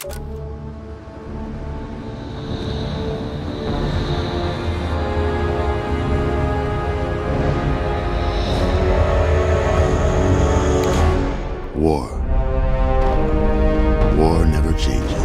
War. War never changes.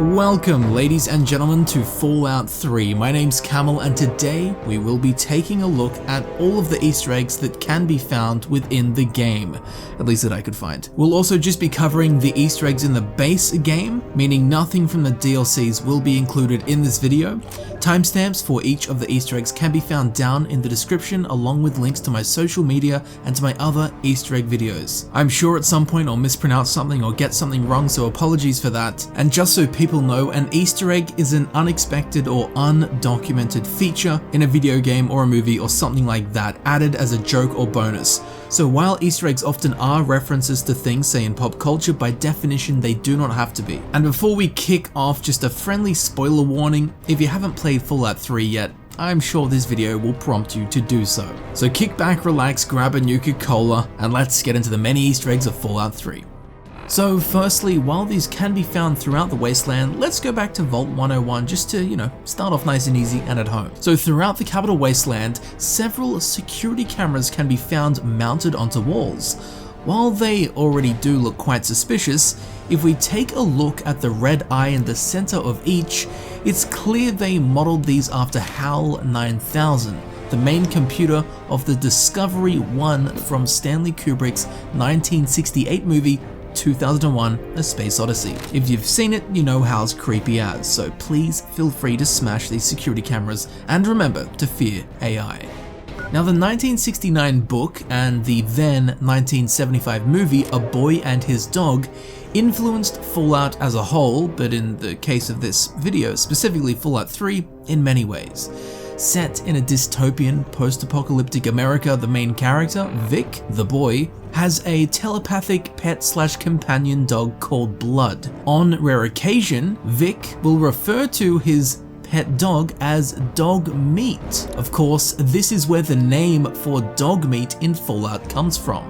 Welcome, ladies and gentlemen, to Fallout 3. My name's Camel, and today we will be taking a look at all of the Easter eggs that can be found within the game, at least that I could find. We'll also just be covering the Easter eggs in the base game, meaning nothing from the DLCs will be included in this video. Timestamps for each of the Easter eggs can be found down in the description, along with links to my social media and to my other Easter egg videos. I'm sure at some point I'll mispronounce something or get something wrong, so apologies for that. And just so people know, an Easter egg is an unexpected or undocumented feature in a video game or a movie or something like that, added as a joke or bonus. So while Easter eggs often are references to things, say in pop culture, by definition they do not have to be. And before we kick off, just a friendly spoiler warning: if you haven't played Fallout 3 yet, I'm sure this video will prompt you to do so. So kick back, relax, grab a Nuka Cola, and let's get into the many Easter eggs of Fallout 3. So firstly, while these can be found throughout the wasteland, let's go back to Vault 101 just to, start off nice and easy and at home. So throughout the capital wasteland, several security cameras can be found mounted onto walls. While they already do look quite suspicious, if we take a look at the red eye in the center of each, it's clear they modeled these after HAL 9000, the main computer of the Discovery 1 from Stanley Kubrick's 1968 movie 2001: A Space Odyssey. If you've seen it, you know HAL's creepy as, so please feel free to smash these security cameras and remember to fear AI. Now, the 1969 book and the then 1975 movie A Boy and His Dog influenced Fallout as a whole, but in the case of this video, specifically Fallout 3, in many ways. Set in a dystopian, post-apocalyptic America, the main character, Vic, the boy, has a telepathic pet/companion dog called Blood. On rare occasion, Vic will refer to his pet dog as Dogmeat. Of course, this is where the name for Dogmeat in Fallout comes from.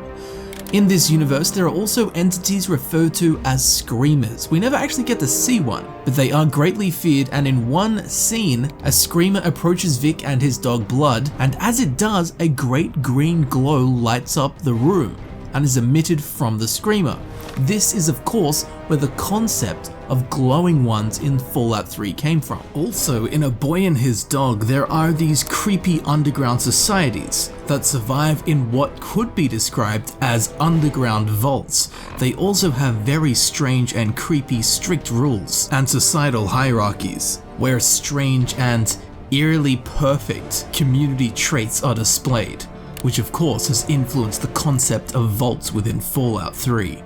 In this universe, there are also entities referred to as Screamers. We never actually get to see one, but they are greatly feared, and in one scene, a Screamer approaches Vic and his dog Blood, and as it does, a great green glow lights up the room and is emitted from the Screamer. This is, of course, where the concept of glowing ones in Fallout 3 came from. Also, in A Boy and His Dog, there are these creepy underground societies that survive in what could be described as underground vaults. They also have very strange and creepy strict rules and societal hierarchies, where strange and eerily perfect community traits are displayed, which of course has influenced the concept of vaults within Fallout 3.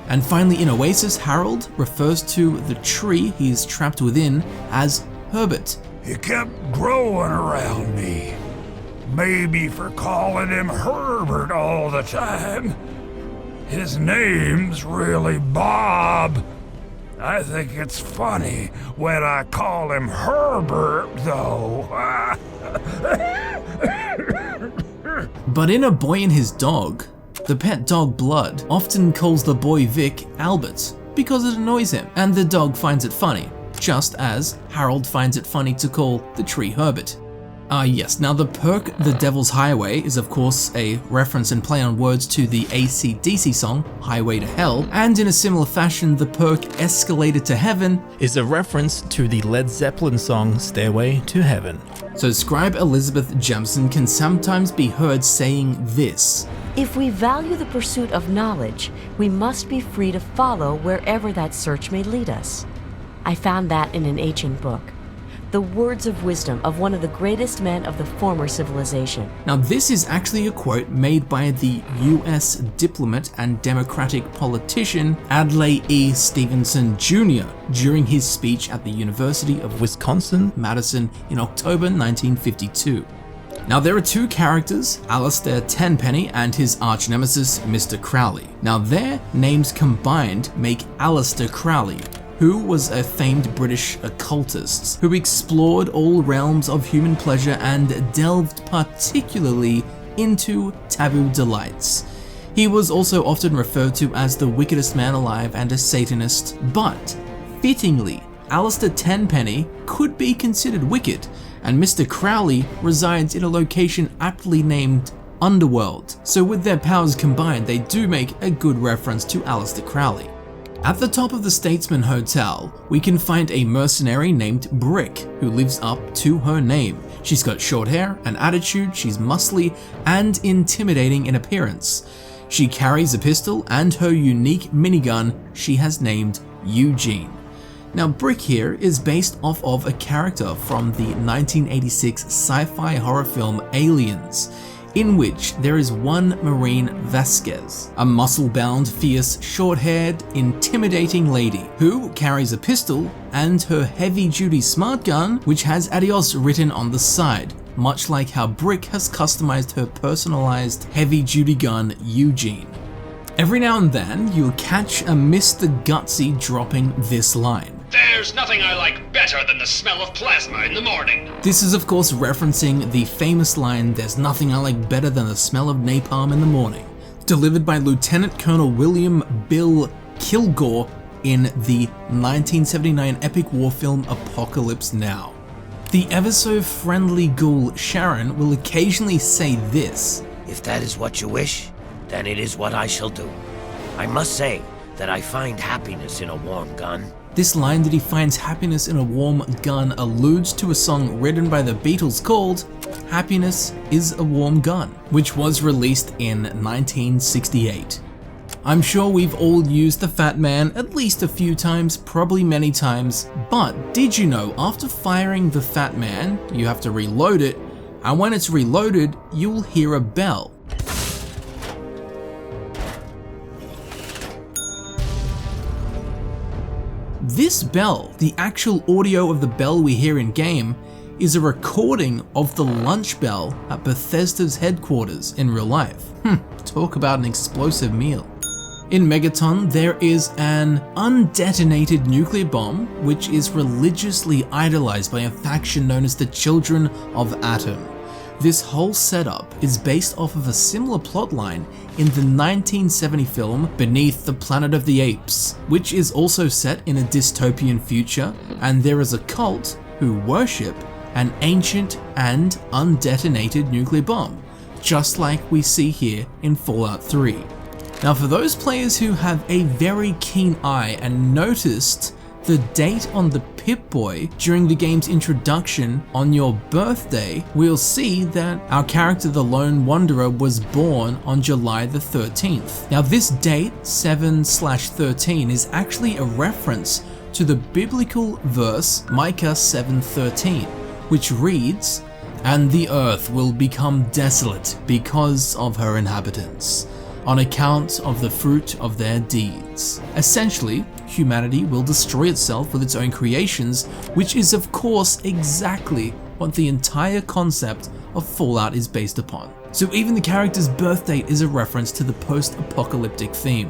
And finally, in Oasis, Harold refers to the tree he's trapped within as Herbert. He kept growing around me. Maybe for calling him Herbert all the time. His name's really Bob. I think it's funny when I call him Herbert, though. But in A Boy and His Dog, the pet dog Blood often calls the boy Vic Albert because it annoys him, and the dog finds it funny, just as Harold finds it funny to call the tree Herbert. Yes, now the perk The Devil's Highway is of course a reference and play on words to the ACDC song Highway to Hell, and in a similar fashion the perk Escalator to Heaven is a reference to the Led Zeppelin song Stairway to Heaven. So scribe Elizabeth Jemison can sometimes be heard saying this: "If we value the pursuit of knowledge, we must be free to follow wherever that search may lead us." I found that in an ancient book. The words of wisdom of one of the greatest men of the former civilization. Now this is actually a quote made by the US diplomat and Democratic politician Adlai Stevenson Jr. during his speech at the University of Wisconsin-Madison in October 1952. Now there are two characters, Alistair Tenpenny and his arch nemesis Mr. Crowley. Now their names combined make Alistair Crowley, who was a famed British occultist who explored all realms of human pleasure and delved particularly into taboo delights. He was also often referred to as the wickedest man alive and a Satanist, but fittingly, Alistair Tenpenny could be considered wicked, and Mr. Crowley resides in a location aptly named Underworld, so with their powers combined they do make a good reference to Alistair Crowley. At the top of the Statesman Hotel, we can find a mercenary named Brick, who lives up to her name. She's got short hair, an attitude, she's muscly and intimidating in appearance. She carries a pistol and her unique minigun she has named Eugene. Now Brick here is based off of a character from the 1986 sci-fi horror film Aliens, in which there is one Marine Vasquez, a muscle-bound, fierce, short-haired, intimidating lady who carries a pistol and her heavy-duty smart gun, which has Adios written on the side, much like how Brick has customized her personalized heavy-duty gun Eugene. Every now and then, you'll catch a Mr. Gutsy dropping this line. There's nothing I like better than the smell of plasma in the morning. This is of course referencing the famous line, "There's nothing I like better than the smell of napalm in the morning," delivered by Lieutenant Colonel William Bill Kilgore in the 1979 epic war film Apocalypse Now. The ever so friendly ghoul Sharon will occasionally say this: "If that is what you wish, then it is what I shall do. I must say that I find happiness in a warm gun." This line that he finds happiness in a warm gun alludes to a song written by the Beatles called Happiness is a Warm Gun, which was released in 1968. I'm sure we've all used the Fatman at least a few times, probably many times, but did you know after firing the Fatman, you have to reload it, and when it's reloaded, you'll hear a bell. This bell, the actual audio of the bell we hear in game, is a recording of the lunch bell at Bethesda's headquarters in real life. Talk about an explosive meal. In Megaton, there is an undetonated nuclear bomb, which is religiously idolized by a faction known as the Children of Atom. This whole setup is based off of a similar plotline in the 1970 film Beneath the Planet of the Apes, which is also set in a dystopian future, and there is a cult who worship an ancient and undetonated nuclear bomb, just like we see here in Fallout 3. Now for those players who have a very keen eye and noticed the date on the Pip-Boy during the game's introduction on your birthday, we'll see that our character the Lone Wanderer was born on July the 13th. Now this date, 7/13, is actually a reference to the biblical verse Micah 7:13, which reads, "And the earth will become desolate because of her inhabitants, on account of the fruit of their deeds." Essentially, humanity will destroy itself with its own creations, which is of course exactly what the entire concept of Fallout is based upon. So even the character's birth date is a reference to the post-apocalyptic theme.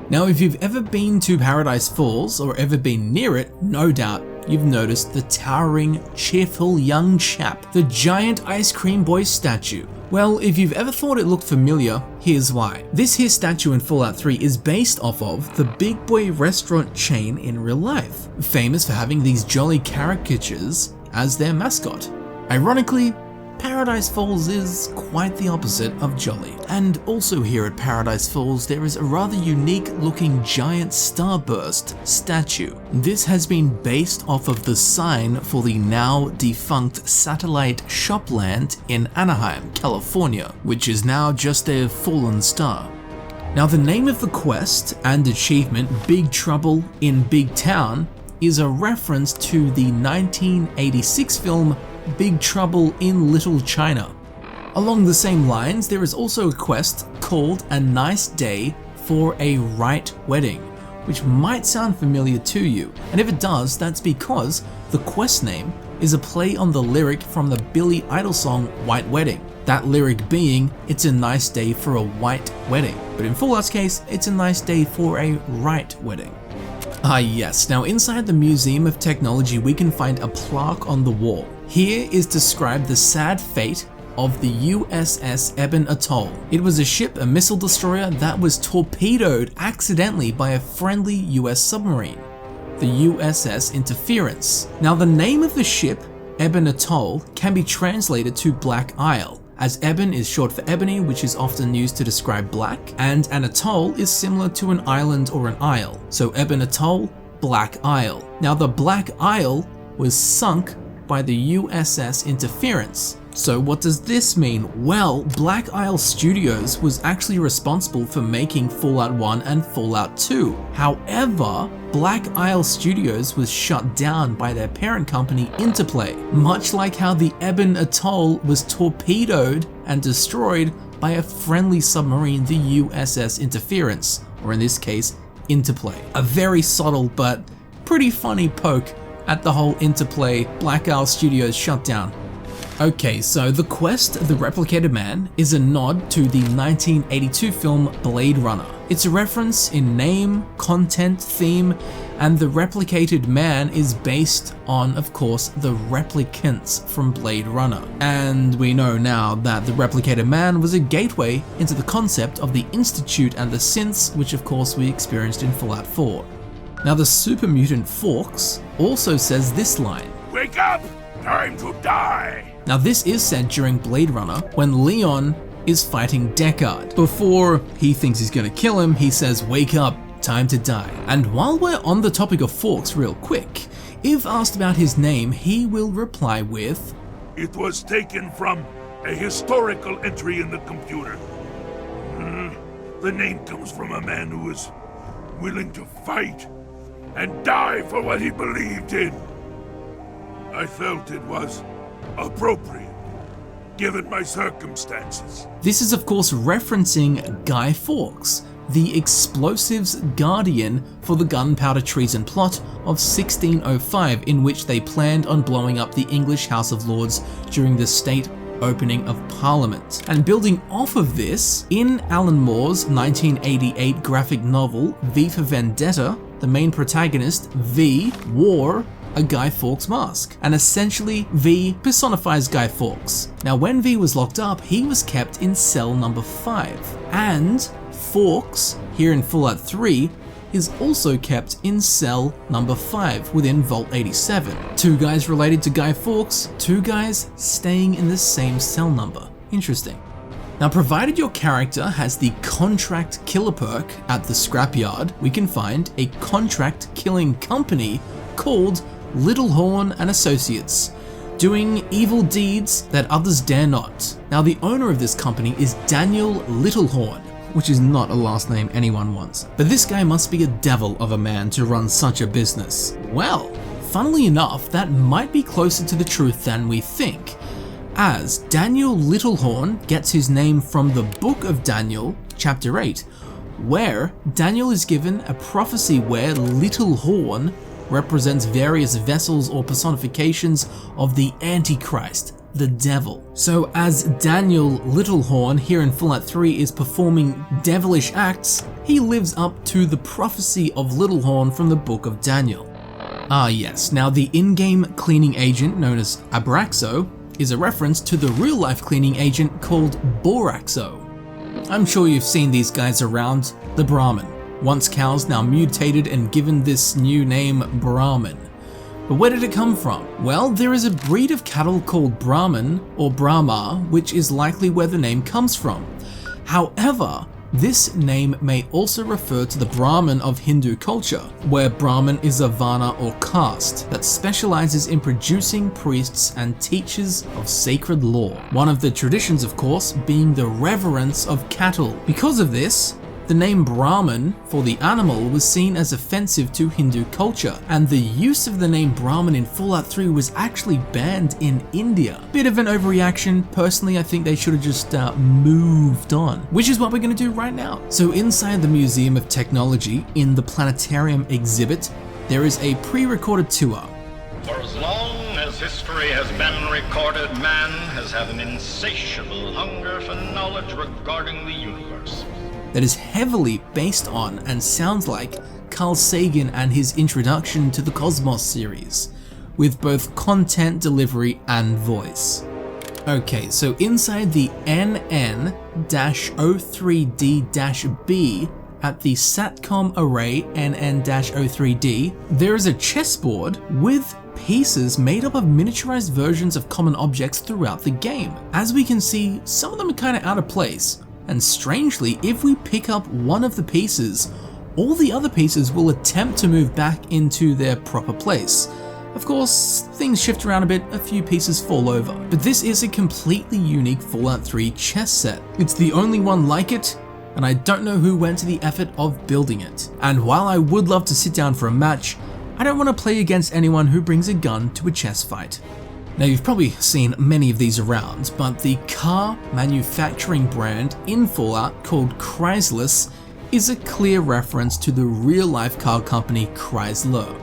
Now if you've ever been to Paradise Falls or ever been near it, no doubt you've noticed the towering, cheerful young chap, the giant ice cream boy statue. Well, if you've ever thought it looked familiar, here's why. This here statue in Fallout 3 is based off of the Big Boy restaurant chain in real life, famous for having these jolly caricatures as their mascot. Ironically, Paradise Falls is quite the opposite of jolly. And also here at Paradise Falls, there is a rather unique looking giant starburst statue. This has been based off of the sign for the now defunct satellite Shopland in Anaheim, California, which is now just a fallen star. Now the name of the quest and achievement, Big Trouble in Big Town, is a reference to the 1986 film Big Trouble in Little China. Along the same lines, there is also a quest called A Nice Day for a Right Wedding, which might sound familiar to you, and if it does, that's because the quest name is a play on the lyric from the Billy Idol song White Wedding. That lyric being, "It's a nice day for a white wedding," but in Fallout's case, it's a nice day for a right wedding. Ah yes, now inside the Museum of Technology we can find a plaque on the wall. Here is described the sad fate of the USS Eben Atoll. It was a ship, a missile destroyer, that was torpedoed accidentally by a friendly US submarine, the USS Interference. Now the name of the ship, Eben Atoll, can be translated to Black Isle, as Eben is short for ebony, which is often used to describe black, and an atoll is similar to an island or an isle. So Eben Atoll, Black Isle. Now the Black Isle was sunk by the USS Interference. So what does this mean? Well, Black Isle Studios was actually responsible for making Fallout 1 and Fallout 2. However, Black Isle Studios was shut down by their parent company Interplay, much like how the Eben Atoll was torpedoed and destroyed by a friendly submarine, the USS Interference, or in this case, Interplay. A very subtle but pretty funny poke at the whole Interplay Black Isle Studios shutdown. Okay, so The Quest of the Replicated Man is a nod to the 1982 film Blade Runner. It's a reference in name, content, theme, and the replicated man is based on, of course, the replicants from Blade Runner. And we know now that the replicated man was a gateway into the concept of the Institute and the synths, which of course we experienced in Fallout 4. Now the super mutant Fawkes also says this line, Wake up! Time to die! Now this is said during Blade Runner when Leon is fighting Deckard. Before he thinks he's gonna kill him, he says, wake up, time to die. And while we're on the topic of Fawkes real quick, if asked about his name, he will reply with, It was taken from a historical entry in the computer. The name comes from a man who was willing to fight and die for what he believed in. I felt it was appropriate, given my circumstances. This is of course referencing Guy Fawkes, the explosives guardian for the gunpowder treason plot of 1605, in which they planned on blowing up the English House of Lords during the state opening of Parliament. And building off of this, in Alan Moore's 1988 graphic novel V for Vendetta, the main protagonist, V, wore a Guy Fawkes mask, and essentially V personifies Guy Fawkes. Now when V was locked up, he was kept in cell number 5, and Fawkes, here in Fallout 3, is also kept in cell number 5 within Vault 87. 2 guys related to Guy Fawkes, 2 guys staying in the same cell number. Interesting. Now, provided your character has the contract killer perk at the scrapyard, we can find a contract killing company called Littlehorn and Associates, doing evil deeds that others dare not. Now, the owner of this company is Daniel Littlehorn, which is not a last name anyone wants. But this guy must be a devil of a man to run such a business. Well, funnily enough, that might be closer to the truth than we think, as Daniel Littlehorn gets his name from the Book of Daniel, chapter 8, where Daniel is given a prophecy where Littlehorn represents various vessels or personifications of the Antichrist, the devil. So as Daniel Littlehorn here in Fallout 3 is performing devilish acts, he lives up to the prophecy of Littlehorn from the Book of Daniel. Ah yes, now the in-game cleaning agent known as Boraxo is a reference to the real-life cleaning agent called Boraxo. I'm sure you've seen these guys around, the Brahmin. Once cows, now mutated and given this new name Brahmin. But where did it come from? Well, there is a breed of cattle called Brahmin or Brahma, which is likely where the name comes from. However, this name may also refer to the Brahmin of Hindu culture, where Brahmin is a varna or caste that specializes in producing priests and teachers of sacred law. One of the traditions, of course, being the reverence of cattle. Because of this, the name Brahmin for the animal was seen as offensive to Hindu culture, and the use of the name Brahmin in Fallout 3 was actually banned in India. Bit of an overreaction. Personally, I think they should have just moved on, which is what we're going to do right now. So inside the Museum of Technology, in the Planetarium exhibit, there is a pre-recorded tour. For as long as history has been recorded, man has had an insatiable hunger for knowledge regarding the universe. That is heavily based on and sounds like Carl Sagan and his introduction to the Cosmos series, with both content delivery and voice. Okay, so inside the NN-03D-B at the SATCOM array NN-03D, there is a chessboard with pieces made up of miniaturized versions of common objects throughout the game. As we can see, some of them are kind of out of place, and strangely, if we pick up one of the pieces, all the other pieces will attempt to move back into their proper place. Of course, things shift around a bit, a few pieces fall over, but this is a completely unique Fallout 3 chess set. It's the only one like it, and I don't know who went to the effort of building it. And while I would love to sit down for a match, I don't want to play against anyone who brings a gun to a chess fight. Now, you've probably seen many of these around, but the car manufacturing brand in Fallout called Chrysler is a clear reference to the real-life car company Chrysler.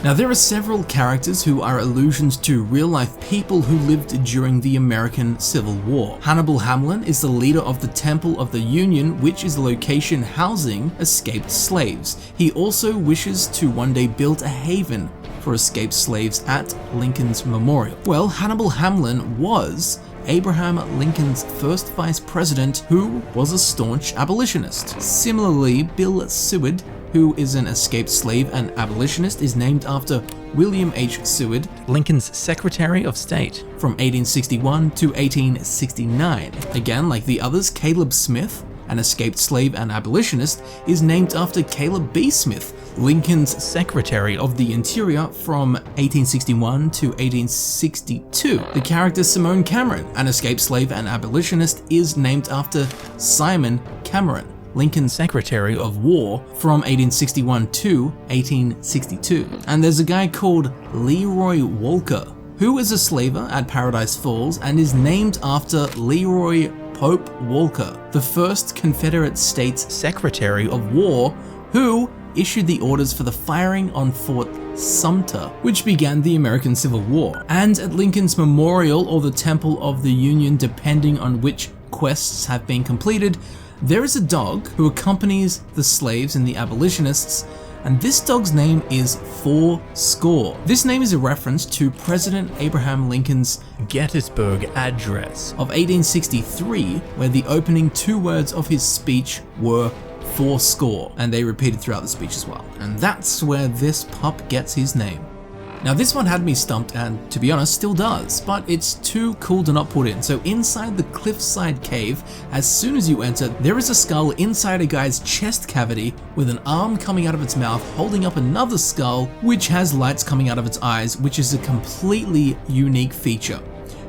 Now, there are several characters who are allusions to real-life people who lived during the American Civil War. Hannibal Hamlin is the leader of the Temple of the Union, which is the location housing escaped slaves. He also wishes to one day build a haven for escaped slaves at Lincoln's Memorial. Well, Hannibal Hamlin was Abraham Lincoln's first vice president, who was a staunch abolitionist. Similarly, Bill Seward, who is an escaped slave and abolitionist, is named after William H. Seward, Lincoln's Secretary of State, from 1861 to 1869. Again, like the others, Caleb Smith, an escaped slave and abolitionist, is named after Caleb B. Smith, Lincoln's Secretary of the Interior from 1861 to 1862. The character Simone Cameron, an escaped slave and abolitionist, is named after Simon Cameron, Lincoln's Secretary of War from 1861 to 1862. And there's a guy called Leroy Walker, who is a slaver at Paradise Falls and is named after Leroy Pope Walker, the first Confederate States Secretary of War, who issued the orders for the firing on Fort Sumter, which began the American Civil War. And at Lincoln's Memorial, or the Temple of the Union, depending on which quests have been completed, there is a dog who accompanies the slaves and the abolitionists, and this dog's name is Fourscore. This name is a reference to President Abraham Lincoln's Gettysburg Address of 1863, where the opening two words of his speech were Fourscore, and they repeated throughout the speech as well. And that's where this pup gets his name. Now, this one had me stumped, and to be honest, still does, but it's too cool to not put in. So inside the cliffside cave, as soon as you enter, there is a skull inside a guy's chest cavity with an arm coming out of its mouth holding up another skull which has lights coming out of its eyes, which is a completely unique feature.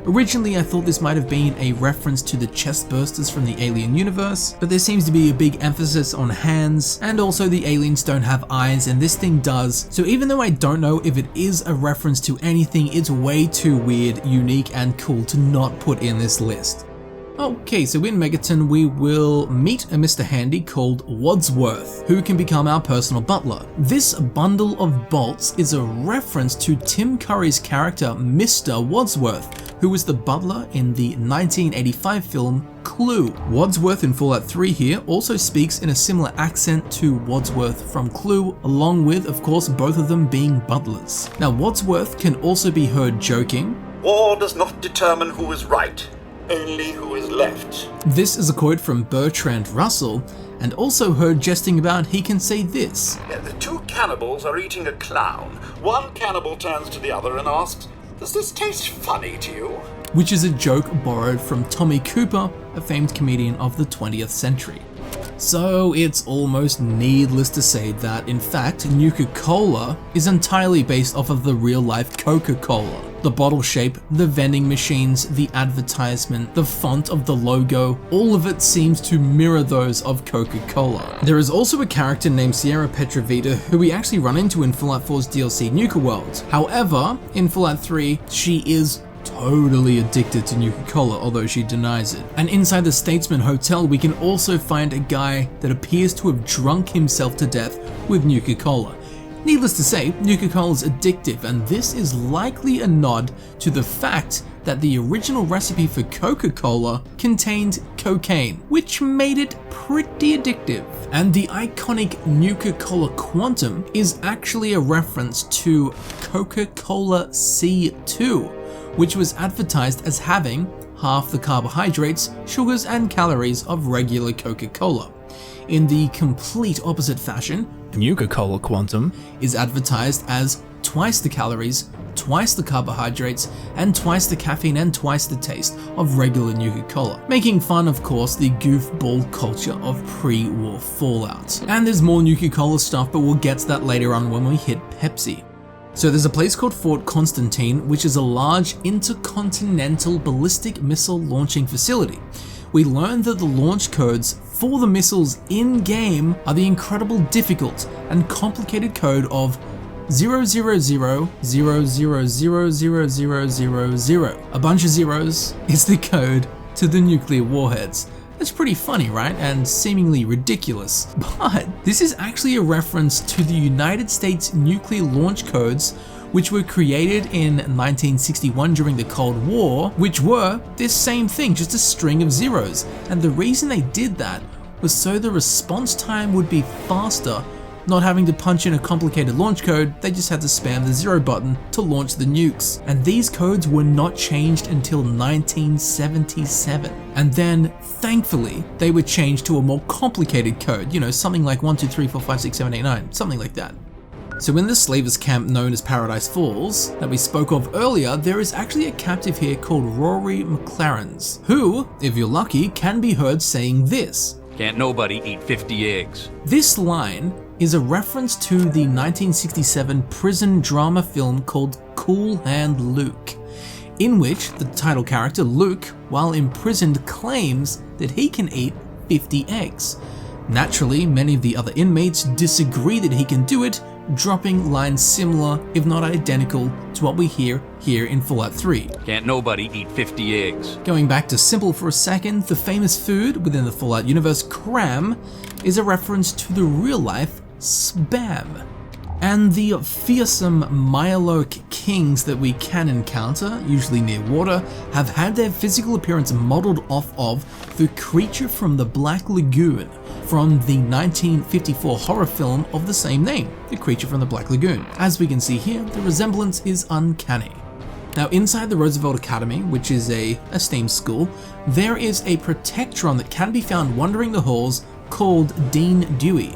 Originally, I thought this might have been a reference to the chest bursters from the Alien universe, but there seems to be a big emphasis on hands, and also the aliens don't have eyes, and this thing does. So even though I don't know if it is a reference to anything, it's way too weird, unique, and cool to not put in this list. Okay, so in Megaton we will meet a Mr. Handy called Wadsworth, who can become our personal butler. This bundle of bolts is a reference to Tim Curry's character Mr. Wadsworth, who was the butler in the 1985 film Clue. Wadsworth in Fallout 3 here also speaks in a similar accent to Wadsworth from Clue, along with, of course, both of them being butlers. Now, Wadsworth can also be heard joking, "War does not determine who is right, only who is left." This is a quote from Bertrand Russel, and also heard jesting about he can say this. The two cannibals are eating a clown. One cannibal turns to the other and asks, "Does this taste funny to you?" Which is a joke borrowed from Tommy Cooper, a famed comedian of the 20th century. So it's almost needless to say that, in fact, Nuka Cola is entirely based off of the real-life Coca-Cola. The bottle shape, the vending machines, the advertisement, the font of the logo, all of it seems to mirror those of Coca-Cola. There is also a character named Sierra Petrovita who we actually run into in Fallout 4's DLC Nuka World. However, in Fallout 3, she is totally addicted to Nuka Cola, although she denies it. And inside the Statesman Hotel, we can also find a guy that appears to have drunk himself to death with Nuka Cola. Needless to say, Nuka Cola is addictive, and this is likely a nod to the fact that the original recipe for Coca-Cola contained cocaine, which made it pretty addictive. And the iconic Nuka Cola Quantum is actually a reference to Coca-Cola C2, which was advertised as having half the carbohydrates, sugars, and calories of regular Coca-Cola. In the complete opposite fashion, Nuka Cola Quantum is advertised as twice the calories, twice the carbohydrates, and twice the caffeine and twice the taste of regular Nuka Cola, making fun, of course, the goofball culture of pre-war Fallout. And there's more Nuka Cola stuff, but we'll get to that later on when we hit Pepsi. So there's a place called Fort Constantine, which is a large intercontinental ballistic missile launching facility. We learn that the launch codes for the missiles in-game are the incredible difficult and complicated code of 000000000. A bunch of zeros is the code to the nuclear warheads. That's pretty funny, right? And seemingly ridiculous. But this is actually a reference to the United States nuclear launch codes, which were created in 1961 during the Cold War, which were this same thing, just a string of zeros. And the reason they did that was so the response time would be faster. Not having to punch in a complicated launch code, they just had to spam the 0 button to launch the nukes. And these codes were not changed until 1977. And then, thankfully, they were changed to a more complicated code, you know, something like 1, 2, 3, 4, 5, 6, 7, 8, 9, something like that. So in the slavers camp known as Paradise Falls, that we spoke of earlier, there is actually a captive here called Rory McLarens, who, if you're lucky, can be heard saying this. Can't nobody eat 50 eggs. This line is a reference to the 1967 prison drama film called Cool Hand Luke, in which the title character Luke, while imprisoned, claims that he can eat 50 eggs. Naturally, many of the other inmates disagree that he can do it, dropping lines similar, if not identical, to what we hear here in Fallout 3. Can't nobody eat 50 eggs. Going back to simple for a second, the famous food within the Fallout universe, cram, is a reference to the real-life Spam. And the fearsome Myloke kings that we can encounter, usually near water, have had their physical appearance modeled off of the creature from the Black Lagoon from the 1954 horror film of the same name, The Creature from the Black Lagoon. As we can see here, the resemblance is uncanny. Now inside the Roosevelt Academy, which is a esteemed school, there is a protectron that can be found wandering the halls called Dean Dewey.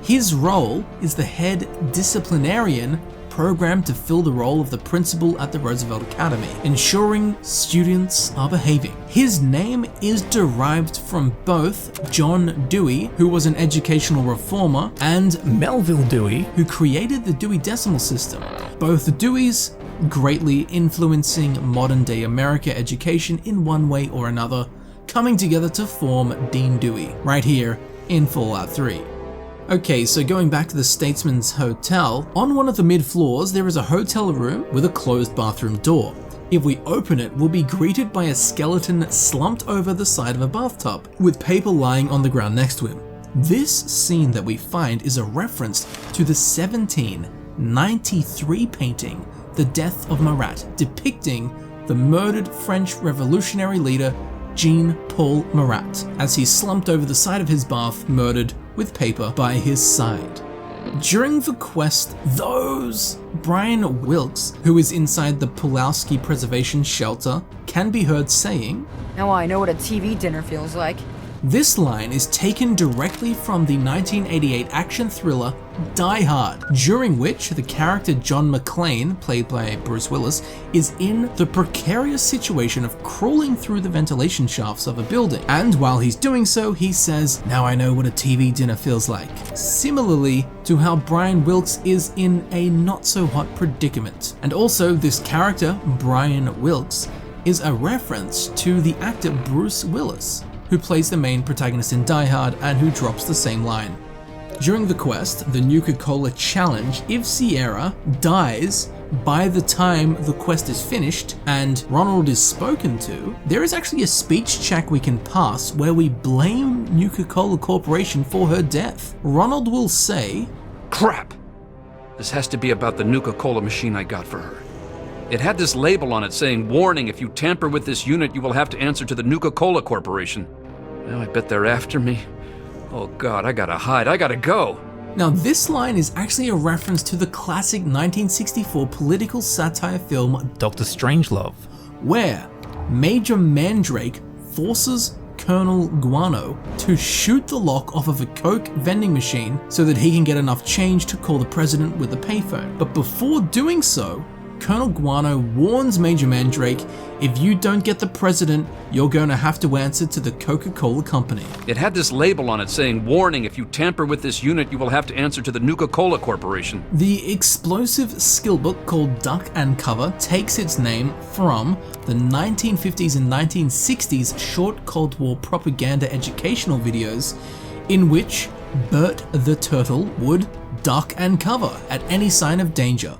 His role is the head disciplinarian programmed to fill the role of the principal at the Roosevelt Academy, ensuring students are behaving. His name is derived from both John Dewey, who was an educational reformer, and Melville Dewey, who created the Dewey Decimal System. Both Deweys greatly influencing modern-day America education in one way or another, coming together to form Dean Dewey, right here in Fallout 3. Okay, so going back to the Statesman's Hotel, on one of the mid-floors there is a hotel room with a closed bathroom door. If we open it, we'll be greeted by a skeleton slumped over the side of a bathtub, with paper lying on the ground next to him. This scene that we find is a reference to the 1793 painting, The Death of Marat, depicting the murdered French revolutionary leader Jean-Paul Marat, as he slumped over the side of his bath, murdered with paper by his side. During the quest, Brian Wilkes, who is inside the Pulowski Preservation Shelter, can be heard saying, "Now I know what a TV dinner feels like." This line is taken directly from the 1988 action thriller Die Hard, during which the character John McClane, played by Bruce Willis, is in the precarious situation of crawling through the ventilation shafts of a building. And while he's doing so, he says, "Now I know what a TV dinner feels like." Similarly to how Brian Wilkes is in a not-so-hot predicament. And also, this character, Brian Wilkes, is a reference to the actor Bruce Willis, who plays the main protagonist in Die Hard and who drops the same line. During the quest, the Nuka Cola challenge, if Sierra dies by the time the quest is finished and Ronald is spoken to, there is actually a speech check we can pass where we blame Nuka Cola Corporation for her death. Ronald will say, Crap! This has to be about the Nuka Cola machine I got for her. It had this label on it saying, "Warning, if you tamper with this unit, you will have to answer to the Nuka Cola Corporation." Now I bet they're after me. Oh God, I gotta hide, I gotta go. Now this line is actually a reference to the classic 1964 political satire film Dr. Strangelove, where Major Mandrake forces Colonel Guano to shoot the lock off of a Coke vending machine so that he can get enough change to call the president with a payphone. But before doing so, Colonel Guano warns Major Mandrake, if you don't get the president, you're going to have to answer to the Coca-Cola company. It had this label on it saying, warning, if you tamper with this unit, you will have to answer to the Nuka Cola Corporation. The explosive skill book called Duck and Cover takes its name from the 1950s and 1960s short Cold War propaganda educational videos in which Bert the Turtle would duck and cover at any sign of danger.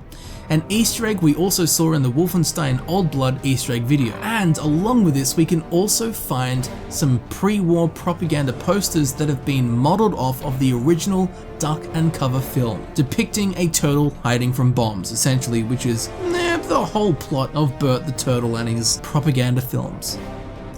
An Easter egg we also saw in the Wolfenstein Old Blood Easter egg video. And along with this, we can also find some pre-war propaganda posters that have been modeled off of the original Duck and Cover film, depicting a turtle hiding from bombs, essentially, which is the whole plot of Bert the Turtle and his propaganda films.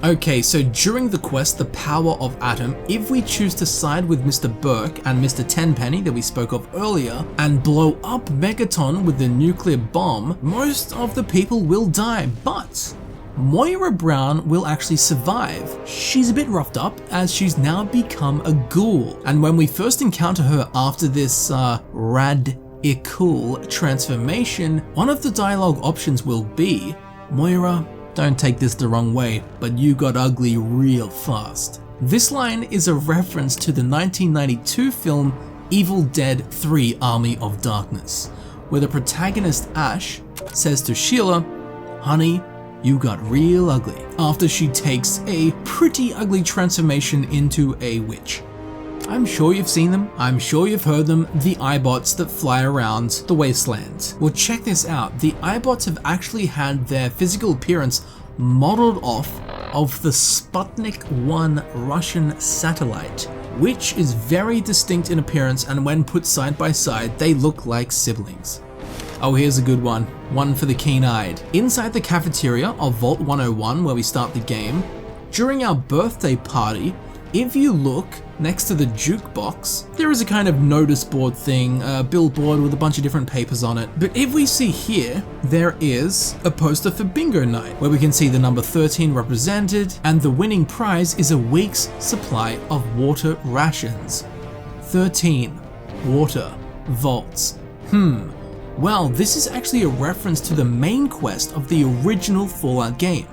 Okay, so during the quest, The Power of Atom, if we choose to side with Mr. Burke and Mr. Tenpenny that we spoke of earlier, and blow up Megaton with the nuclear bomb, most of the people will die, but Moira Brown will actually survive. She's a bit roughed up as she's now become a ghoul, and when we first encounter her after this radical transformation, one of the dialogue options will be, Moira, don't take this the wrong way, but you got ugly real fast. This line is a reference to the 1992 film Evil Dead 3 Army of Darkness, where the protagonist Ash says to Sheila, honey, you got real ugly, after she takes a pretty ugly transformation into a witch. I'm sure you've seen them, I'm sure you've heard them, the iBots that fly around the wasteland. Well, check this out, the iBots have actually had their physical appearance modeled off of the Sputnik 1 Russian satellite, which is very distinct in appearance, and when put side by side, they look like siblings. Oh, here's a good one for the keen-eyed. Inside the cafeteria of Vault 101, where we start the game, during our birthday party, if you look next to the jukebox, there is a kind of notice board thing, a billboard with a bunch of different papers on it. But if we see here, there is a poster for bingo night, where we can see the number 13 represented, and the winning prize is a week's supply of water rations. 13. Water. Vaults. Well, this is actually a reference to the main quest of the original Fallout game,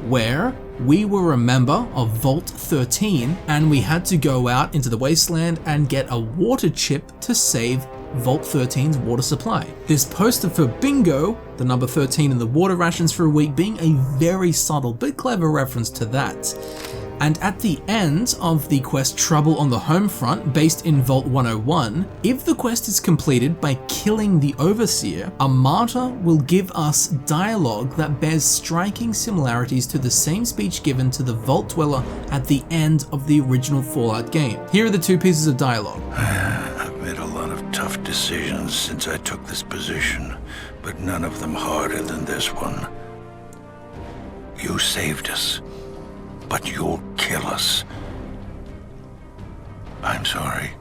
where we were a member of Vault 13 and we had to go out into the wasteland and get a water chip to save Vault 13's water supply. This poster for bingo, the number 13 and the water rations for a week, being a very subtle but clever reference to that. And at the end of the quest Trouble on the Home Front, based in Vault 101, if the quest is completed by killing the Overseer, a martyr will give us dialogue that bears striking similarities to the same speech given to the Vault Dweller at the end of the original Fallout game. Here are the two pieces of dialogue. I've made a lot of tough decisions since I took this position, but none of them harder than this one. You saved us, but you'll kill us. I'm sorry.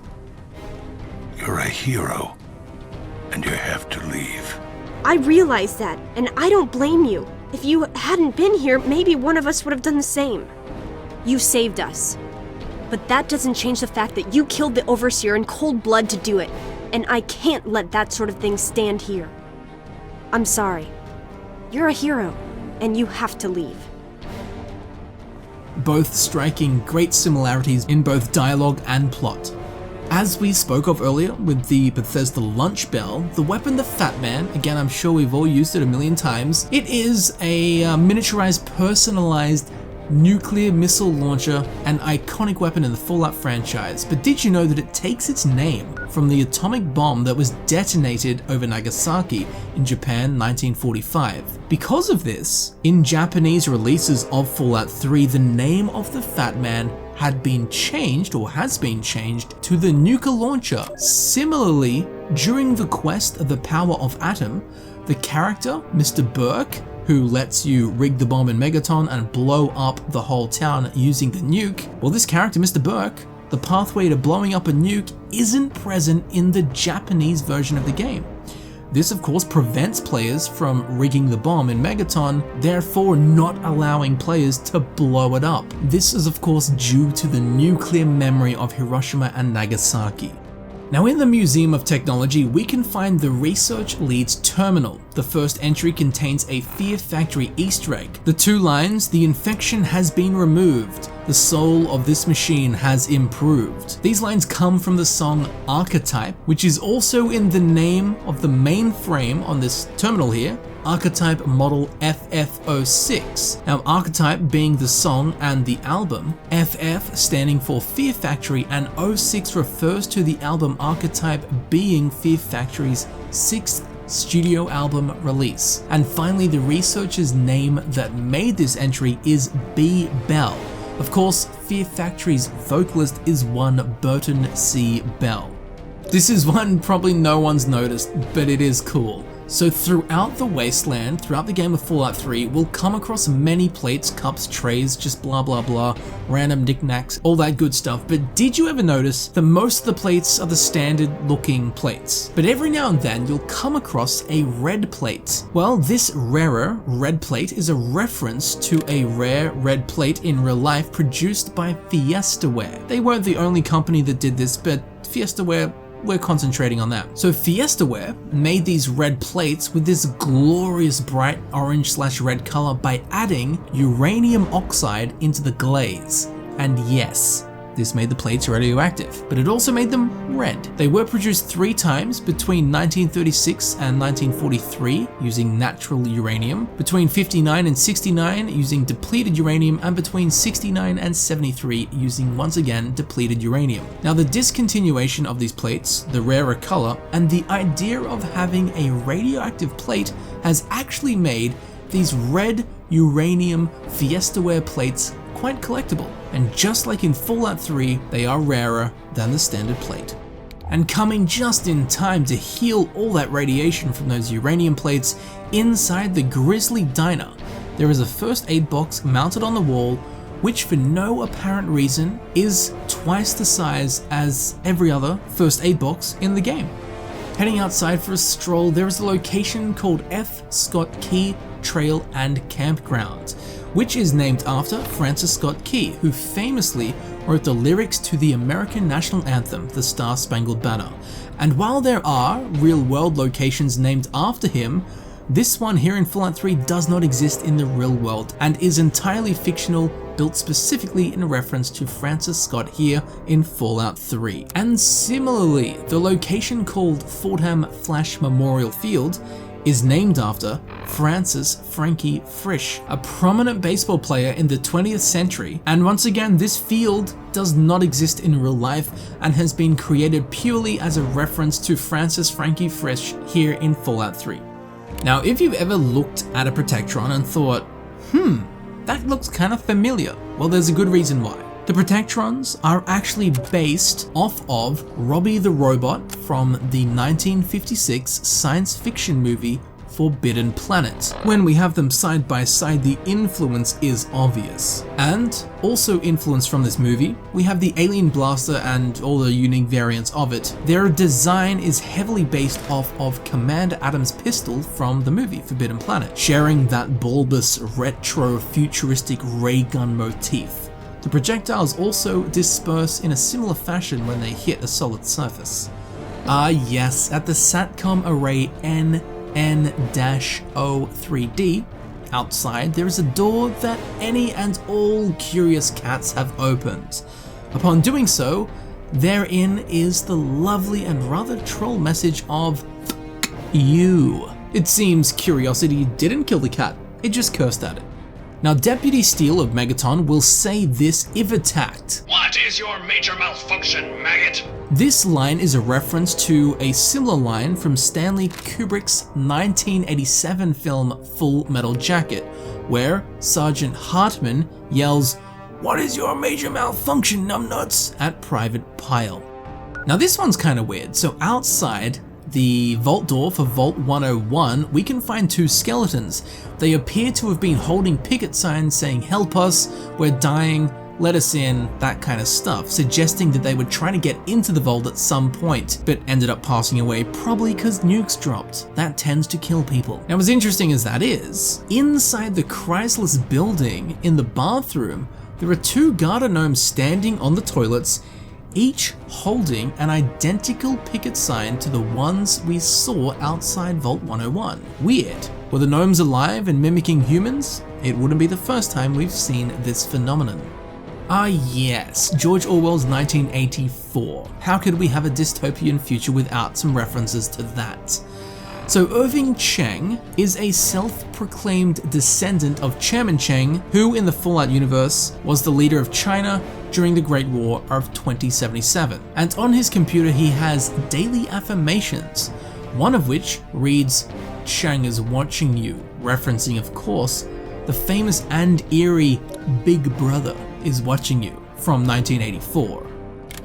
You're a hero, and you have to leave. I realize that, and I don't blame you. If you hadn't been here, maybe one of us would have done the same. You saved us. But that doesn't change the fact that you killed the Overseer in cold blood to do it, and I can't let that sort of thing stand here. I'm sorry. You're a hero, and you have to leave. Both striking great similarities in both dialogue and plot. As we spoke of earlier with the Bethesda lunch bell, the weapon the Fatman, again I'm sure we've all used it a million times, it is a miniaturized, personalized nuclear missile launcher, an iconic weapon in the Fallout franchise. But did you know that it takes its name from the atomic bomb that was detonated over Nagasaki in Japan 1945? Because of this, in Japanese releases of Fallout 3, the name of the Fatman had been changed, or has been changed, to the Nuka Launcher. Similarly, during the quest of The Power of Atom, the character, Mr. Burke, who lets you rig the bomb in Megaton and blow up the whole town using the nuke, well, this character, Mr. Burke, the pathway to blowing up a nuke isn't present in the Japanese version of the game. This of course prevents players from rigging the bomb in Megaton, therefore not allowing players to blow it up. This is of course due to the nuclear memory of Hiroshima and Nagasaki. Now in the Museum of Technology, we can find the Research Leads Terminal. The first entry contains a Fear Factory Easter egg. The 2 lines, "The infection has been removed. The soul of this machine has improved." These lines come from the song Archetype, which is also in the name of the main frame on this terminal here, Archetype Model FF06. Now Archetype being the song and the album, FF standing for Fear Factory, and 06 refers to the album Archetype being Fear Factory's 6th studio album release. And finally, the researcher's name that made this entry is B. Bell. Of course, Fear Factory's vocalist is one Burton C. Bell. This is one probably no one's noticed, but it is cool. So throughout the wasteland, throughout the game of Fallout 3, we'll come across many plates, cups, trays, just blah blah blah, random knickknacks, all that good stuff. But did you ever notice that most of the plates are the standard looking plates? But every now and then you'll come across a red plate. Well, this rarer red plate is a reference to a rare red plate in real life produced by Fiestaware. They weren't the only company that did this, but Fiestaware, we're concentrating on that. So Fiestaware made these red plates with this glorious bright orange/red color by adding uranium oxide into the glaze. And yes, this made the plates radioactive, but it also made them red. They were produced 3 times between 1936 and 1943 using natural uranium, between 59 and 69 using depleted uranium, and between 69 and 73 using once again depleted uranium. Now the discontinuation of these plates, the rarer color, and the idea of having a radioactive plate has actually made these red uranium Fiestaware plates quite collectible, and just like in Fallout 3, they are rarer than the standard plate. And coming just in time to heal all that radiation from those uranium plates, inside the Grizzly Diner, there is a first aid box mounted on the wall, which for no apparent reason is twice the size as every other first aid box in the game. Heading outside for a stroll, there is a location called F. Scott Key Trail and Campground, which is named after Francis Scott Key, who famously wrote the lyrics to the American national anthem, The Star-Spangled Banner. And while there are real-world locations named after him, this one here in Fallout 3 does not exist in the real world and is entirely fictional, built specifically in reference to Francis Scott here in Fallout 3. And similarly, the location called Fordham Flash Memorial Field is named after Francis Frankie Frisch, a prominent baseball player in the 20th century. And once again, this field does not exist in real life and has been created purely as a reference to Francis Frankie Frisch here in Fallout 3. Now, if you've ever looked at a Protectron and thought, that looks kind of familiar, well, there's a good reason why. The Protectrons are actually based off of Robbie the Robot from the 1956 science fiction movie Forbidden Planet. When we have them side by side, the influence is obvious. And also influenced from this movie, we have the Alien Blaster and all the unique variants of it. Their design is heavily based off of Commander Adam's pistol from the movie Forbidden Planet, sharing that bulbous, retro, futuristic ray gun motif. The projectiles also disperse in a similar fashion when they hit a solid surface. Ah yes, at the SATCOM array NN-03D, outside there is a door that any and all curious cats have opened. Upon doing so, therein is the lovely and rather troll message of you. It seems curiosity didn't kill the cat, it just cursed at it. Now, Deputy Steele of Megaton will say this if attacked. What is your major malfunction, maggot? This line is a reference to a similar line from Stanley Kubrick's 1987 film Full Metal Jacket, where Sergeant Hartman yells, "What is your major malfunction, numbnuts?" at Private Pyle. Now this one's kind of weird. So outside the vault door for Vault 101, we can find 2 skeletons. They appear to have been holding picket signs saying, "Help us, we're dying, let us in, that kind of stuff, suggesting that they were trying to get into the vault at some point, but ended up passing away probably because nukes dropped. That tends to kill people. Now, as interesting as that is, inside the Chrysler's building, in the bathroom, there are two garter gnomes standing on the toilets, each holding an identical picket sign to the ones we saw outside Vault 101. Weird. Were the gnomes alive and mimicking humans? It wouldn't be the first time we've seen this phenomenon. Ah yes, George Orwell's 1984. How could we have a dystopian future without some references to that? So Irving Cheng is a self-proclaimed descendant of Chairman Cheng, who in the Fallout universe was the leader of China during the Great War of 2077. And on his computer he has daily affirmations, one of which reads, "Cheng is watching you," referencing of course the famous and eerie Big Brother is watching you from 1984.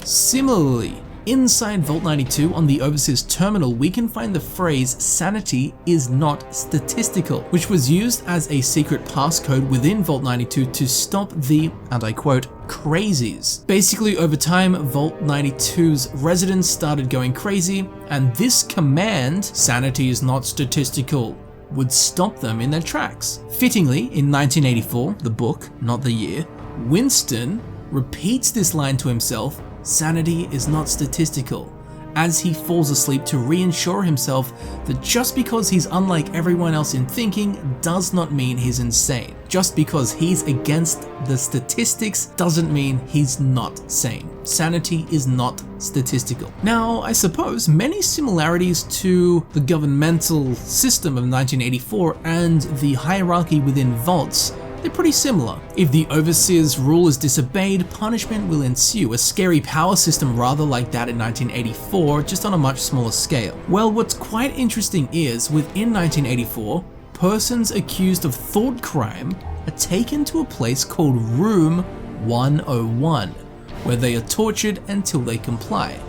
Similarly, inside Vault 92 on the Overseer's terminal, we can find the phrase "Sanity is not statistical," which was used as a secret passcode within Vault 92 to stop the, and I quote, crazies. Basically, over time, Vault 92's residents started going crazy, and this command, "Sanity is not statistical," would stop them in their tracks. Fittingly, in 1984, the book, not the year, Winston repeats this line to himself, "Sanity is not statistical," as he falls asleep to reassure himself that just because he's unlike everyone else in thinking does not mean he's insane. Just because he's against the statistics doesn't mean he's not sane. Sanity is not statistical. Now, I suppose many similarities to the governmental system of 1984 and the hierarchy within vaults, they're pretty similar. If the Overseer's rule is disobeyed, punishment will ensue, a scary power system rather like that in 1984, just on a much smaller scale. Well, what's quite interesting is, within 1984, persons accused of thought crime are taken to a place called Room 101, where they are tortured until they comply.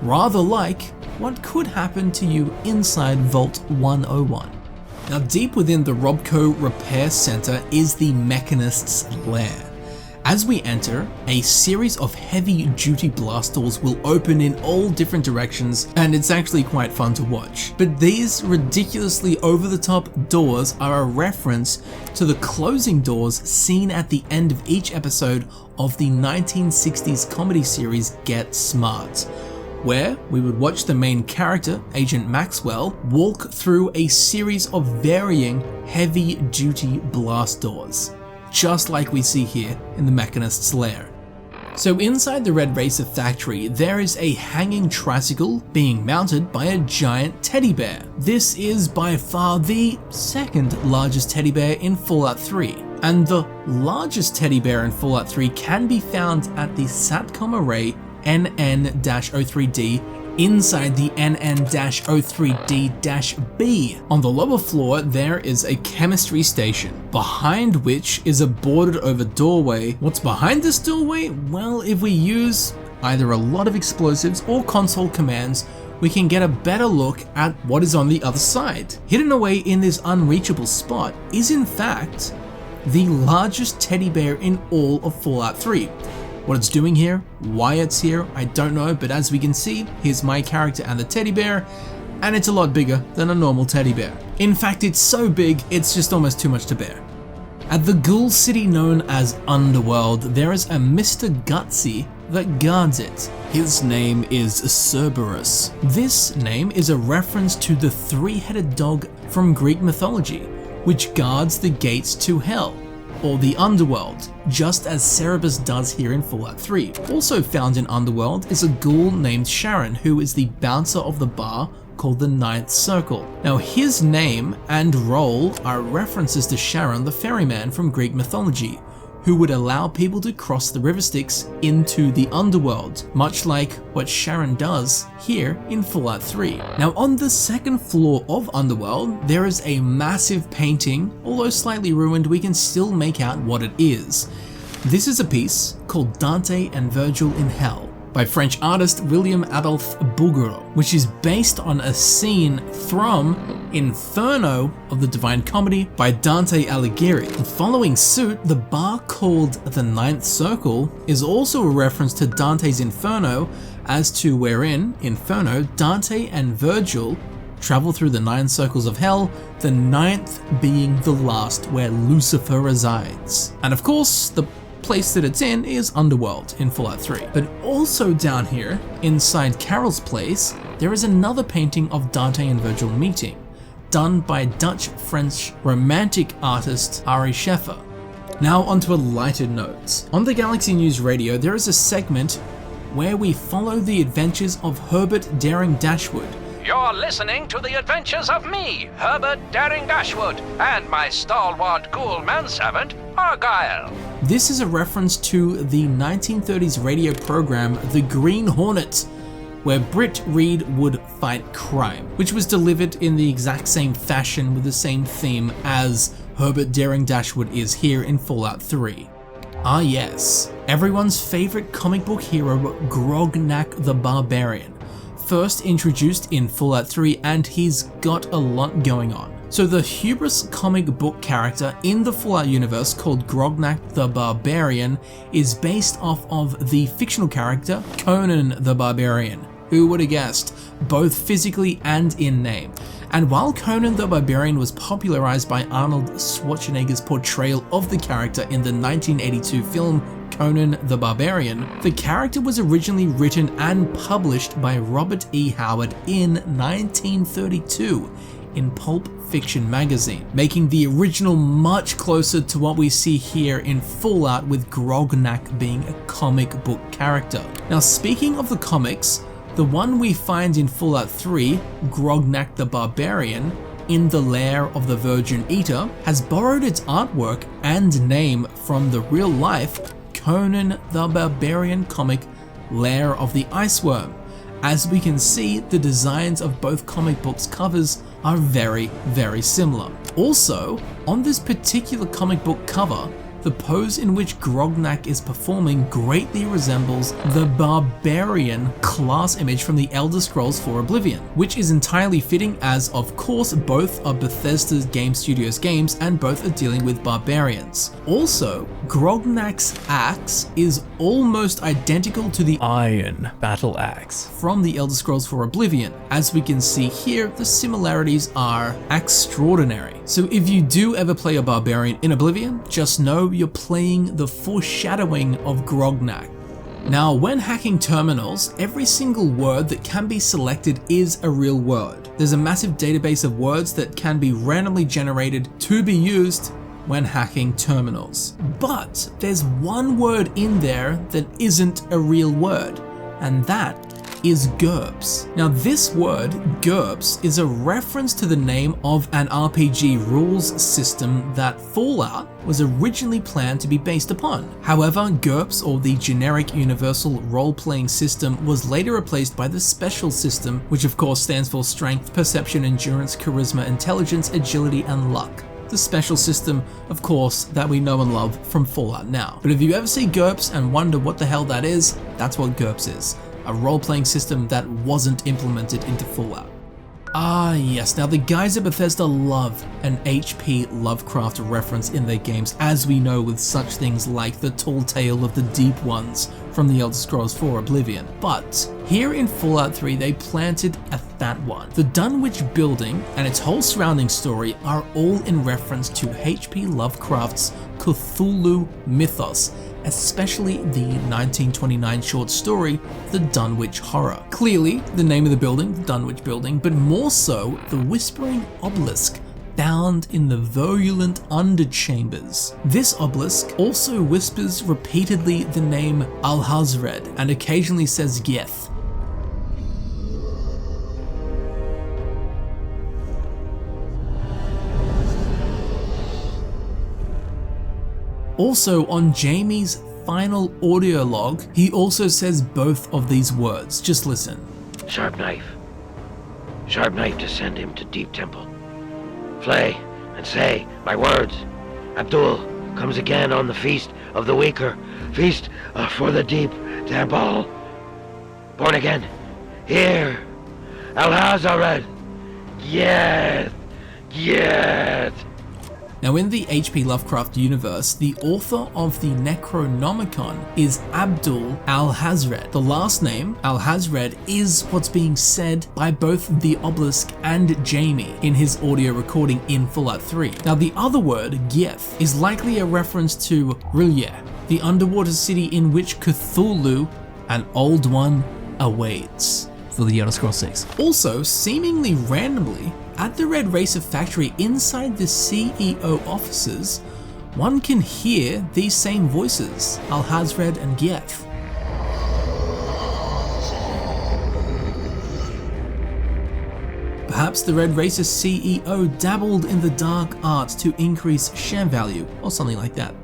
Rather like what could happen to you inside Vault 101. Now, deep within the Robco Repair Center is the Mechanist's Lair. As we enter, a series of heavy-duty blast doors will open in all different directions, and it's actually quite fun to watch. But these ridiculously over-the-top doors are a reference to the closing doors seen at the end of each episode of the 1960s comedy series Get Smart, where we would watch the main character, Agent Maxwell, walk through a series of varying heavy-duty blast doors, just like we see here in the Mechanist's Lair. So inside the Red Racer factory, there is a hanging tricycle being mounted by a giant teddy bear. This is by far the second largest teddy bear in Fallout 3. And the largest teddy bear in Fallout 3 can be found at the SATCOM array NN-03D inside the NN-03D-B. On the lower floor, there is a chemistry station, behind which is a boarded over doorway. What's behind this doorway? Well, if we use either a lot of explosives or console commands, we can get a better look at what is on the other side. Hidden away in this unreachable spot is in fact the largest teddy bear in all of Fallout 3. What it's doing here, why it's here, I don't know, but as we can see, here's my character and the teddy bear, and it's a lot bigger than a normal teddy bear. In fact, it's so big, it's just almost too much to bear. At the ghoul city known as Underworld, there is a Mr. Gutsy that guards it. His name is Cerberus. This name is a reference to the three-headed dog from Greek mythology, which guards the gates to hell, or the Underworld, just as Cerberus does here in Fallout 3. Also found in Underworld is a ghoul named Sharon, who is the bouncer of the bar called the Ninth Circle. Now his name and role are references to Sharon the ferryman from Greek mythology, who would allow people to cross the river Styx into the Underworld, much like what Sharon does here in Fallout 3. Now on the second floor of Underworld, there is a massive painting. Although slightly ruined, we can still make out what it is. This is a piece called Dante and Virgil in Hell, by French artist William Adolphe Bouguereau, which is based on a scene from Inferno of the Divine Comedy by Dante Alighieri. And following suit, the bar called the Ninth Circle is also a reference to Dante's Inferno, as to wherein, Inferno, Dante and Virgil travel through the 9 circles of hell, the 9th being the last where Lucifer resides. And of course, the place that it's in is Underworld in Fallout 3. But also down here, inside Carol's place, there is another painting of Dante and Virgil meeting, done by Dutch-French romantic artist Ari Scheffer. Now onto a lighter note. On the Galaxy News Radio, there is a segment where we follow the adventures of Herbert Daring Dashwood. You're listening to the adventures of me, Herbert Daring Dashwood, and my stalwart ghoul manservant, Argyle. This is a reference to the 1930s radio program The Green Hornet, where Britt Reed would fight crime, which was delivered in the exact same fashion with the same theme as Herbert Daring Dashwood is here in Fallout 3. Ah yes, everyone's favorite comic book hero, Grognak the Barbarian, first introduced in Fallout 3, and he's got a lot going on. So the hubris comic book character in the Fallout universe called Grognak the Barbarian is based off of the fictional character Conan the Barbarian. Who would have guessed? Both physically and in name. And while Conan the Barbarian was popularized by Arnold Schwarzenegger's portrayal of the character in the 1982 film Conan the Barbarian, the character was originally written and published by Robert E. Howard in 1932 in Pulp Fiction magazine, making the original much closer to what we see here in Fallout, with Grognak being a comic book character. Now, speaking of the comics, the one we find in Fallout 3, Grognak the Barbarian, in the lair of the Virgin Eater, has borrowed its artwork and name from the real-life Conan the Barbarian comic Lair of the Iceworm. As we can see, the designs of both comic books covers are very, very similar. Also, on this particular comic book cover, the pose in which Grognak is performing greatly resembles the Barbarian class image from the Elder Scrolls IV Oblivion, which is entirely fitting as, of course, both are Bethesda Game Studios games and both are dealing with barbarians. Also, Grognak's axe is almost identical to the Iron Battle Axe from the Elder Scrolls IV Oblivion. As we can see here, the similarities are extraordinary. So if you do ever play a barbarian in Oblivion, just know you're playing the foreshadowing of Grognak. Now, when hacking terminals, every single word that can be selected is a real word. There's a massive database of words that can be randomly generated to be used when hacking terminals. But there's one word in there that isn't a real word, and that is GURPS. Now, this word, GURPS, is a reference to the name of an RPG rules system that Fallout was originally planned to be based upon. However, GURPS, or the Generic Universal Role-Playing System, was later replaced by the Special System, which of course stands for Strength, Perception, Endurance, Charisma, Intelligence, Agility, and Luck. The Special System, of course, that we know and love from Fallout now. But if you ever see GURPS and wonder what the hell that is, that's what GURPS is. A role-playing system that wasn't implemented into Fallout. Ah yes, now the guys at Bethesda love an H.P. Lovecraft reference in their games, as we know with such things like the Tall Tale of the Deep Ones from the Elder Scrolls IV Oblivion. But here in Fallout 3 they planted a fat one. The Dunwich building and its whole surrounding story are all in reference to H.P. Lovecraft's Cthulhu mythos, especially the 1929 short story, The Dunwich Horror. Clearly, the name of the building, the Dunwich Building, but more so, the Whispering Obelisk found in the virulent underchambers. This obelisk also whispers repeatedly the name Alhazred and occasionally says Geth. Also, on Jamie's final audio log, he also says both of these words. Just listen. Sharp knife. Sharp knife to send him to Deep Temple. Flay and say my words. Abdul comes again on the Feast of the Weaker. Feast for the Deep Temple. Born again. Here. Alhazared. Yes. Yes. Now in the H.P. Lovecraft universe, the author of the Necronomicon is Abdul Alhazred. The last name, Alhazred, is what's being said by both the Obelisk and Jamie in his audio recording in Fallout 3. Now the other word, Gieth, is likely a reference to R'lyeh, the underwater city in which Cthulhu, an old one, awaits for the Elder Scrolls 6. Also, seemingly randomly, at the Red Racer factory inside the CEO offices, one can hear these same voices, Alhazred and Gieth. Perhaps the Red Racer CEO dabbled in the dark arts to increase share value, or something like that.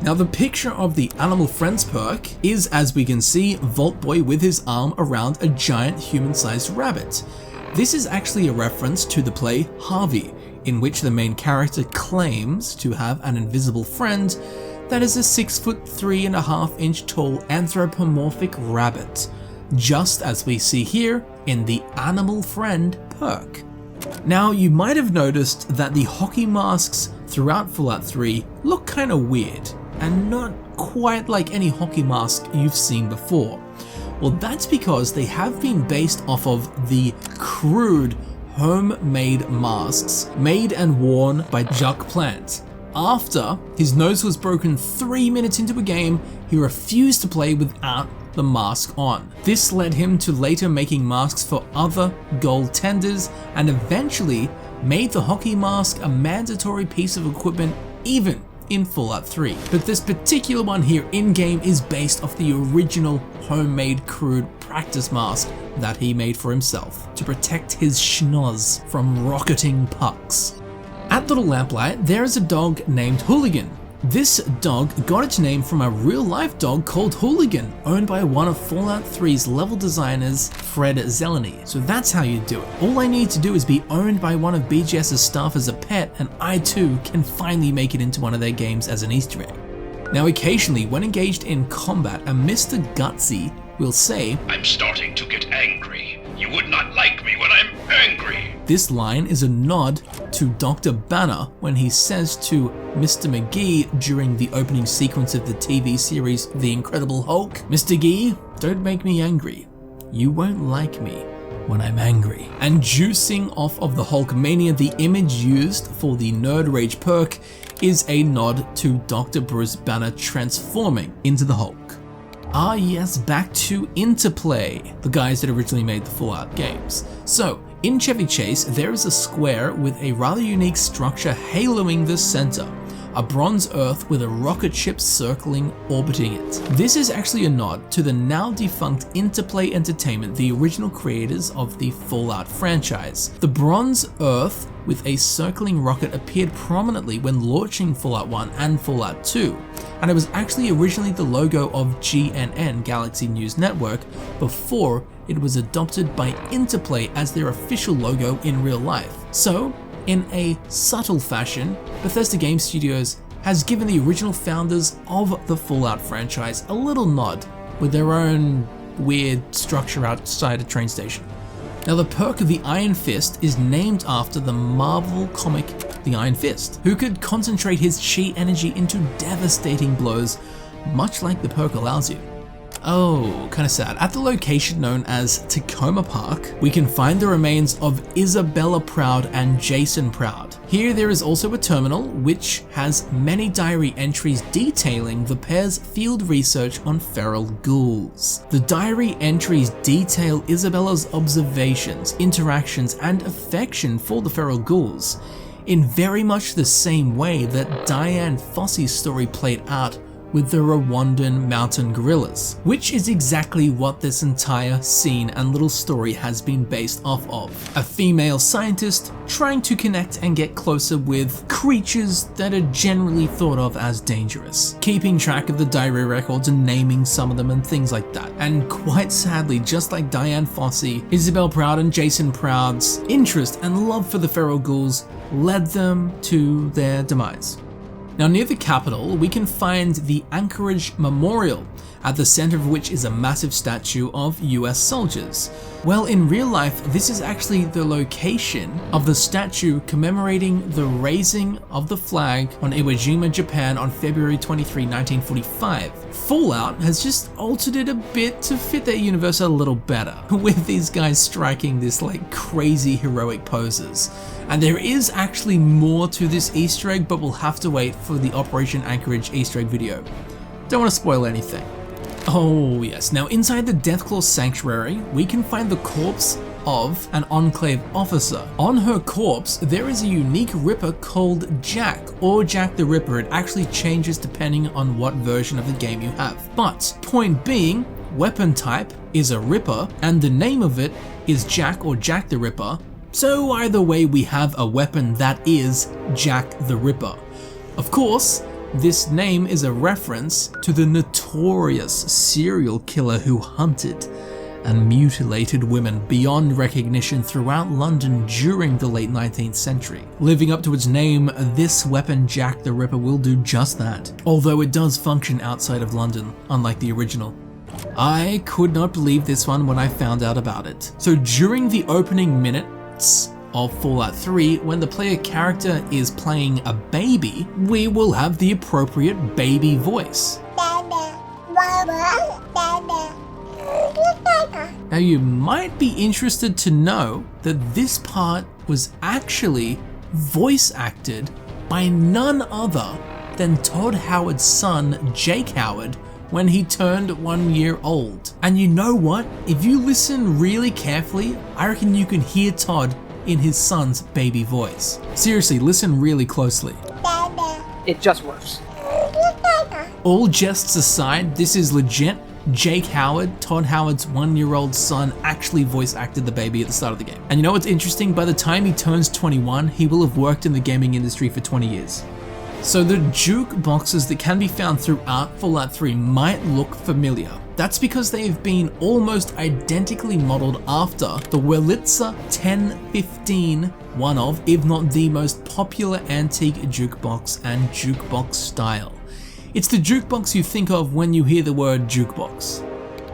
Now the picture of the Animal Friends perk is, as we can see, Vault Boy with his arm around a giant human-sized rabbit. This is actually a reference to the play Harvey, in which the main character claims to have an invisible friend that is a 6'3.5" tall anthropomorphic rabbit, just as we see here in the Animal Friend perk. Now you might have noticed that the hockey masks throughout Fallout 3 look kinda weird, and not quite like any hockey mask you've seen before. Well, that's because they have been based off of the crude homemade masks made and worn by Jacques Plant. After his nose was broken 3 minutes into a game, he refused to play without the mask on. This led him to later making masks for other goaltenders and eventually made the hockey mask a mandatory piece of equipment even in Fallout 3. But this particular one here in-game is based off the original homemade crude practice mask that he made for himself to protect his schnoz from rocketing pucks. At Little Lamplight, there is a dog named Hooligan. This dog got its name from a real-life dog called Hooligan, owned by one of Fallout 3's level designers, Fred Zeleny. So that's how you do it. All I need to do is be owned by one of BGS's staff as a pet, and I too can finally make it into one of their games as an Easter egg. Now occasionally, when engaged in combat, a Mr. Gutsy will say, "I'm starting to get angry. You would not like me when I'm angry." This line is a nod to Dr. Banner when he says to Mr. McGee during the opening sequence of the TV series The Incredible Hulk, "Mr. Gee, don't make me angry. You won't like me when I'm angry." And juicing off of the Hulkmania, the image used for the Nerd Rage perk is a nod to Dr. Bruce Banner transforming into the Hulk. Ah yes, back to Interplay, the guys that originally made the Fallout games. So, in Chevy Chase, there is a square with a rather unique structure haloing the center, a bronze Earth with a rocket ship circling, orbiting it. This is actually a nod to the now defunct Interplay Entertainment, the original creators of the Fallout franchise. The bronze Earth with a circling rocket appeared prominently when launching Fallout 1 and Fallout 2, and it was actually originally the logo of GNN, Galaxy News Network, before it was adopted by Interplay as their official logo in real life. So, in a subtle fashion, Bethesda Game Studios has given the original founders of the Fallout franchise a little nod with their own weird structure outside a train station. Now the perk of the Iron Fist is named after the Marvel comic The Iron Fist, who could concentrate his chi energy into devastating blows, much like the perk allows you. Oh, kinda sad. At the location known as Tacoma Park, we can find the remains of Isabella Proud and Jason Proud. Here there is also a terminal which has many diary entries detailing the pair's field research on feral ghouls. The diary entries detail Isabella's observations, interactions, and affection for the feral ghouls in very much the same way that Diane Fossey's story played out with the Rwandan mountain gorillas, which is exactly what this entire scene and little story has been based off of. A female scientist trying to connect and get closer with creatures that are generally thought of as dangerous, keeping track of the diary records and naming some of them and things like that. And quite sadly, just like Diane Fossey, Isabel Proud and Jason Proud's interest and love for the feral ghouls led them to their demise. Now near the capital, we can find the Anchorage Memorial, at the center of which is a massive statue of US soldiers. Well, in real life, this is actually the location of the statue commemorating the raising of the flag on Iwo Jima, Japan on February 23, 1945. Fallout has just altered it a bit to fit their universe a little better, with these guys striking this like crazy heroic poses. And there is actually more to this Easter egg, but we'll have to wait for the Operation Anchorage Easter egg video. Don't want to spoil anything. Oh yes, now inside the Deathclaw Sanctuary, we can find the corpse of an Enclave officer. On her corpse, there is a unique Ripper called Jack, or Jack the Ripper. It actually changes depending on what version of the game you have. But point being, weapon type is a Ripper, and the name of it is Jack or Jack the Ripper. So either way, we have a weapon that is Jack the Ripper. Of course, this name is a reference to the notorious serial killer who hunted and mutilated women beyond recognition throughout London during the late 19th century. Living up to its name, this weapon Jack the Ripper will do just that, although it does function outside of London, unlike the original. I could not believe this one when I found out about it. So during the opening minutes of Fallout 3, when the player character is playing a baby, we will have the appropriate baby voice. Now you might be interested to know that this part was actually voice acted by none other than Todd Howard's son, Jake Howard, when he turned 1 year old. And you know what? If you listen really carefully, I reckon you can hear Todd in his son's baby voice. Seriously, listen really closely. It just works. All jests aside, this is legit. Jake Howard, Todd Howard's 1 year old son, actually voice acted the baby at the start of the game. And you know what's interesting? By the time he turns 21, he will have worked in the gaming industry for 20 years. So the jukeboxes that can be found throughout Fallout 3 might look familiar. That's because they have been almost identically modeled after the Wurlitzer 1015, one of, if not the most popular antique jukebox and jukebox style. It's the jukebox you think of when you hear the word jukebox.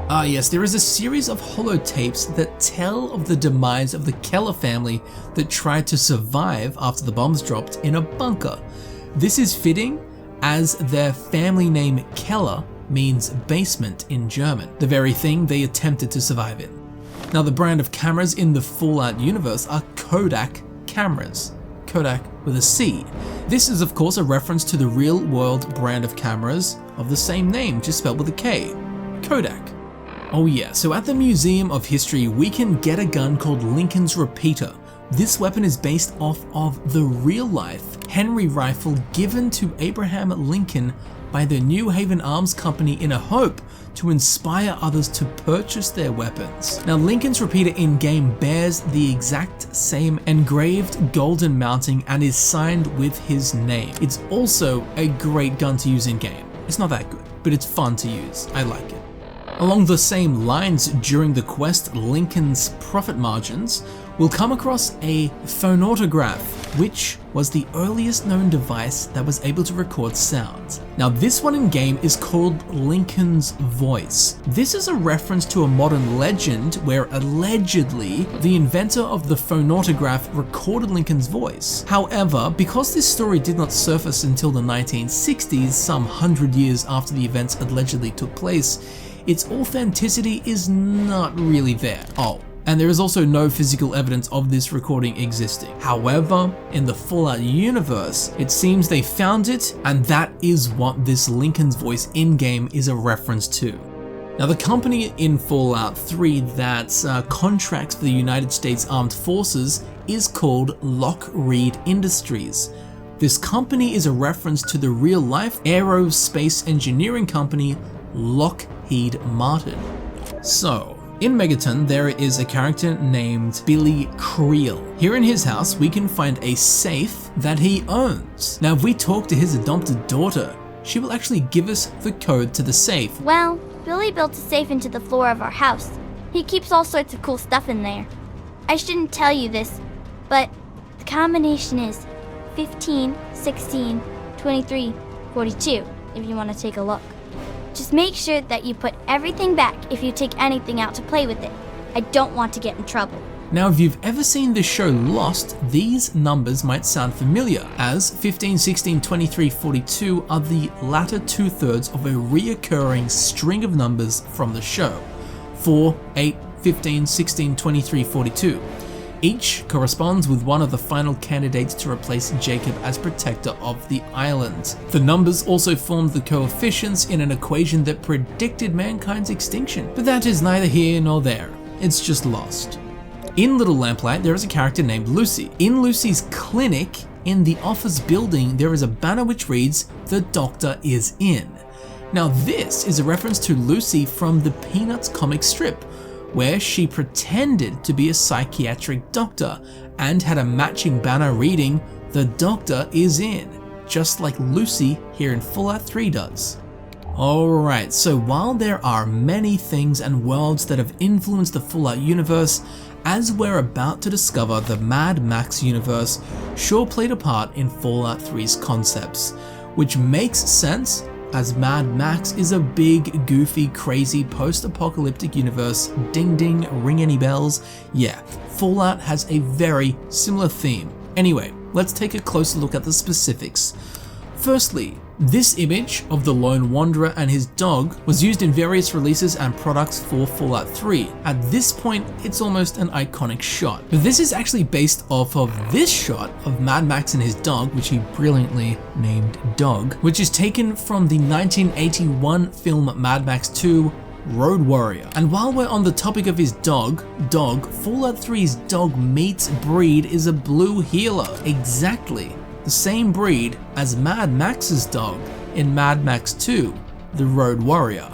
Ah yes, there is a series of holotapes that tell of the demise of the Keller family that tried to survive after the bombs dropped in a bunker. This is fitting, as their family name Keller means basement in German, the very thing they attempted to survive in. Now the brand of cameras in the Fallout universe are Kodak cameras. Kodak with a C. This is of course a reference to the real world brand of cameras of the same name, just spelled with a K. Kodak. Oh yeah, so at the Museum of History we can get a gun called Lincoln's Repeater. This weapon is based off of the real-life Henry rifle given to Abraham Lincoln by the New Haven Arms Company in a hope to inspire others to purchase their weapons. Now Lincoln's Repeater in-game bears the exact same engraved golden mounting and is signed with his name. It's also a great gun to use in-game. It's not that good, but it's fun to use. I like it. Along the same lines, during the quest Lincoln's Profit Margins, we'll come across a phonautograph, which was the earliest known device that was able to record sounds. Now this one in game is called Lincoln's Voice. This is a reference to a modern legend where allegedly the inventor of the phonautograph recorded Lincoln's voice. However, because this story did not surface until the 1960s, some 100 years after the events allegedly took place, its authenticity is not really there. Oh, and there is also no physical evidence of this recording existing. However, in the Fallout universe, it seems they found it, and that is what this Lincoln's Voice in-game is a reference to. Now the company in Fallout 3 that contracts for the United States Armed Forces is called Lockheed Industries. This company is a reference to the real-life aerospace engineering company Lockheed Martin. So, in Megaton, there is a character named Billy Creel. Here in his house, we can find a safe that he owns. Now, if we talk to his adopted daughter, she will actually give us the code to the safe. Well, Billy built a safe into the floor of our house. He keeps all sorts of cool stuff in there. I shouldn't tell you this, but the combination is 15, 16, 23, 42, if you want to take a look. Just make sure that you put everything back if you take anything out to play with it. I don't want to get in trouble. Now, if you've ever seen the show Lost, these numbers might sound familiar, as 15, 16, 23, 42 are the latter 2/3 of a reoccurring string of numbers from the show. 4, 8, 15, 16, 23, 42. Each corresponds with one of the final candidates to replace Jacob as protector of the island. The numbers also formed the coefficients in an equation that predicted mankind's extinction, but that is neither here nor there. It's just Lost. In Little Lamplight, there is a character named Lucy. In Lucy's clinic, in the office building, there is a banner which reads, "The doctor is in." Now this is a reference to Lucy from the Peanuts comic strip, where she pretended to be a psychiatric doctor and had a matching banner reading, "The doctor is in," just like Lucy here in Fallout 3 does. Alright, so while there are many things and worlds that have influenced the Fallout universe, as we're about to discover, the Mad Max universe sure played a part in Fallout 3's concepts, which makes sense as Mad Max is a big, goofy, crazy, post-apocalyptic universe. Ding ding, ring any bells? Yeah, Fallout has a very similar theme. Anyway, let's take a closer look at the specifics. Firstly, this image of the Lone Wanderer and his dog was used in various releases and products for Fallout 3. At this point, it's almost an iconic shot. But this is actually based off of this shot of Mad Max and his dog, which he brilliantly named Dog, which is taken from the 1981 film Mad Max 2, Road Warrior. And while we're on the topic of his dog, Fallout 3's Dogmeat's breed is a blue heeler. Exactly the same breed as Mad Max's dog in Mad Max 2, The Road Warrior.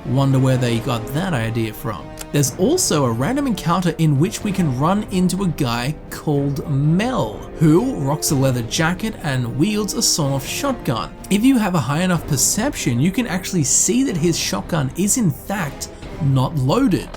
Wonder where they got that idea from. There's also a random encounter in which we can run into a guy called Mel, who rocks a leather jacket and wields a sawn-off shotgun. If you have a high enough perception, you can actually see that his shotgun is in fact not loaded.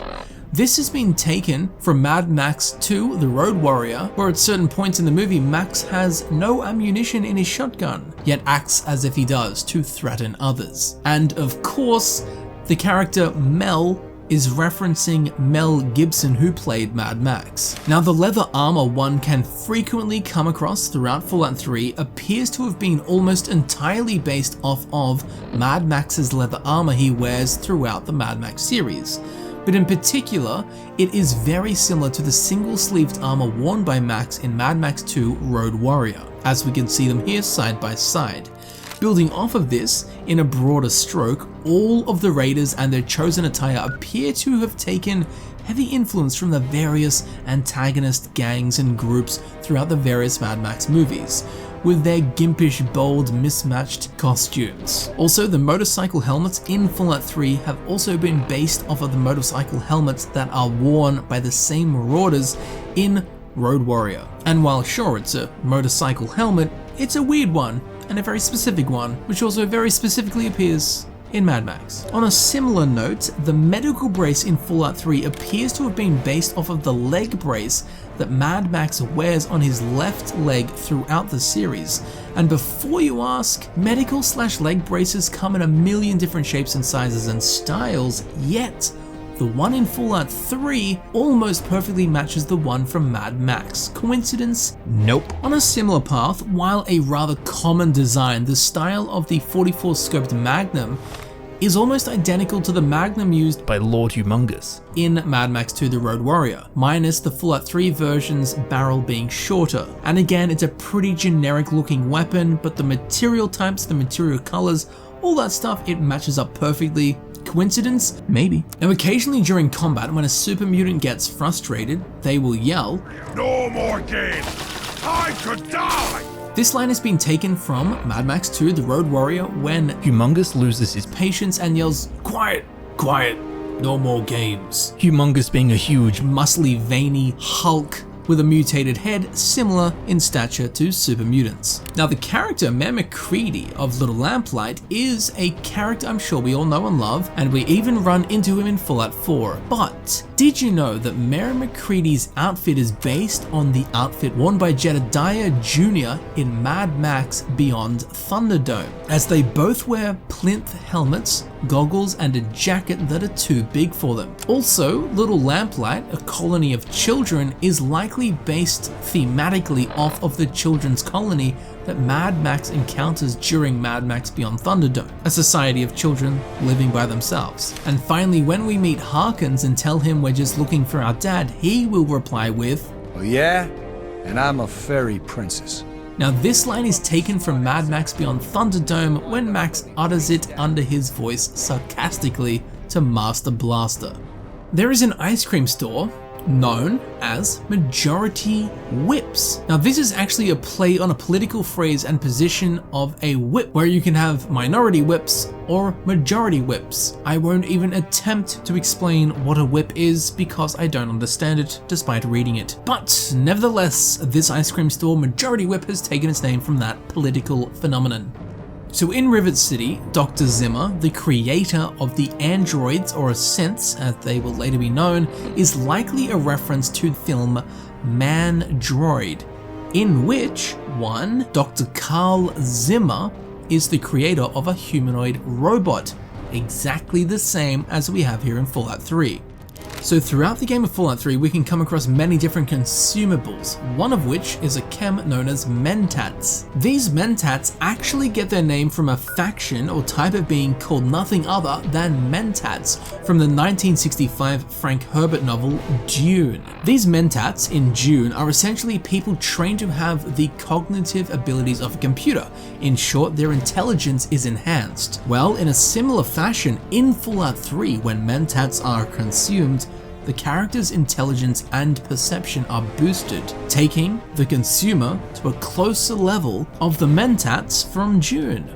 This has been taken from Mad Max 2, The Road Warrior, where at certain points in the movie Max has no ammunition in his shotgun, yet acts as if he does to threaten others. And of course, the character Mel is referencing Mel Gibson, who played Mad Max. Now, the leather armor one can frequently come across throughout Fallout 3 appears to have been almost entirely based off of Mad Max's leather armor he wears throughout the Mad Max series. But in particular, it is very similar to the single-sleeved armor worn by Max in Mad Max 2 Road Warrior, as we can see them here side by side. Building off of this, in a broader stroke, all of the raiders and their chosen attire appear to have taken heavy influence from the various antagonist gangs and groups throughout the various Mad Max movies, with their gimpish, bold, mismatched costumes. Also, the motorcycle helmets in Fallout 3 have also been based off of the motorcycle helmets that are worn by the same marauders in Road Warrior. And while sure it's a motorcycle helmet, it's a weird one, and a very specific one, which also very specifically appears in Mad Max. On a similar note, the medical brace in Fallout 3 appears to have been based off of the leg brace that Mad Max wears on his left leg throughout the series. And before you ask, medical/leg braces come in a million different shapes and sizes and styles, yet the one in Fallout 3 almost perfectly matches the one from Mad Max. Coincidence? Nope. On a similar path, while a rather common design, the style of the 44 scoped Magnum is almost identical to the Magnum used by Lord Humongous in Mad Max 2 The Road Warrior, minus the Fallout 3 version's barrel being shorter. And again, it's a pretty generic looking weapon, but the material types, the material colors, all that stuff, it matches up perfectly. Coincidence? Maybe. Now, occasionally during combat, when a super mutant gets frustrated, they will yell, "No more games! I could die!" This line has been taken from Mad Max 2 The Road Warrior when Humongous loses his patience and yells, "Quiet, quiet, no more games." Humongous being a huge, muscly, veiny Hulk with a mutated head similar in stature to super mutants. Now the character Mayor McCready of Little Lamplight is a character I'm sure we all know and love, and we even run into him in Fallout 4. But did you know that Mayor McCready's outfit is based on the outfit worn by Jedediah Jr. in Mad Max Beyond Thunderdome, as they both wear plinth helmets, goggles, and a jacket that are too big for them. Also, Little Lamplight, a colony of children, is likely based thematically off of the children's colony that Mad Max encounters during Mad Max Beyond Thunderdome, a society of children living by themselves. And finally, when we meet Harkins and tell him we're just looking for our dad, he will reply with, "Oh yeah? And I'm a fairy princess." Now this line is taken from Mad Max Beyond Thunderdome when Max utters it under his voice sarcastically to Master Blaster. There is an ice cream store known as Majority Whips. Now this is actually a play on a political phrase and position of a whip, where you can have minority whips or majority whips. I won't even attempt to explain what a whip is because I don't understand it despite reading it. But nevertheless, this ice cream store, Majority Whip, has taken its name from that political phenomenon. So in Rivet City, Dr. Zimmer, the creator of the androids, or synths as they will later be known, is likely a reference to the film Man Droid, in which one, Dr. Carl Zimmer, is the creator of a humanoid robot, exactly the same as we have here in Fallout 3. So throughout the game of Fallout 3, we can come across many different consumables, one of which is a chem known as mentats. These mentats actually get their name from a faction or type of being called nothing other than mentats from the 1965 Frank Herbert novel Dune. These mentats in Dune are essentially people trained to have the cognitive abilities of a computer. In short, their intelligence is enhanced. Well, in a similar fashion, in Fallout 3, when mentats are consumed, the character's intelligence and perception are boosted, taking the consumer to a closer level of the mentats from Dune.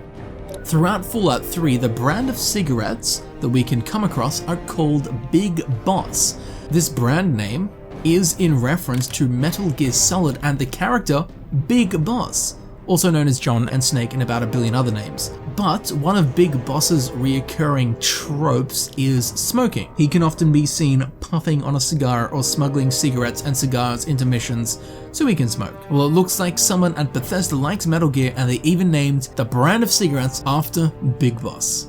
Throughout Fallout 3, the brand of cigarettes that we can come across are called Big Boss. This brand name is in reference to Metal Gear Solid and the character Big Boss, also known as John and Snake and about a billion other names. But one of Big Boss's reoccurring tropes is smoking. He can often be seen puffing on a cigar or smuggling cigarettes and cigars into missions so he can smoke. Well, it looks like someone at Bethesda likes Metal Gear and they even named the brand of cigarettes after Big Boss.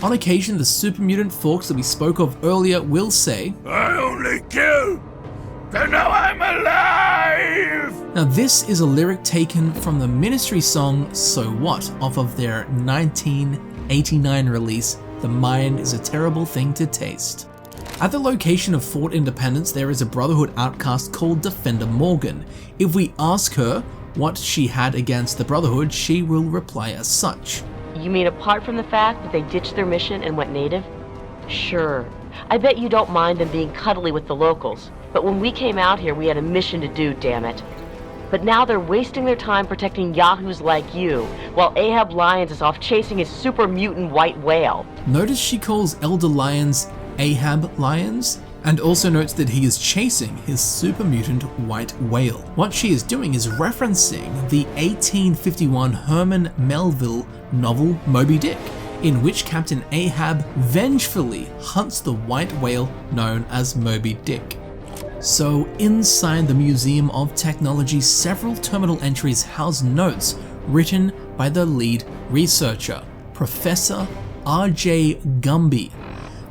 On occasion, the super mutant Fawkes that we spoke of earlier will say, "I only kill to know I'm alive!" Now this is a lyric taken from the Ministry song So What off of their 1989 release, The Mind is a Terrible Thing to Taste. At the location of Fort Independence, there is a Brotherhood outcast called Defender Morgan. If we ask her what she had against the Brotherhood, she will reply as such. You mean apart from the fact that they ditched their mission and went native? Sure. I bet you don't mind them being cuddly with the locals. But when we came out here, we had a mission to do, damn it. But now they're wasting their time protecting yahoos like you, while Ahab Lyons is off chasing his super mutant white whale. Notice she calls Elder Lyons Ahab Lyons, and also notes that he is chasing his super mutant white whale. What she is doing is referencing the 1851 Herman Melville novel Moby Dick, in which Captain Ahab vengefully hunts the white whale known as Moby Dick. So inside the Museum of Technology, several terminal entries house notes written by the lead researcher, Professor R.J. Gumby.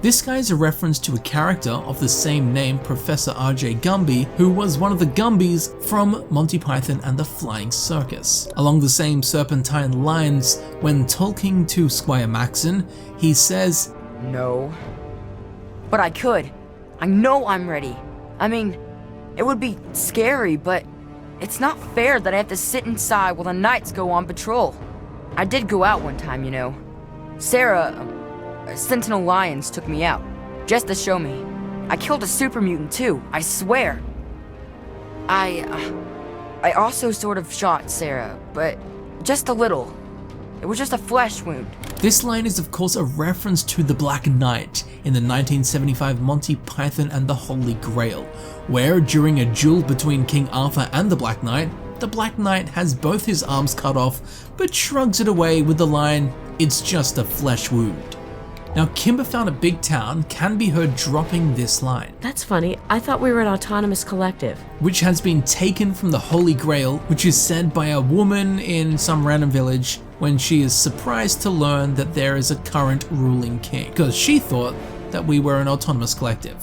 This guy is a reference to a character of the same name, Professor R.J. Gumby, who was one of the Gumbies from Monty Python and the Flying Circus. Along the same serpentine lines, when talking to Squire Maxon, he says, "No. But I could. I know I'm ready. I mean, it would be scary, but it's not fair that I have to sit inside while the knights go on patrol. I did go out one time, you know. Sarah, Sentinel Lyons took me out, just to show me. I killed a super mutant too, I swear. I also sort of shot Sarah, but just a little. It was just a flesh wound." This line is of course a reference to the Black Knight. in the 1975 Monty Python and the Holy Grail, where during a duel between King Arthur and the Black Knight has both his arms cut off, but shrugs it away with the line, "It's just a flesh wound." Now, Kimber Found a Big Town can be heard dropping this line. That's funny. I thought we were an autonomous collective. Which has been taken from the Holy Grail, which is said by a woman in some random village when she is surprised to learn that there is a current ruling king, because she thought that we were an autonomous collective.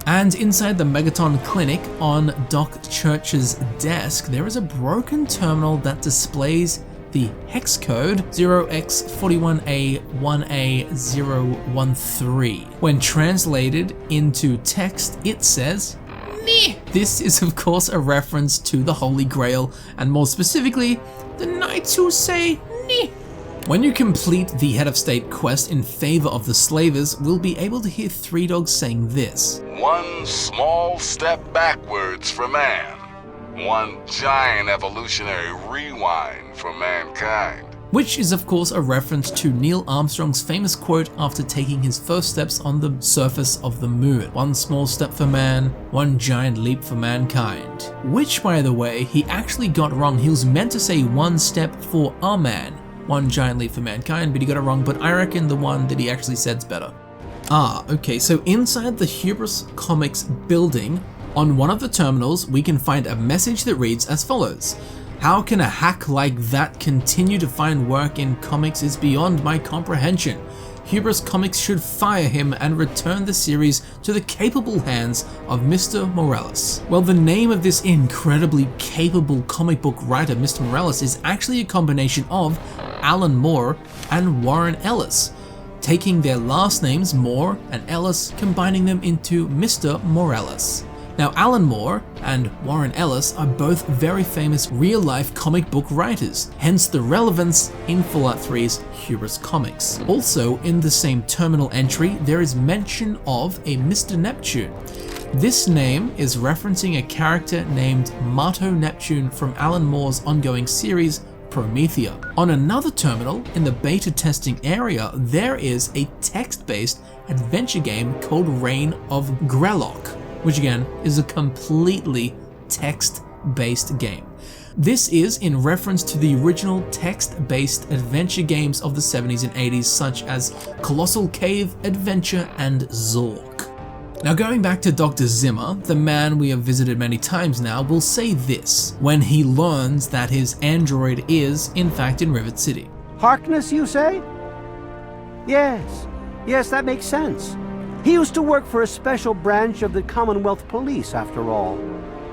And inside the Megaton Clinic on Doc Church's desk, there is a broken terminal that displays the hex code 0x41A1A013. When translated into text, it says, "Meh." This is of course a reference to the Holy Grail, and more specifically, the knights who say, "Meh." When you complete the Head of State quest in favor of the slavers, we'll be able to hear Three Dogs saying this. "One small step backwards for man. One giant evolutionary rewind for mankind." Which is of course a reference to Neil Armstrong's famous quote after taking his first steps on the surface of the moon. "One small step for man, one giant leap for mankind." Which, by the way, he actually got wrong. He was meant to say "one step for a man, one giant leap for mankind," but he got it wrong, but I reckon the one that he actually said's better. Okay, so inside the Hubris Comics building, on one of the terminals, we can find a message that reads as follows. "How can a hack like that continue to find work in comics is beyond my comprehension. Hubris Comics should fire him and return the series to the capable hands of Mr. Morales." Well, the name of this incredibly capable comic book writer, Mr. Morales, is actually a combination of Alan Moore and Warren Ellis, taking their last names, Moore and Ellis, combining them into Mr. Morales. Now, Alan Moore and Warren Ellis are both very famous real-life comic book writers, hence the relevance in Fallout 3's Hubris Comics. Also, in the same terminal entry, there is mention of a Mr. Neptune. This name is referencing a character named Marto Neptune from Alan Moore's ongoing series, Promethea. On another terminal, in the beta testing area, there is a text-based adventure game called Reign of Grellock, which again is a completely text-based game. This is in reference to the original text-based adventure games of the 70s and 80s, such as Colossal Cave Adventure and Zork. Now, going back to Dr. Zimmer, the man we have visited many times now, will say this when he learns that his android is, in fact, in Rivet City. Harkness, you say? Yes, that makes sense. He used to work for a special branch of the Commonwealth Police, after all.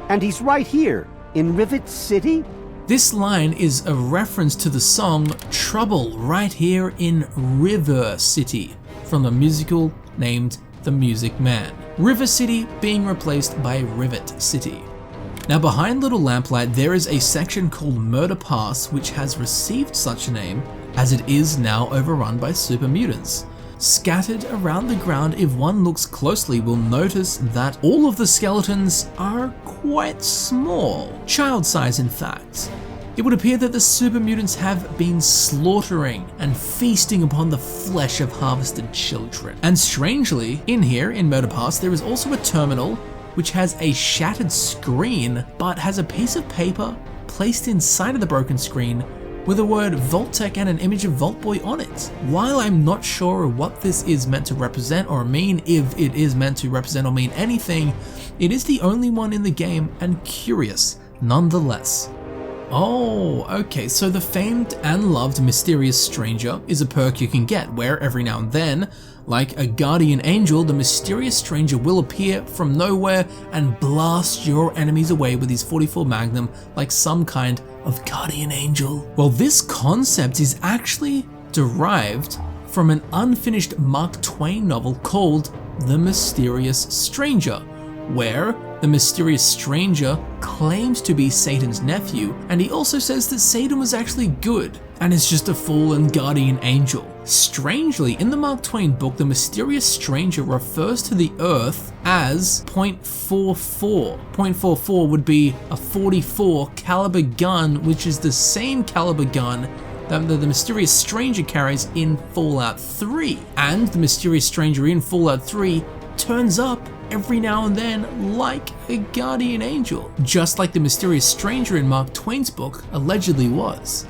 And he's right here, in Rivet City? This line is a reference to the song Trouble Right Here in River City, from the musical named The Music Man. River City being replaced by Rivet City. Now, behind Little Lamplight, there is a section called Murder Pass, which has received such a name, as it is now overrun by super mutants. Scattered around the ground, if one looks closely, will notice that all of the skeletons are quite small, child size in fact. It would appear that the super mutants have been slaughtering and feasting upon the flesh of harvested children. And strangely, in here, in Murder Pass, there is also a terminal which has a shattered screen, but has a piece of paper placed inside of the broken screen with the word Vault-Tec and an image of Vault Boy on it. While I'm not sure what this is meant to represent or mean, if it is meant to represent or mean anything, it is the only one in the game and curious nonetheless. Oh, okay, so the famed and loved Mysterious Stranger is a perk you can get where every now and then, like a guardian angel, the Mysterious Stranger will appear from nowhere and blast your enemies away with his 44 Magnum like some kind of guardian angel. Well, this concept is actually derived from an unfinished Mark Twain novel called The Mysterious Stranger, where the Mysterious Stranger claims to be Satan's nephew, and he also says that Satan was actually good and is just a fallen guardian angel. Strangely, in the Mark Twain book, the Mysterious Stranger refers to the Earth as .44. .44 would be a .44 caliber gun, which is the same caliber gun that the mysterious stranger carries in Fallout 3. And the mysterious stranger in Fallout 3 turns up every now and then like a guardian angel, just like the mysterious stranger in Mark Twain's book allegedly was.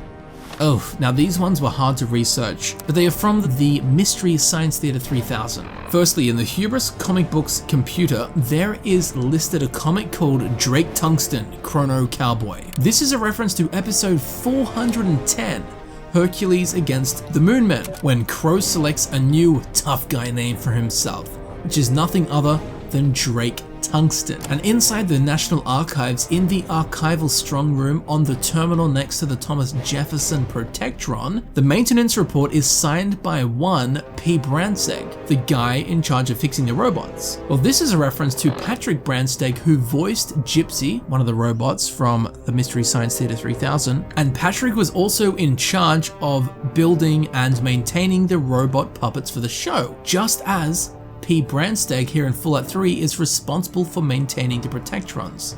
Oh, now these ones were hard to research, but they are from the Mystery Science Theater 3000. Firstly, in the Hubris comic books computer, there is listed a comic called Drake Tungsten, Chrono Cowboy. This is a reference to episode 410, Hercules against the Moonmen, when Crow selects a new tough guy name for himself, which is nothing other than Drake Tungsten. And inside the National Archives, in the archival strong room on the terminal next to the Thomas Jefferson Protectron, the maintenance report is signed by one P. Brandsteg, the guy in charge of fixing the robots. Well, this is a reference to Patrick Brandsteg, who voiced Gypsy, one of the robots from the Mystery Science Theater 3000, and Patrick was also in charge of building and maintaining the robot puppets for the show, just as P. Brandsteg here in Fallout 3 is responsible for maintaining the Protectrons.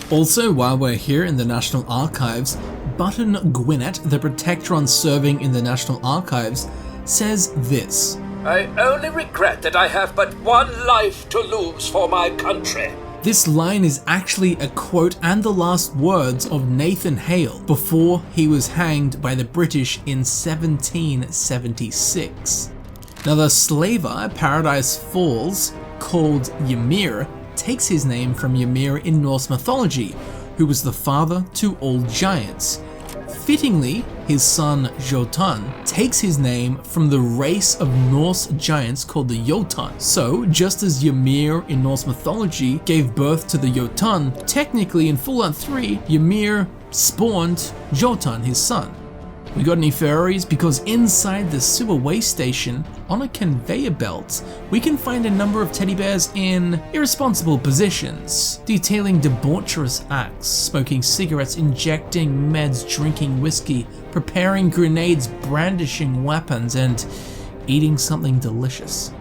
Also, while we're here in the National Archives, Button Gwinnett, the Protectron serving in the National Archives, says this: I only regret that I have but one life to lose for my country. This line is actually a quote and the last words of Nathan Hale before he was hanged by the British in 1776. Now, the slaver at Paradise Falls, called Ymir, takes his name from Ymir in Norse mythology, who was the father to all giants. Fittingly, his son Jotun takes his name from the race of Norse giants called the Jotun. So, just as Ymir in Norse mythology gave birth to the Jotun, technically in Fallout 3, Ymir spawned Jotun, his son. We got any furries? Because inside the sewer waste station, on a conveyor belt, we can find a number of teddy bears in irresponsible positions, detailing debaucherous acts, smoking cigarettes, injecting meds, drinking whiskey, preparing grenades, brandishing weapons, and eating something delicious.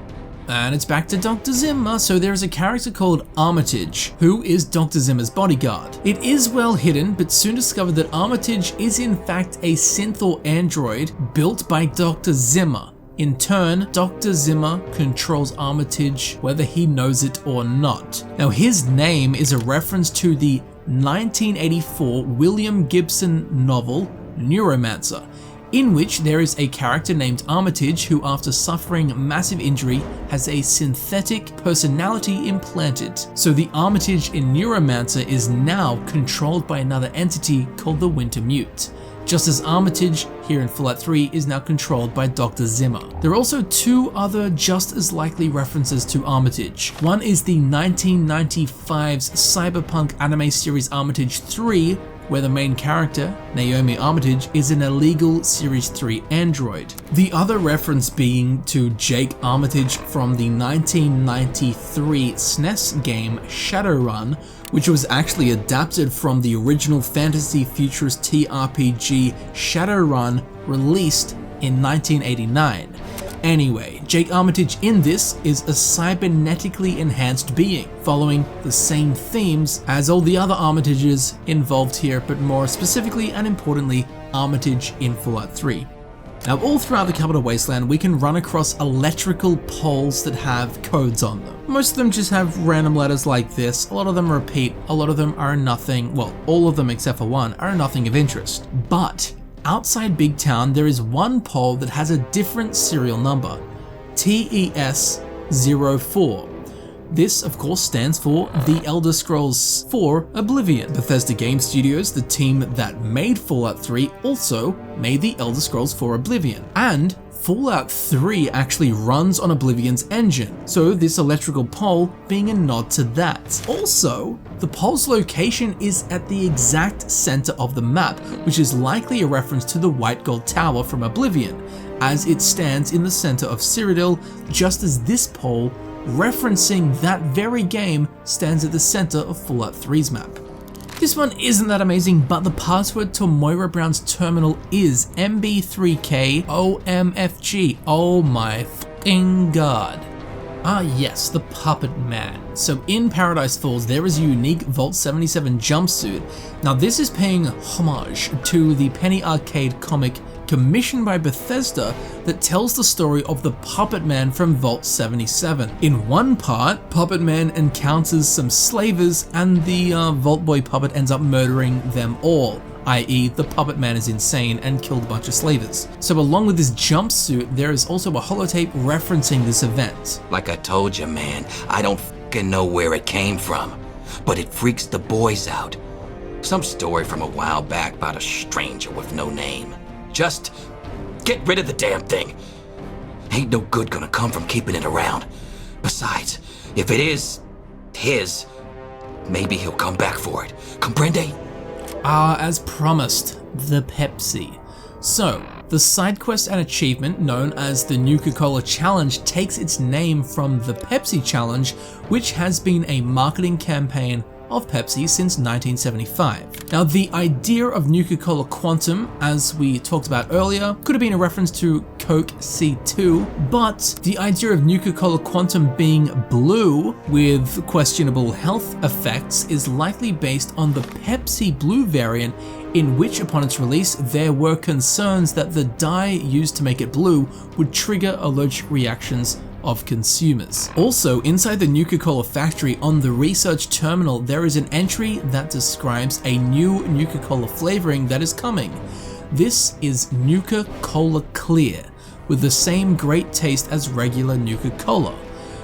And it's back to Dr. Zimmer, so there is a character called Armitage, who is Dr. Zimmer's bodyguard. It is well hidden, but soon discovered that Armitage is in fact a synth or android built by Dr. Zimmer. In turn, Dr. Zimmer controls Armitage whether he knows it or not. Now, his name is a reference to the 1984 William Gibson novel Neuromancer, in which there is a character named Armitage who, after suffering massive injury, has a synthetic personality implanted. So the Armitage in Neuromancer is now controlled by another entity called the Wintermute, just as Armitage here in Fallout 3 is now controlled by Dr. Zimmer. There are also two other just as likely references to Armitage. One is the 1995's cyberpunk anime series Armitage 3, where the main character, Naomi Armitage, is an illegal Series 3 android. The other reference being to Jake Armitage from the 1993 SNES game Shadowrun, which was actually adapted from the original fantasy futurist TRPG Shadowrun, released in 1989. Anyway, Jake Armitage in this is a cybernetically enhanced being, following the same themes as all the other Armitages involved here, but more specifically and importantly, Armitage in Fallout 3. Now, all throughout the Capital Wasteland, we can run across electrical poles that have codes on them. Most of them just have random letters like this, a lot of them repeat, a lot of them are nothing, well, all of them except for one are nothing of interest. But outside Big Town, there is one pole that has a different serial number, TES-04. This, of course, stands for The Elder Scrolls 4 Oblivion. Bethesda Game Studios, the team that made Fallout 3, also made The Elder Scrolls 4 Oblivion. And Fallout 3 actually runs on Oblivion's engine, so this electrical pole being a nod to that. Also, the pole's location is at the exact center of the map, which is likely a reference to the White Gold Tower from Oblivion, as it stands in the center of Cyrodiil, just as this pole, referencing that very game, stands at the center of Fallout 3's map. This one isn't that amazing, but the password to Moira Brown's terminal is MB3KOMFG. Oh my f***ing god. Ah yes, the Puppet Man. So in Paradise Falls, there is a unique Vault 77 jumpsuit. Now this is paying homage to the Penny Arcade comic commissioned by Bethesda that tells the story of the Puppet Man from Vault 77. In one part, Puppet Man encounters some slavers and the Vault Boy puppet ends up murdering them all, i.e. the Puppet Man is insane and killed a bunch of slavers. So along with this jumpsuit, there is also a holotape referencing this event. Like I told you, man, I don't f***ing know where it came from, but it freaks the boys out. Some story from a while back about a stranger with no name. Just get rid of the damn thing. Ain't no good gonna come from keeping it around. Besides, if it is his, maybe he'll come back for it. Comprende? As promised, the Pepsi. So, the side quest and achievement known as the Nuka Cola Challenge takes its name from the Pepsi Challenge, which has been a marketing campaign of Pepsi since 1975. Now, the idea of Nuka Cola Quantum, as we talked about earlier, could have been a reference to Coke C2, but the idea of Nuka Cola Quantum being blue with questionable health effects is likely based on the Pepsi Blue variant, in which upon its release there were concerns that the dye used to make it blue would trigger allergic reactions of consumers. Also, inside the Nuka Cola factory on the research terminal, there is an entry that describes a new Nuka Cola flavoring that is coming. This is Nuka Cola Clear, with the same great taste as regular Nuka Cola.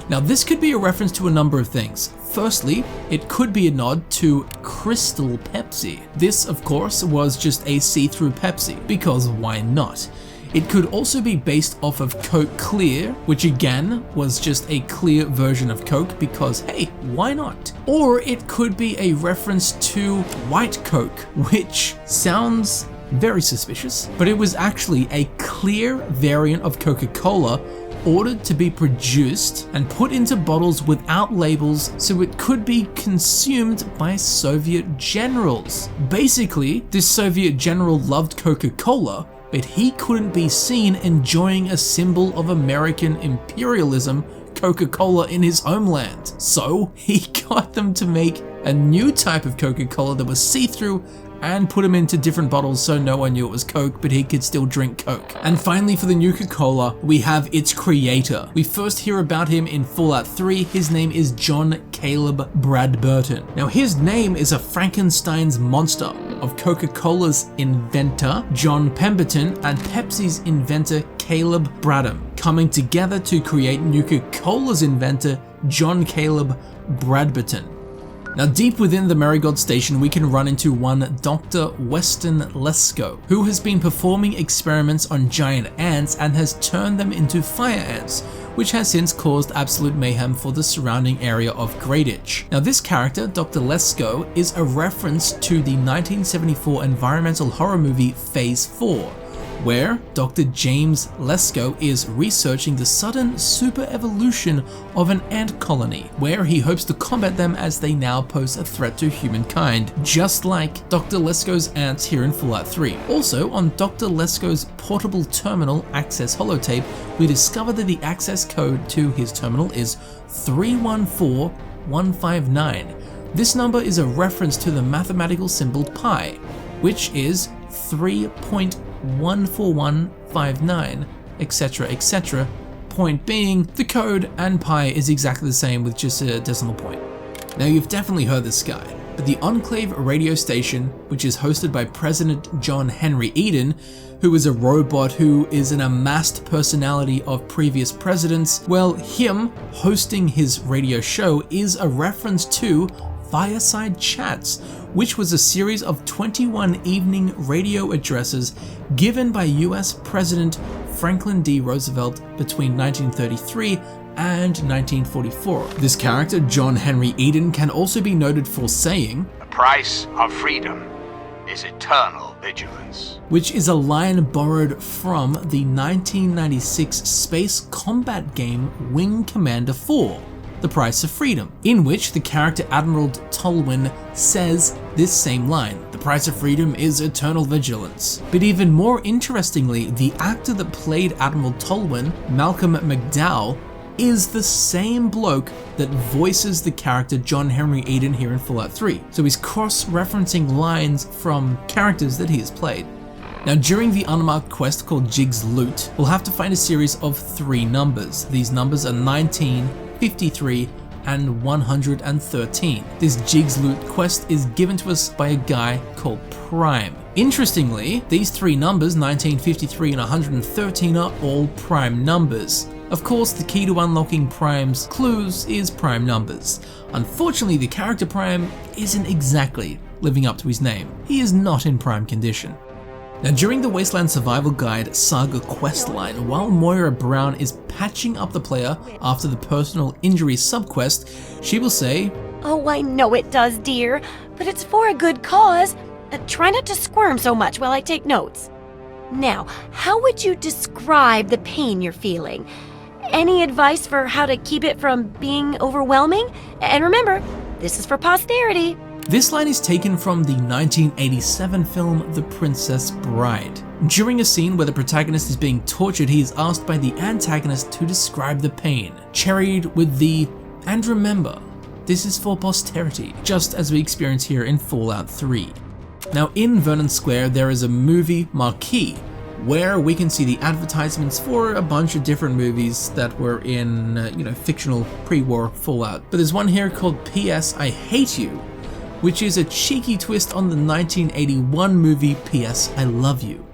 Now, this could be a reference to a number of things. Firstly, it could be a nod to Crystal Pepsi. This, of course, was just a see-through Pepsi, because why not? It could also be based off of Coke Clear, which again was just a clear version of Coke because hey, why not? Or it could be a reference to White Coke, which sounds very suspicious, but it was actually a clear variant of Coca-Cola ordered to be produced and put into bottles without labels so it could be consumed by Soviet generals. Basically, this Soviet general loved Coca-Cola, but he couldn't be seen enjoying a symbol of American imperialism, Coca-Cola, in his homeland. So he got them to make a new type of Coca-Cola that was see-through and put them into different bottles so no one knew it was Coke, but he could still drink Coke. And finally, for the Nuka Cola, we have its creator. We first hear about him in Fallout 3. His name is John Caleb Bradburton. Now, his name is a Frankenstein's monster of Coca-Cola's inventor, John Pemberton, and Pepsi's inventor, Caleb Bradham, coming together to create Nuka Cola's inventor, John Caleb Bradburton. Now, deep within the Marigold Station, we can run into one Dr. Weston Lesko, who has been performing experiments on giant ants and has turned them into fire ants, which has since caused absolute mayhem for the surrounding area of Greenwich. Now, this character, Dr. Lesko, is a reference to the 1974 environmental horror movie Phase 4, where Dr. James Lesko is researching the sudden super evolution of an ant colony, where he hopes to combat them as they now pose a threat to humankind, just like Dr. Lesko's ants here in Fallout 3. Also, on Dr. Lesko's portable terminal access holotape, we discover that the access code to his terminal is 314159. This number is a reference to the mathematical symbol pi, which is 3.14159, etc., etc. Point being, the code and pi is exactly the same with just a decimal point. Now, you've definitely heard this guy, but the Enclave radio station, which is hosted by President John Henry Eden, who is a robot who is an amassed personality of previous presidents, well, him hosting his radio show is a reference to Fireside Chats, which was a series of 21 evening radio addresses given by US President Franklin D. Roosevelt between 1933 and 1944. This character, John Henry Eden, can also be noted for saying, "The price of freedom is eternal vigilance," which is a line borrowed from the 1996 space combat game Wing Commander 4. The Price of Freedom, in which the character Admiral Tolwyn says this same line, "The price of freedom is eternal vigilance." But even more interestingly, the actor that played Admiral Tolwyn, Malcolm McDowell, is the same bloke that voices the character John Henry Eden here in Fallout 3. So he's cross-referencing lines from characters that he has played. Now, during the unmarked quest called Jig's Loot, we'll have to find a series of 3 numbers. These numbers are 19, 53, and 113. This Jig's Loot quest is given to us by a guy called Prime. Interestingly, these 3 numbers, 19, 53, and 113, are all prime numbers. Of course, the key to unlocking Prime's clues is prime numbers. Unfortunately, the character Prime isn't exactly living up to his name. He is not in prime condition. Now, during the Wasteland Survival Guide Saga questline, while Moira Brown is patching up the player after the personal injury subquest, she will say, "Oh, I know it does, dear, but it's for a good cause. Try not to squirm so much while I take notes. Now, how would you describe the pain you're feeling? Any advice for how to keep it from being overwhelming? And remember, this is for posterity." This line is taken from the 1987 film The Princess Bride. During a scene where the protagonist is being tortured, he is asked by the antagonist to describe the pain, cherried with the "and remember, this is for posterity," just as we experience here in Fallout 3. Now, in Vernon Square, there is a movie marquee where we can see the advertisements for a bunch of different movies that were in, fictional pre-war Fallout. But there's one here called P.S. I Hate You, which is a cheeky twist on the 1981 movie P.S. I Love You.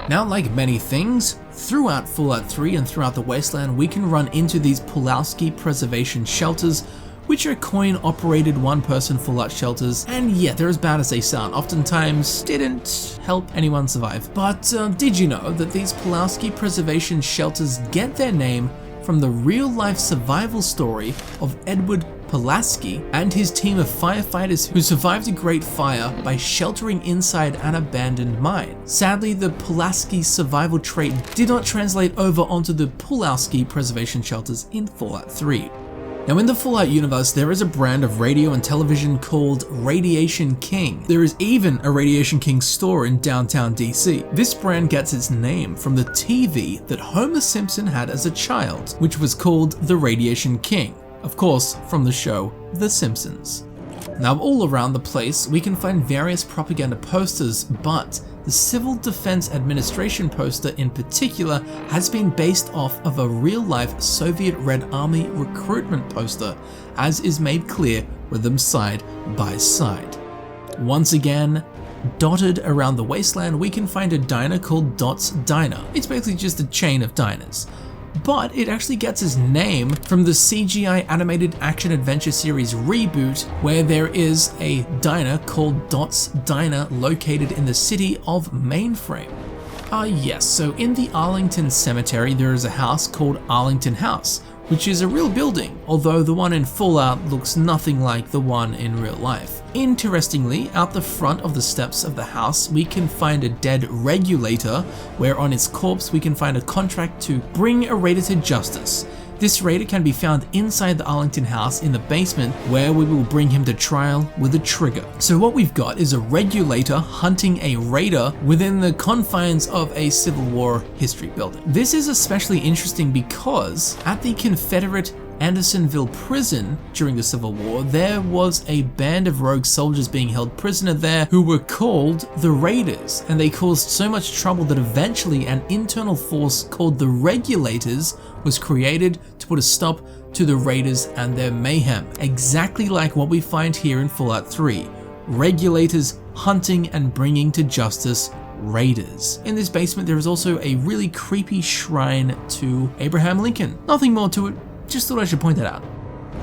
Now, like many things, throughout Fallout 3 and throughout the Wasteland, we can run into these Pulaski preservation shelters, which are coin-operated one-person Fallout shelters, and yeah, they're as bad as they sound. Oftentimes didn't help anyone survive. But did you know that these Pulaski preservation shelters get their name from the real-life survival story of Edward Pulaski and his team of firefighters who survived a great fire by sheltering inside an abandoned mine? Sadly, the Pulaski survival trait did not translate over onto the Pulaski preservation shelters in Fallout 3. Now, in the Fallout universe, there is a brand of radio and television called Radiation King. There is even a Radiation King store in downtown DC. This brand gets its name from the TV that Homer Simpson had as a child, which was called the Radiation King. Of course, from the show The Simpsons. Now, all around the place, we can find various propaganda posters, but the Civil Defense Administration poster in particular has been based off of a real-life Soviet Red Army recruitment poster, as is made clear with them side by side. Once again, dotted around the wasteland, we can find a diner called Dot's Diner. It's basically just a chain of diners. But it actually gets its name from the CGI animated action-adventure series reboot, where there is a diner called Dot's Diner located in the city of Mainframe. Yes, so in the Arlington Cemetery there is a house called Arlington House, which is a real building, although the one in Fallout looks nothing like the one in real life. Interestingly, out the front of the steps of the house, we can find a dead regulator, where on its corpse we can find a contract to bring a raider to justice. This raider can be found inside the Arlington house in the basement, where we will bring him to trial with a trigger. So what we've got is a regulator hunting a raider within the confines of a Civil War history building. This is especially interesting because at the Confederate Andersonville prison during the Civil War, there was a band of rogue soldiers being held prisoner there who were called the Raiders, and they caused so much trouble that eventually an internal force called the Regulators was created to put a stop to the Raiders and their mayhem, exactly like what we find here in Fallout 3. Regulators hunting and bringing to justice Raiders. In this basement there is also a really creepy shrine to Abraham Lincoln. Nothing more to it, just thought I should point that out.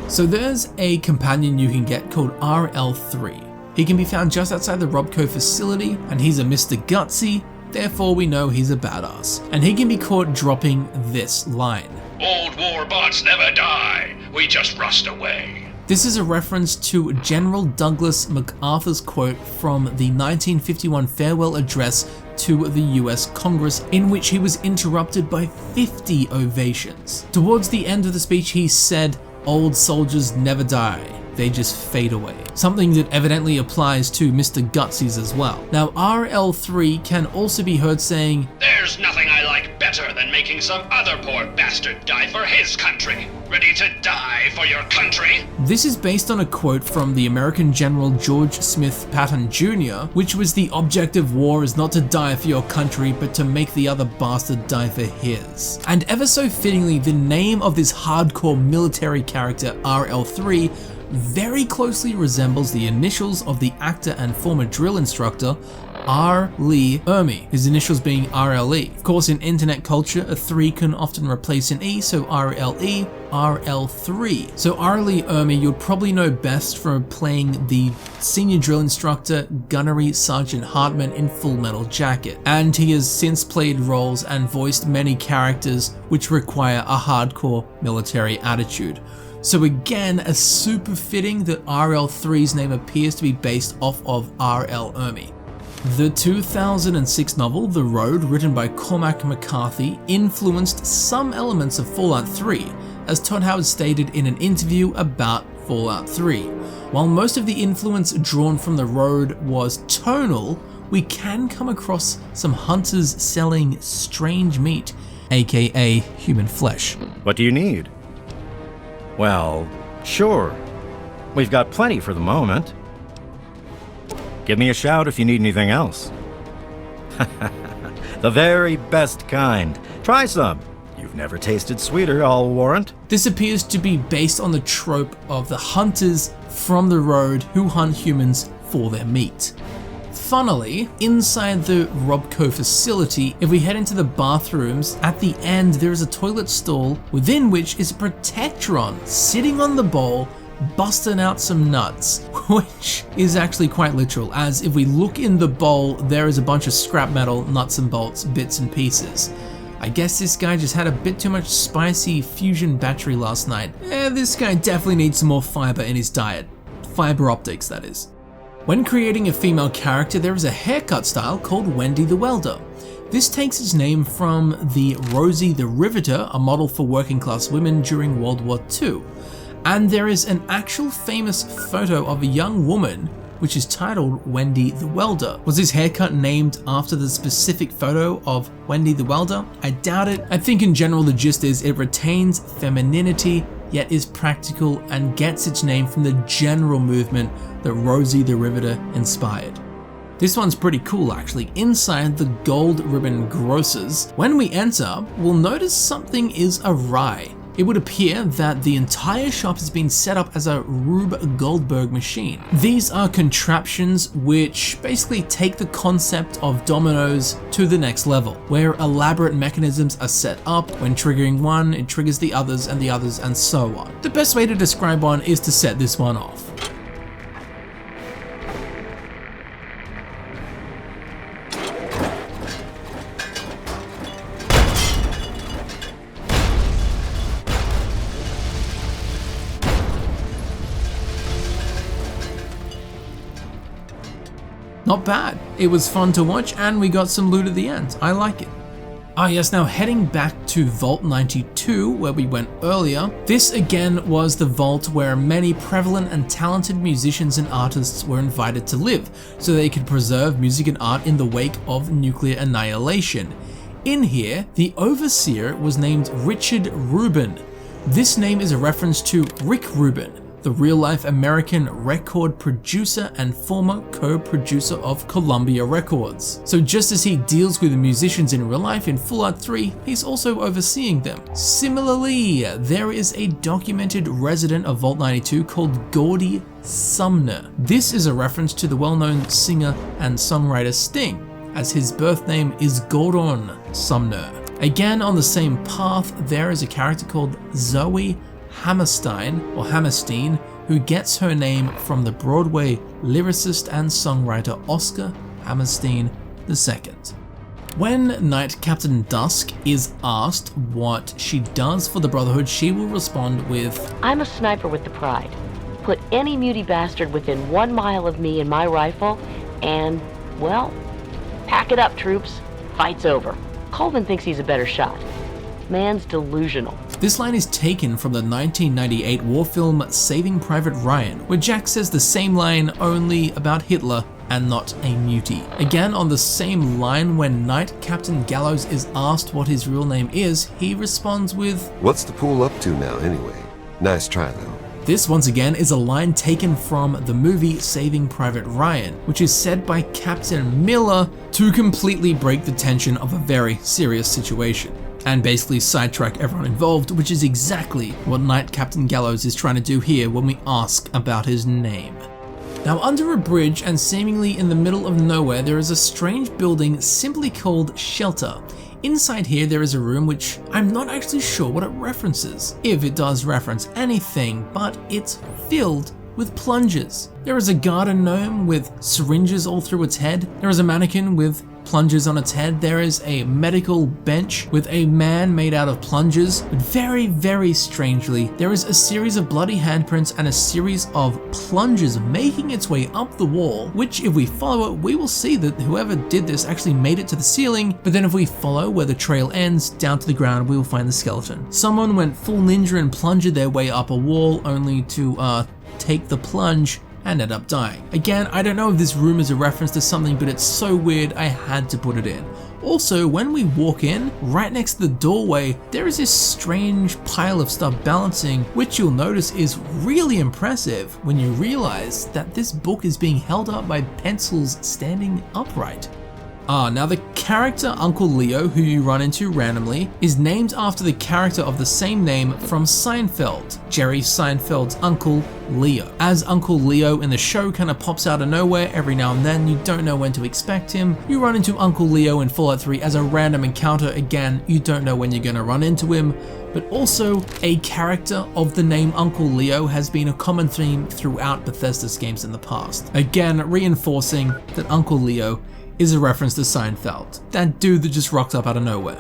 So there's a companion you can get called RL3. He can be found just outside the Robco facility, and he's a Mr. Gutsy, therefore we know he's a badass. And he can be caught dropping this line. Old war bots never die, we just rust away. This is a reference to General Douglas MacArthur's quote from the 1951 farewell address to the US Congress, in which he was interrupted by 50 ovations. Towards the end of the speech he said, "Old soldiers never die, they just fade away." Something that evidently applies to Mr. Gutsy's as well. Now RL3 can also be heard saying, "There's nothing I like better better than making some other poor bastard die for his country. Ready to die for your country? This is based on a quote from the American General George Smith Patton Jr., which was, "The object of war is not to die for your country, but to make the other bastard die for his." And ever so fittingly, the name of this hardcore military character, RL3, very closely resembles the initials of the actor and former drill instructor, R. Lee Ermey, his initials being RLE. Of course, in internet culture, a 3 can often replace an E, so RLE, RL3. So R. Lee Ermey you'll probably know best from playing the senior drill instructor, Gunnery Sergeant Hartman in Full Metal Jacket. And he has since played roles and voiced many characters which require a hardcore military attitude. So again, a super fitting that RL3's name appears to be based off of R.L. Ermey. The 2006 novel The Road, written by Cormac McCarthy, influenced some elements of Fallout 3, as Todd Howard stated in an interview about Fallout 3. While most of the influence drawn from The Road was tonal, we can come across some hunters selling strange meat, aka human flesh. What do you need? Well, sure. We've got plenty for the moment. Give me a shout if you need anything else. The very best kind. Try some. You've never tasted sweeter, I'll warrant. This appears to be based on the trope of the hunters from The Road who hunt humans for their meat. Funnily, inside the Robco facility, if we head into the bathrooms, at the end there is a toilet stall within which is a Protectron sitting on the bowl busting out some nuts, which is actually quite literal, as if we look in the bowl there is a bunch of scrap metal, nuts and bolts, bits and pieces. I guess this guy just had a bit too much spicy fusion battery last night. This guy definitely needs some more fiber in his diet. Fiber optics, that is. When creating a female character, there is a haircut style called Wendy the Welder. This takes its name from the Rosie the Riveter, a model for working class women during World War II. And there is an actual famous photo of a young woman which is titled Wendy the Welder. Was this haircut named after the specific photo of Wendy the Welder? I doubt it. I think in general the gist is it retains femininity yet is practical and gets its name from the general movement that Rosie the Riveter inspired. This one's pretty cool actually. Inside the Gold Ribbon Grocers, when we enter, we'll notice something is awry. It would appear that the entire shop has been set up as a Rube Goldberg machine. These are contraptions which basically take the concept of dominoes to the next level, where elaborate mechanisms are set up. When triggering one, it triggers the others, and so on. The best way to describe one is to set this one off. Not bad. It was fun to watch and we got some loot at the end. I like it. Ah yes, now heading back to Vault 92 where we went earlier. This again was the vault where many prevalent and talented musicians and artists were invited to live so they could preserve music and art in the wake of nuclear annihilation. In here, the overseer was named Richard Rubin. This name is a reference to Rick Rubin, the real-life American record producer and former co-producer of Columbia Records. So just as he deals with the musicians in real life in Fallout 3, he's also overseeing them. Similarly, there is a documented resident of Vault 92 called Gordy Sumner. This is a reference to the well-known singer and songwriter Sting, as his birth name is Gordon Sumner. Again, on the same path, there is a character called Zoe Hammerstein, who gets her name from the Broadway lyricist and songwriter Oscar Hammerstein II. When Knight Captain Dusk is asked what she does for the Brotherhood, she will respond with, "I'm a sniper with the Pride. Put any muty bastard within 1 mile of me and my rifle, and, well, pack it up, troops. Fight's over." Colvin thinks he's a better shot. Man's delusional. This line is taken from the 1998 war film Saving Private Ryan, where Jack says the same line only about Hitler and not a mutie. Again, on the same line, when Knight Captain Gallows is asked what his real name is, he responds with, "What's the pool up to now anyway? Nice try though." This once again is a line taken from the movie Saving Private Ryan, which is said by Captain Miller to completely break the tension of a very serious situation, and basically sidetrack everyone involved, which is exactly what Knight Captain Gallows is trying to do here when we ask about his name. Now, under a bridge and seemingly in the middle of nowhere, there is a strange building simply called Shelter. Inside here there is a room which I'm not actually sure what it references, if it does reference anything, but it's filled with plungers. There is a garden gnome with syringes all through its head. There is a mannequin with plungers on its head. There is a medical bench with a man made out of plungers. But very, very strangely, there is a series of bloody handprints and a series of plungers making its way up the wall, which if we follow it, we will see that whoever did this actually made it to the ceiling, but then if we follow where the trail ends down to the ground, we will find the skeleton. Someone went full ninja and plunged their way up a wall only to take the plunge and end up dying. Again, I don't know if this room is a reference to something, but it's so weird I had to put it in. Also, when we walk in, right next to the doorway, there is this strange pile of stuff balancing, which you'll notice is really impressive when you realize that this book is being held up by pencils standing upright. Now the character Uncle Leo, who you run into randomly, is named after the character of the same name from Seinfeld, Jerry Seinfeld's uncle, Leo. As Uncle Leo in the show kind of pops out of nowhere every now and then, you don't know when to expect him. You run into Uncle Leo in Fallout 3 as a random encounter. Again, you don't know when you're going to run into him, but also a character of the name Uncle Leo has been a common theme throughout Bethesda's games in the past. Again, reinforcing that Uncle Leo is a reference to Seinfeld, that dude that just rocked up out of nowhere.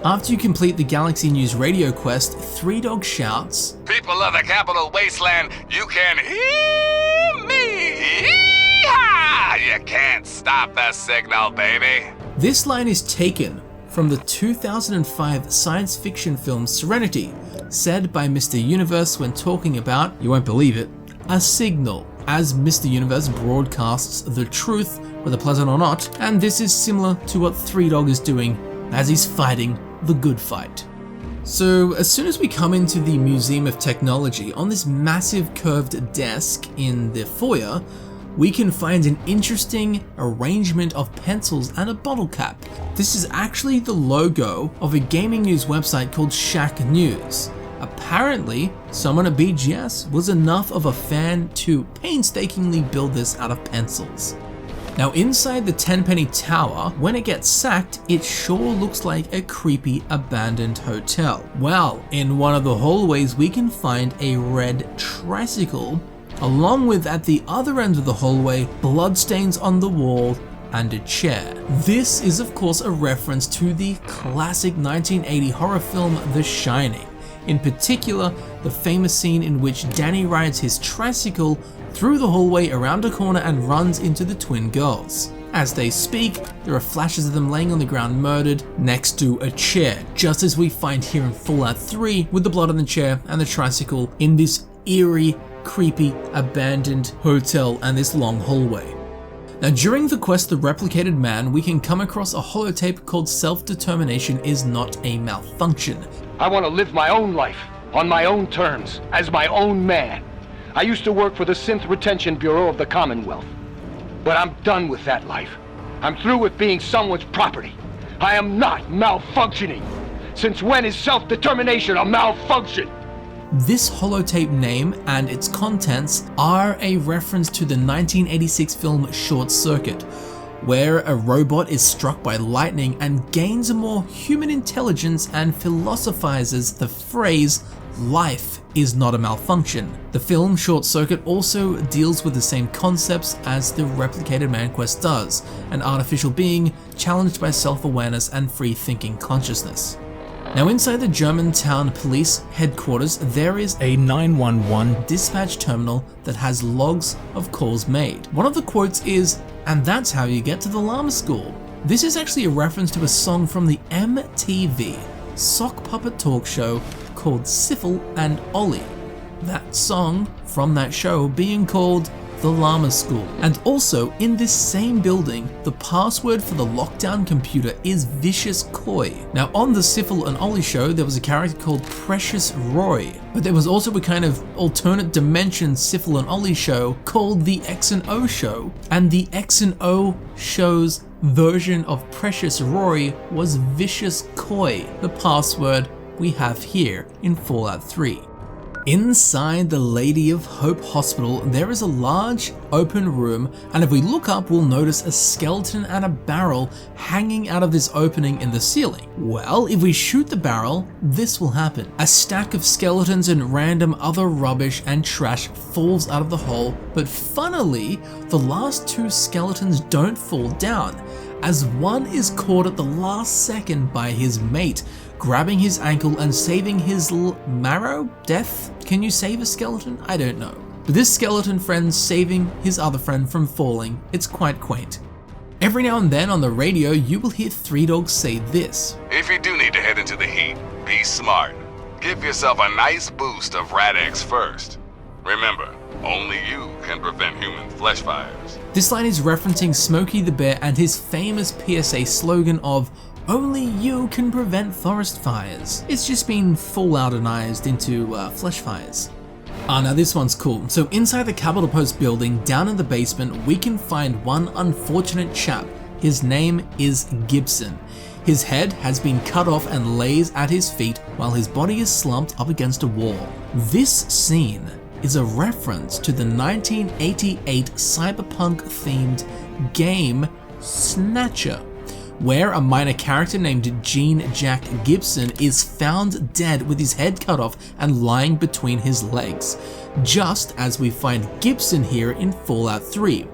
After you complete the Galaxy News radio quest, Three Dog shouts, "People of the Capital Wasteland, you can hear me! Yee-haw! You can't stop the signal, baby!" This line is taken from the 2005 science fiction film Serenity, said by Mr. Universe when talking about, you won't believe it, a signal, as Mr. Universe broadcasts the truth, whether pleasant or not, and this is similar to what Three Dog is doing as he's fighting the good fight. So as soon as we come into the Museum of Technology, on this massive curved desk in the foyer, we can find an interesting arrangement of pencils and a bottle cap. This is actually the logo of a gaming news website called Shack News. Apparently, someone at BGS was enough of a fan to painstakingly build this out of pencils. Now inside the Tenpenny Tower, when it gets sacked, it sure looks like a creepy abandoned hotel. Well, in one of the hallways we can find a red tricycle, along with at the other end of the hallway, bloodstains on the wall and a chair. This is of course a reference to the classic 1980 horror film The Shining. In particular, the famous scene in which Danny rides his tricycle through the hallway around a corner and runs into the twin girls. As they speak, there are flashes of them laying on the ground murdered next to a chair, just as we find here in Fallout 3 with the blood on the chair and the tricycle in this eerie, creepy, abandoned hotel and this long hallway. Now during the quest The Replicated Man, we can come across a holotape called Self-Determination Is Not a Malfunction. I want to live my own life, on my own terms, as my own man. I used to work for the Synth Retention Bureau of the Commonwealth. But I'm done with that life. I'm through with being someone's property. I am not malfunctioning. Since when is self-determination a malfunction? This holotape name and its contents are a reference to the 1986 film Short Circuit, where a robot is struck by lightning and gains a more human intelligence and philosophizes the phrase, "Life is not a malfunction." The film Short Circuit also deals with the same concepts as the Replicated Man quest does, an artificial being challenged by self-awareness and free-thinking consciousness. Now inside the Germantown police headquarters, there is a 911 dispatch terminal that has logs of calls made. One of the quotes is, "And that's how you get to the llama school." This is actually a reference to a song from the MTV sock puppet talk show called Syphil and Ollie. That song from that show being called the Llama School. And also, in this same building, the password for the lockdown computer is Vicious Koi. Now, on the Syphil and Ollie show, there was a character called Precious Roy, but there was also a kind of alternate dimension Syphil and Ollie show called the X and O show, and the X and O show's version of Precious Roy was Vicious Koi, the password we have here in Fallout 3. Inside the Lady of Hope Hospital, there is a large open room, and if we look up, we'll notice a skeleton and a barrel hanging out of this opening in the ceiling. Well, if we shoot the barrel, this will happen. A stack of skeletons and random other rubbish and trash falls out of the hole, but funnily, the last two skeletons don't fall down, as one is caught at the last second by his mate, grabbing his ankle and saving his marrow? Death? Can you save a skeleton? I don't know. But this skeleton friend's saving his other friend from falling. It's quite quaint. Every now and then on the radio, you will hear Three Dogs say this. If you do need to head into the heat, be smart. Give yourself a nice boost of Rad-X first. Remember, only you can prevent human flesh fires. This line is referencing Smokey the Bear and his famous PSA slogan of "Only you can prevent forest fires." It's just been Falloutanized into flesh fires. Now this one's cool. So inside the Capitol Post building, down in the basement, we can find one unfortunate chap. His name is Gibson. His head has been cut off and lays at his feet while his body is slumped up against a wall. This scene is a reference to the 1988 cyberpunk-themed game Snatcher, where a minor character named Gene Jack Gibson is found dead with his head cut off and lying between his legs, just as we find Gibson here in Fallout 3.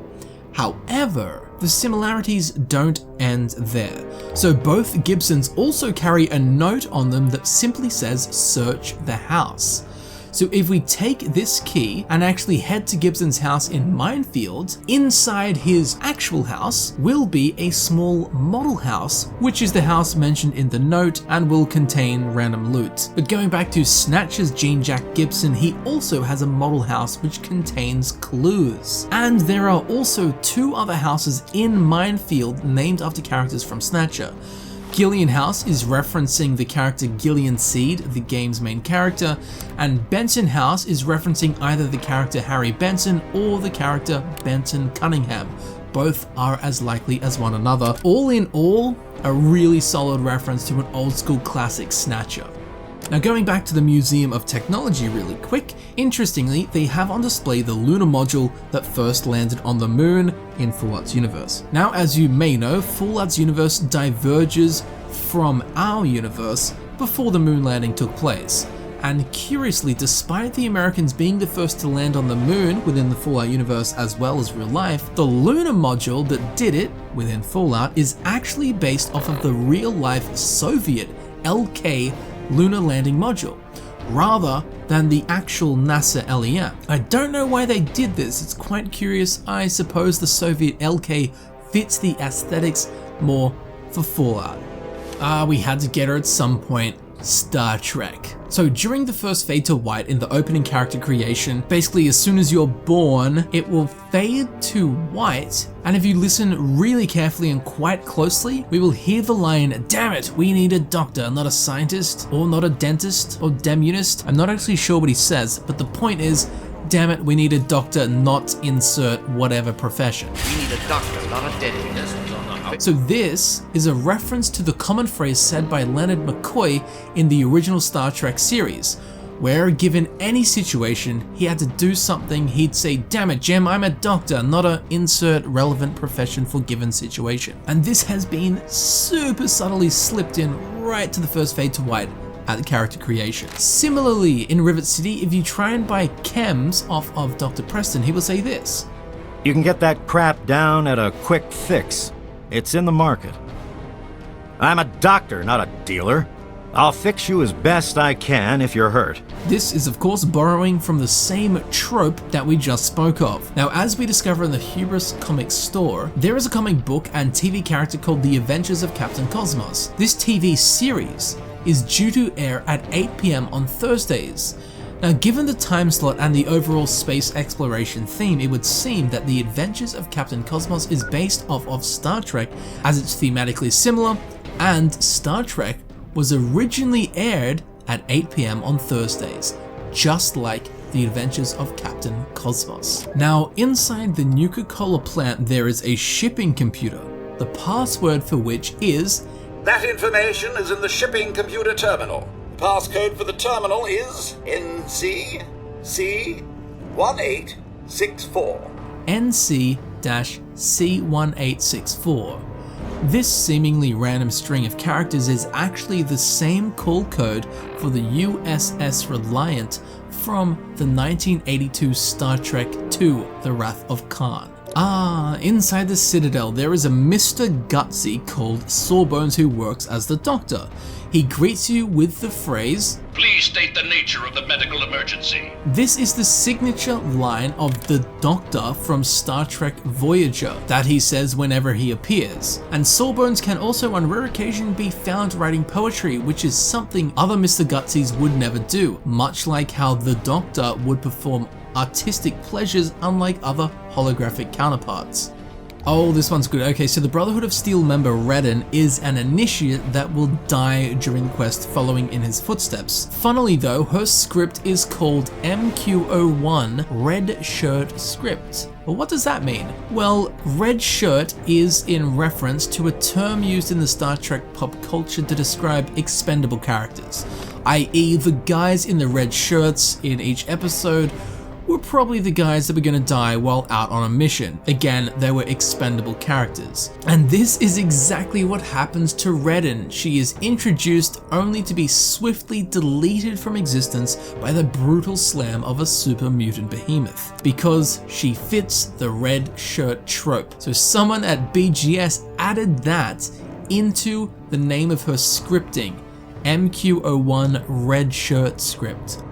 However, the similarities don't end there. So both Gibsons also carry a note on them that simply says "Search the house." So if we take this key and actually head to Gibson's house in Minefield, inside his actual house will be a small model house, which is the house mentioned in the note and will contain random loot. But going back to Snatcher's Gene Jack Gibson, he also has a model house which contains clues. And there are also two other houses in Minefield named after characters from Snatcher. Gillian House is referencing the character Gillian Seed, the game's main character, and Benson House is referencing either the character Harry Benson or the character Benton Cunningham. Both are as likely as one another. All in all, a really solid reference to an old school classic Snatcher. Now going back to the Museum of Technology really quick, interestingly, they have on display the lunar module that first landed on the moon in Fallout's universe. Now, as you may know, Fallout's universe diverges from our universe before the moon landing took place. And curiously, despite the Americans being the first to land on the moon within the Fallout universe as well as real life, the lunar module that did it within Fallout is actually based off of the real-life Soviet LK lunar landing module, rather than the actual NASA LEM. I don't know why they did this, it's quite curious. I suppose the Soviet LK fits the aesthetics more for Fallout. We had to get her at some point. Star Trek. So during the first fade to white in the opening character creation, basically as soon as you're born, it will fade to white, and if you listen really carefully and quite closely, we will hear the line, "Damn it, we need a doctor, not a scientist, or not a dentist, or demunist." I'm not actually sure what he says, but the point is, damn it, we need a doctor, not insert whatever profession. We need a doctor, not a dentist. So this is a reference to the common phrase said by Leonard McCoy in the original Star Trek series, where given any situation he had to do something, he'd say, "Damn it, Jim, I'm a doctor, not a insert relevant profession for given situation." And this has been super subtly slipped in right to the first fade to white at the character creation. Similarly, in Rivet City, if you try and buy chems off of Dr. Preston, he will say this: "You can get that crap down at a quick fix. It's in the market. I'm a doctor, not a dealer. I'll fix you as best I can if you're hurt." This is of course borrowing from the same trope that we just spoke of. Now, as we discover in the Hubris comic store, there is a comic book and TV character called The Adventures of Captain Cosmos. This TV series is due to air at 8 PM on Thursdays. Now, given the time slot and the overall space exploration theme, it would seem that the Adventures of Captain Cosmos is based off of Star Trek, as it's thematically similar, and Star Trek was originally aired at 8 PM on Thursdays, just like the Adventures of Captain Cosmos. Now, inside the Nuka Cola plant there is a shipping computer, the password for which is... That information is in the shipping computer terminal. The passcode for the terminal is NC-C1864. NC-C1864. This seemingly random string of characters is actually the same call code for the USS Reliant from the 1982 Star Trek II, The Wrath of Khan. Inside the Citadel there is a Mr. Gutsy called Sawbones who works as the Doctor. He greets you with the phrase, "Please state the nature of the medical emergency." This is the signature line of the Doctor from Star Trek Voyager that he says whenever he appears. And Sawbones can also on rare occasion be found writing poetry, which is something other Mr. Gutsies would never do, much like how the Doctor would perform artistic pleasures unlike other holographic counterparts. Oh, this one's good. Okay, so the Brotherhood of Steel member Redden is an initiate that will die during the quest following in his footsteps. Funnily though, her script is called MQ-01 Red Shirt Script. Well, what does that mean? Well, red shirt is in reference to a term used in the Star Trek pop culture to describe expendable characters, i.e. the guys in the red shirts in each episode were probably the guys that were gonna die while out on a mission. Again, they were expendable characters. And this is exactly what happens to Redden. She is introduced only to be swiftly deleted from existence by the brutal slam of a super mutant behemoth, because she fits the red shirt trope. So someone at BGS added that into the name of her scripting, MQ-01 Red Shirt Script.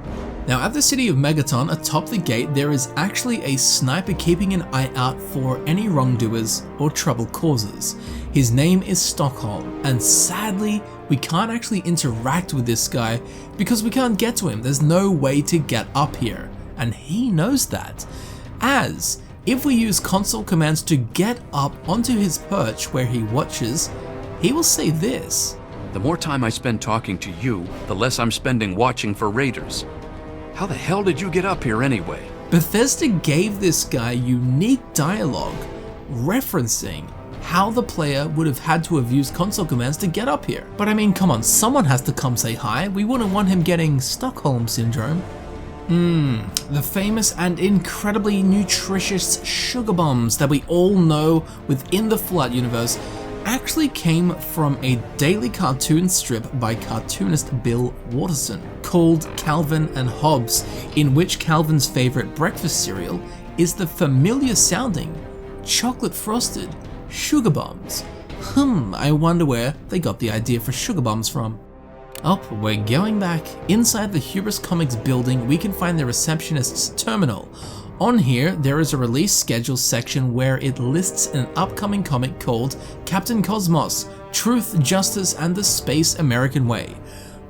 Now at the city of Megaton, atop the gate, there is actually a sniper keeping an eye out for any wrongdoers or trouble causers. His name is Stockholm, and sadly, we can't actually interact with this guy because we can't get to him. There's no way to get up here, and he knows that. As if we use console commands to get up onto his perch where he watches, he will say this. The more time I spend talking to you, the less I'm spending watching for raiders. How the hell did you get up here anyway? Bethesda gave this guy unique dialogue referencing how the player would have had to have used console commands to get up here. But I mean, come on, someone has to come say hi. We wouldn't want him getting Stockholm Syndrome. The famous and incredibly nutritious sugar bombs that we all know within the Fallout universe actually came from a daily cartoon strip by cartoonist Bill Watterson called Calvin and Hobbes, in which Calvin's favorite breakfast cereal is the familiar sounding chocolate frosted sugar bombs. I wonder where they got the idea for sugar bombs from. Oh, we're going back. Inside the Hubris Comics building, we can find the receptionist's terminal. On here, there is a release schedule section where it lists an upcoming comic called Captain Cosmos, Truth, Justice, and the Space American Way.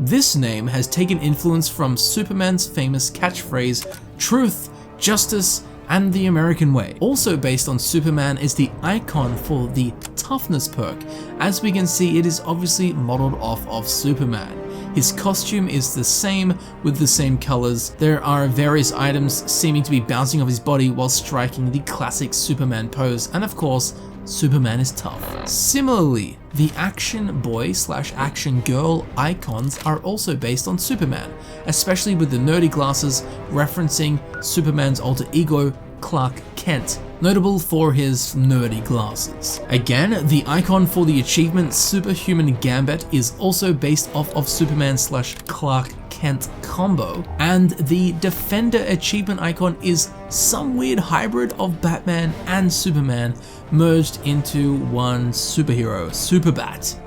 This name has taken influence from Superman's famous catchphrase, Truth, Justice, and the American Way. Also based on Superman is the icon for the toughness perk. As we can see, it is obviously modeled off of Superman. His costume is the same with the same colors. There are various items seeming to be bouncing off his body while striking the classic Superman pose, and of course, Superman is tough. Similarly, the action boy / action girl icons are also based on Superman, especially with the nerdy glasses referencing Superman's alter ego, Clark Kent, notable for his nerdy glasses. Again, the icon for the achievement Superhuman Gambit is also based off of Superman / Clark Kent combo, and the Defender achievement icon is some weird hybrid of Batman and Superman merged into one superhero, Superbat.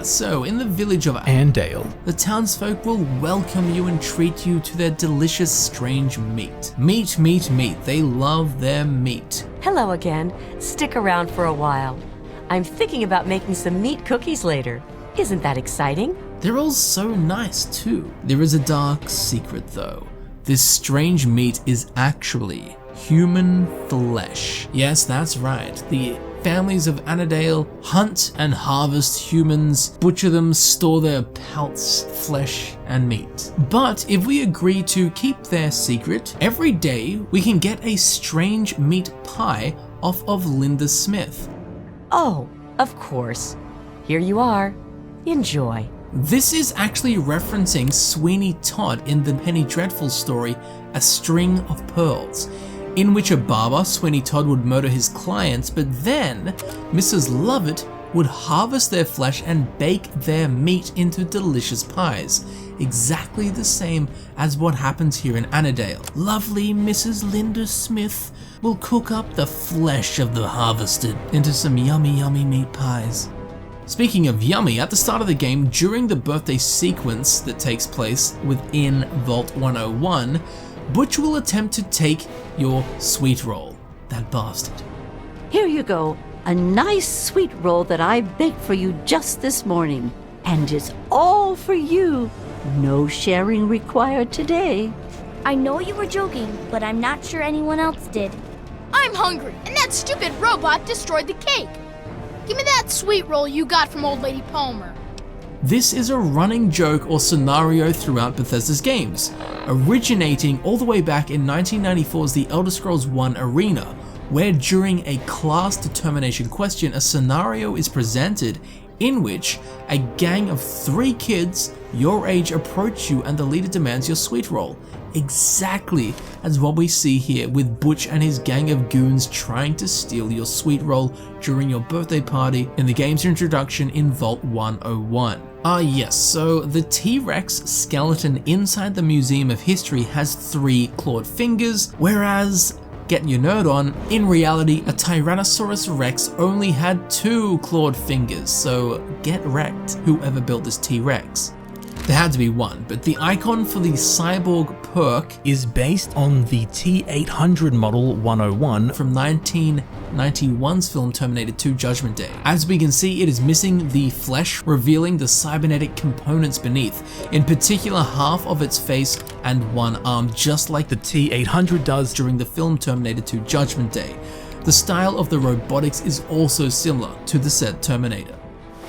So in the village of Andale, the townsfolk will welcome you and treat you to their delicious strange meat. Meat, meat, meat. They love their meat. Hello again. Stick around for a while. I'm thinking about making some meat cookies later. Isn't that exciting? They're all so nice too. There is a dark secret though. This strange meat is actually human flesh. Yes, that's right. The families of Annandale hunt and harvest humans, butcher them, store their pelts, flesh, and meat. But if we agree to keep their secret, every day we can get a strange meat pie off of Linda Smith. Oh, of course. Here you are. Enjoy. This is actually referencing Sweeney Todd in the Penny Dreadful story, A String of Pearls, in which a barber, Sweeney Todd, would murder his clients, but then Mrs. Lovett would harvest their flesh and bake their meat into delicious pies. Exactly the same as what happens here in Annandale. Lovely Mrs. Linda Smith will cook up the flesh of the harvested into some yummy, yummy meat pies. Speaking of yummy, at the start of the game, during the birthday sequence that takes place within Vault 101, Butch will attempt to take your sweet roll. That bastard. Here you go. A nice sweet roll that I baked for you just this morning. And it's all for you. No sharing required today. I know you were joking, but I'm not sure anyone else did. I'm hungry, and that stupid robot destroyed the cake. Give me that sweet roll you got from Old Lady Palmer. This is a running joke or scenario throughout Bethesda's games, originating all the way back in 1994's The Elder Scrolls I Arena, where during a class determination question, a scenario is presented in which a gang of 3 kids your age approach you and the leader demands your sweet roll. Exactly as what we see here with Butch and his gang of goons trying to steal your sweet roll during your birthday party in the game's introduction in Vault 101. Yes, so the T-Rex skeleton inside the Museum of History has 3 clawed fingers, whereas, getting your nerd on, in reality a Tyrannosaurus Rex only had 2 clawed fingers, so get wrecked, whoever built this T-Rex. There had to be one, but the icon for the cyborg perk is based on the T-800 model 101 from 1991's film Terminator 2 Judgment Day. As we can see, it is missing the flesh, revealing the cybernetic components beneath, in particular half of its face and one arm, just like the T-800 does during the film Terminator 2 Judgment Day. The style of the robotics is also similar to the said Terminator.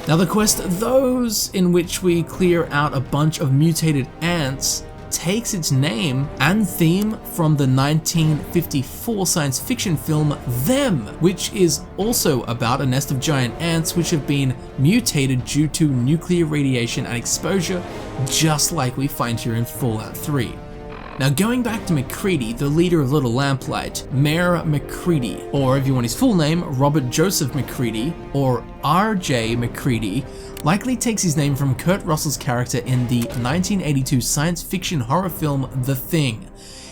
Now the quest, those in which we clear out a bunch of mutated ants, takes its name and theme from the 1954 science fiction film Them, which is also about a nest of giant ants which have been mutated due to nuclear radiation and exposure, just like we find here in Fallout 3. Now going back to MacReady, the leader of Little Lamplight, Mayor MacReady, or if you want his full name, Robert Joseph MacReady, or R.J. MacReady, likely takes his name from Kurt Russell's character in the 1982 science fiction horror film The Thing.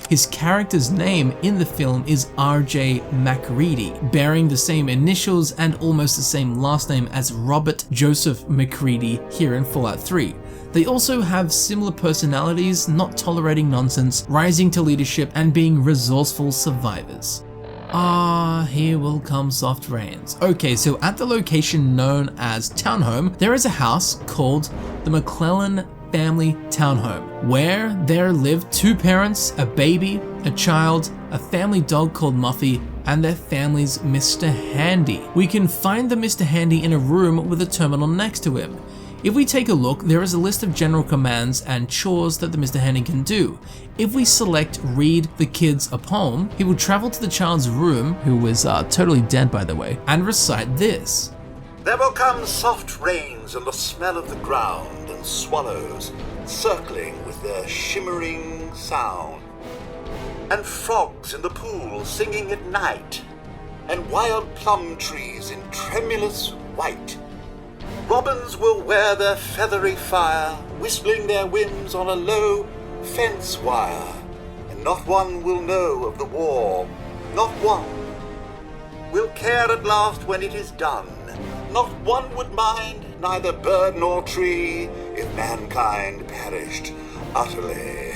His character's name in the film is R.J. MacReady, bearing the same initials and almost the same last name as Robert Joseph MacReady here in Fallout 3. They also have similar personalities, not tolerating nonsense, rising to leadership, and being resourceful survivors. Here will come soft rains. Okay, so at the location known as Townhome, there is a house called the McClellan Family Townhome, where there live 2 parents, a baby, a child, a family dog called Muffy, and their family's Mr. Handy. We can find the Mr. Handy in a room with a terminal next to him. If we take a look, there is a list of general commands and chores that the Mr. Handy can do. If we select read the kids a poem, he will travel to the child's room, who was totally dead by the way, and recite this. There will come soft rains and the smell of the ground, and swallows circling with their shimmering sound, and frogs in the pool singing at night, and wild plum trees in tremulous white. Robins will wear their feathery fire, whistling their whims on a low fence wire, and not one will know of the war, not one will care at last when it is done. Not one would mind, neither bird nor tree, if mankind perished utterly.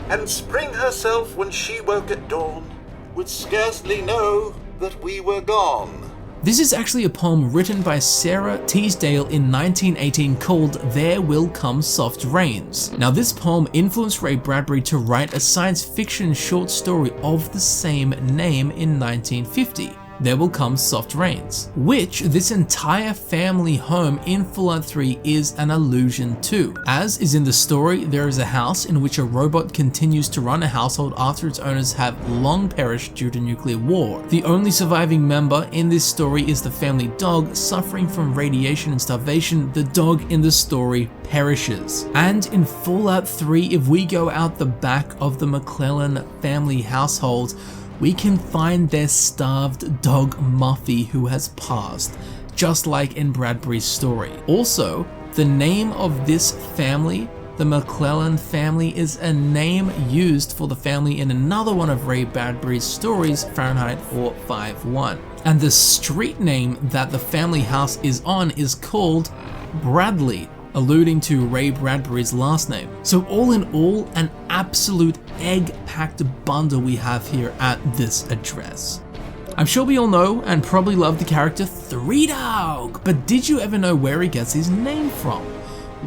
And spring herself, when she woke at dawn, would scarcely know that we were gone. This is actually a poem written by Sarah Teasdale in 1918 called There Will Come Soft Rains. Now this poem influenced Ray Bradbury to write a science fiction short story of the same name in 1950. There Will Come Soft Rains, which this entire family home in Fallout 3 is an allusion to. As is in the story, there is a house in which a robot continues to run a household after its owners have long perished due to nuclear war. The only surviving member in this story is the family dog. Suffering from radiation and starvation, the dog in the story perishes. And in Fallout 3, if we go out the back of the McClellan family household, we can find their starved dog Muffy, who has passed, just like in Bradbury's story. Also, the name of this family, the McClellan family, is a name used for the family in another one of Ray Bradbury's stories, Fahrenheit 451. And the street name that the family house is on is called Bradley, alluding to Ray Bradbury's last name. So all in all, an absolute egg-packed bundle we have here at this address. I'm sure we all know and probably love the character Three Dog, but did you ever know where he gets his name from?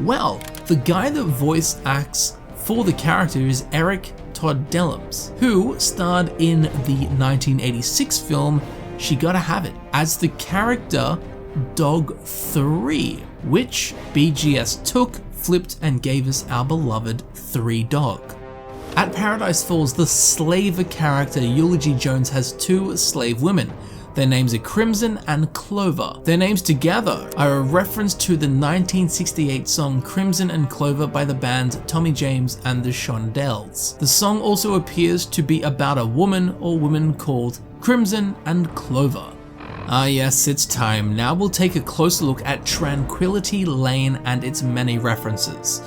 Well, the guy that voice acts for the character is Eric Todd Dellums, who starred in the 1986 film She Gotta Have It as the character Dog 3, which BGS took, flipped, and gave us our beloved Three Dog. At Paradise Falls, the slaver character Eulogy Jones has two slave women. Their names are Crimson and Clover. Their names together are a reference to the 1968 song Crimson and Clover by the band Tommy James and the Shondells. The song also appears to be about a woman or women called Crimson and Clover. Ah yes, it's time. Now we'll take a closer look at Tranquility Lane and its many references.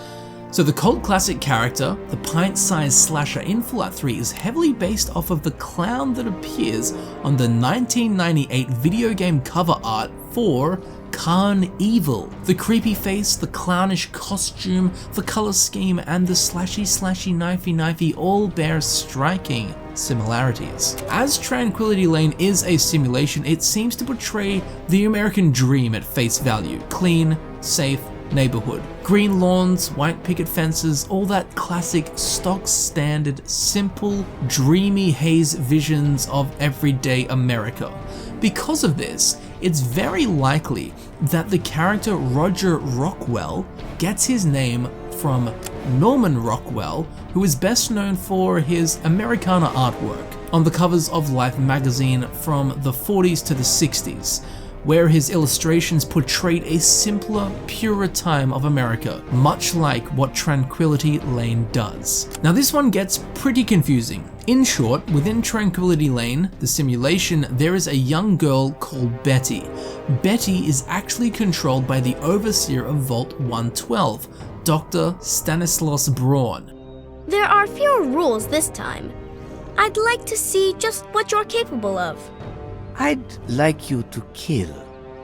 So the cult classic character, the pint-sized slasher in Fallout 3, is heavily based off of the clown that appears on the 1998 video game cover art for Carnival. The creepy face, the clownish costume, the color scheme, and the slashy knifey all bear striking similarities. As Tranquility Lane is a simulation, it seems to portray the American dream at face value. Clean, safe neighborhood. Green lawns, white picket fences, all that classic stock standard, simple, dreamy haze visions of everyday America. Because of this, it's very likely that the character Roger Rockwell gets his name from Norman Rockwell, who is best known for his Americana artwork on the covers of Life magazine from the 40s to the 60s, where his illustrations portrayed a simpler, purer time of America, much like what Tranquility Lane does. Now this one gets pretty confusing. In short, within Tranquility Lane, the simulation, there is a young girl called Betty. Betty is actually controlled by the overseer of Vault 112, Dr. Stanislaus Braun. There are fewer rules this time. I'd like to see just what you're capable of. I'd like you to kill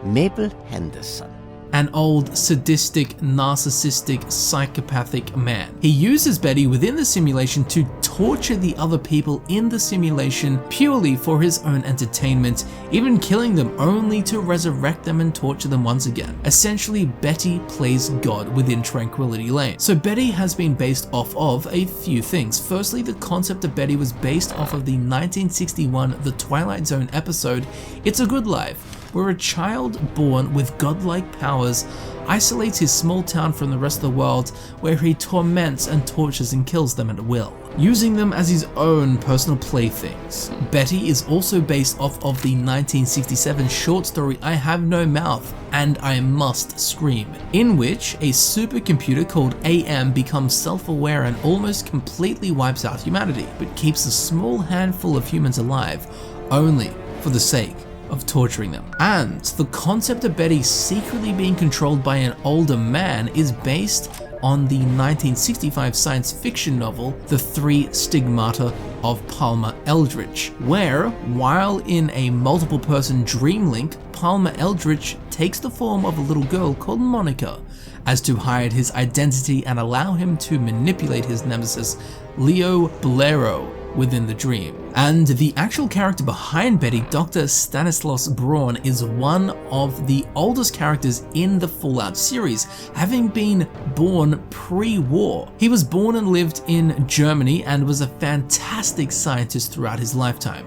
Mabel Henderson. An old, sadistic, narcissistic, psychopathic man. He uses Betty within the simulation to torture the other people in the simulation purely for his own entertainment, even killing them only to resurrect them and torture them once again. Essentially, Betty plays God within Tranquility Lane. So Betty has been based off of a few things. Firstly, the concept of Betty was based off of the 1961 The Twilight Zone episode, It's a Good Life, where a child born with godlike powers isolates his small town from the rest of the world, where he torments and tortures and kills them at will, using them as his own personal playthings. Betty is also based off of the 1967 short story I Have No Mouth and I Must Scream, in which a supercomputer called AM becomes self-aware and almost completely wipes out humanity, but keeps a small handful of humans alive, only for the sake of torturing them. And the concept of Betty secretly being controlled by an older man is based on the 1965 science fiction novel The Three Stigmata of Palmer Eldritch, where, while in a multiple person dream link, Palmer Eldritch takes the form of a little girl called Monica, as to hide his identity and allow him to manipulate his nemesis, Leo Bolero, within the dream. And the actual character behind Betty, Dr. Stanislaus Braun, is one of the oldest characters in the Fallout series, having been born pre-war. He was born and lived in Germany and was a fantastic scientist throughout his lifetime.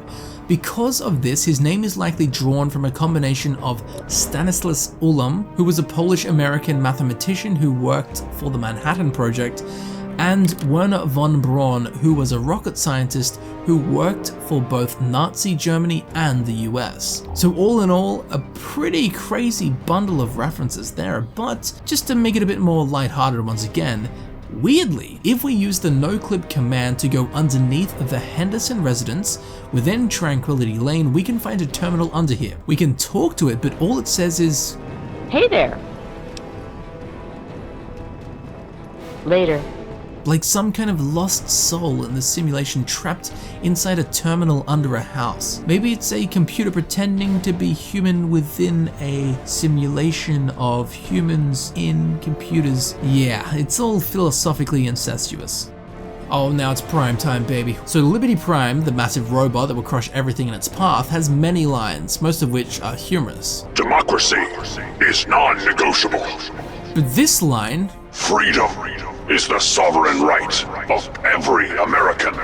Because of this, his name is likely drawn from a combination of Stanislas Ulam, who was a Polish-American mathematician who worked for the Manhattan Project, and Werner von Braun, who was a rocket scientist who worked for both Nazi Germany and the US. So all in all, a pretty crazy bundle of references there, but just to make it a bit more lighthearted once again, weirdly, if we use the no-clip command to go underneath the Henderson residence within Tranquility Lane, we can find a terminal under here. We can talk to it, but all it says is, "Hey there." Later. Like some kind of lost soul in the simulation trapped inside a terminal under a house. Maybe it's a computer pretending to be human within a simulation of humans in computers. Yeah, it's all philosophically incestuous. Oh, now it's prime time, baby. So Liberty Prime, the massive robot that will crush everything in its path, has many lines, most of which are humorous. Democracy is non-negotiable. But this line, freedom is the sovereign right of every American,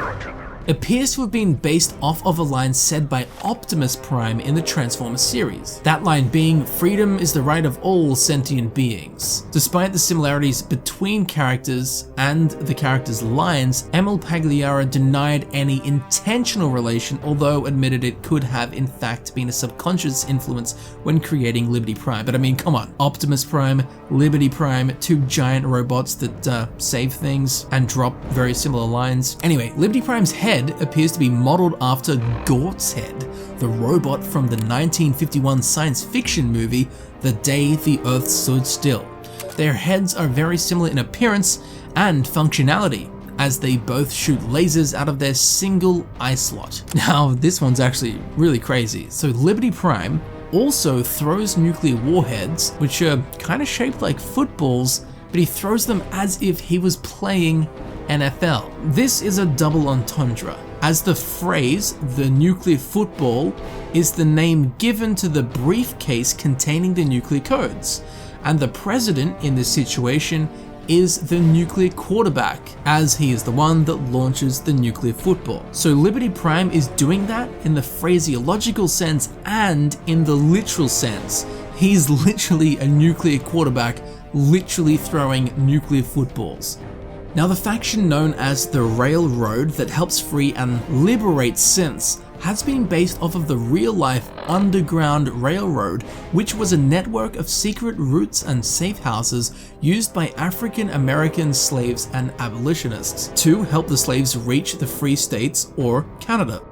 appears to have been based off of a line said by Optimus Prime in the Transformers series. That line being, "Freedom is the right of all sentient beings." Despite the similarities between characters and the characters' lines, Emil Pagliara denied any intentional relation, although admitted it could have in fact been a subconscious influence when creating Liberty Prime. But I mean, come on, Optimus Prime, Liberty Prime, two giant robots that save things and drop very similar lines. Anyway, Liberty Prime's head appears to be modeled after Gort's head, the robot from the 1951 science fiction movie The Day the Earth Stood Still. Their heads are very similar in appearance and functionality, as they both shoot lasers out of their single eye slot. Now, this one's actually really crazy. So Liberty Prime also throws nuclear warheads, which are kind of shaped like footballs, but he throws them as if he was playing NFL. This is a double entendre, as the phrase, the nuclear football, is the name given to the briefcase containing the nuclear codes, and the president in this situation is the nuclear quarterback, as he is the one that launches the nuclear football. So Liberty Prime is doing that in the phraseological sense and in the literal sense. He's literally a nuclear quarterback, literally throwing nuclear footballs. Now, the faction known as the Railroad that helps free and liberate synths has been based off of the real-life Underground Railroad, which was a network of secret routes and safe houses used by African American slaves and abolitionists to help the slaves reach the Free States or Canada.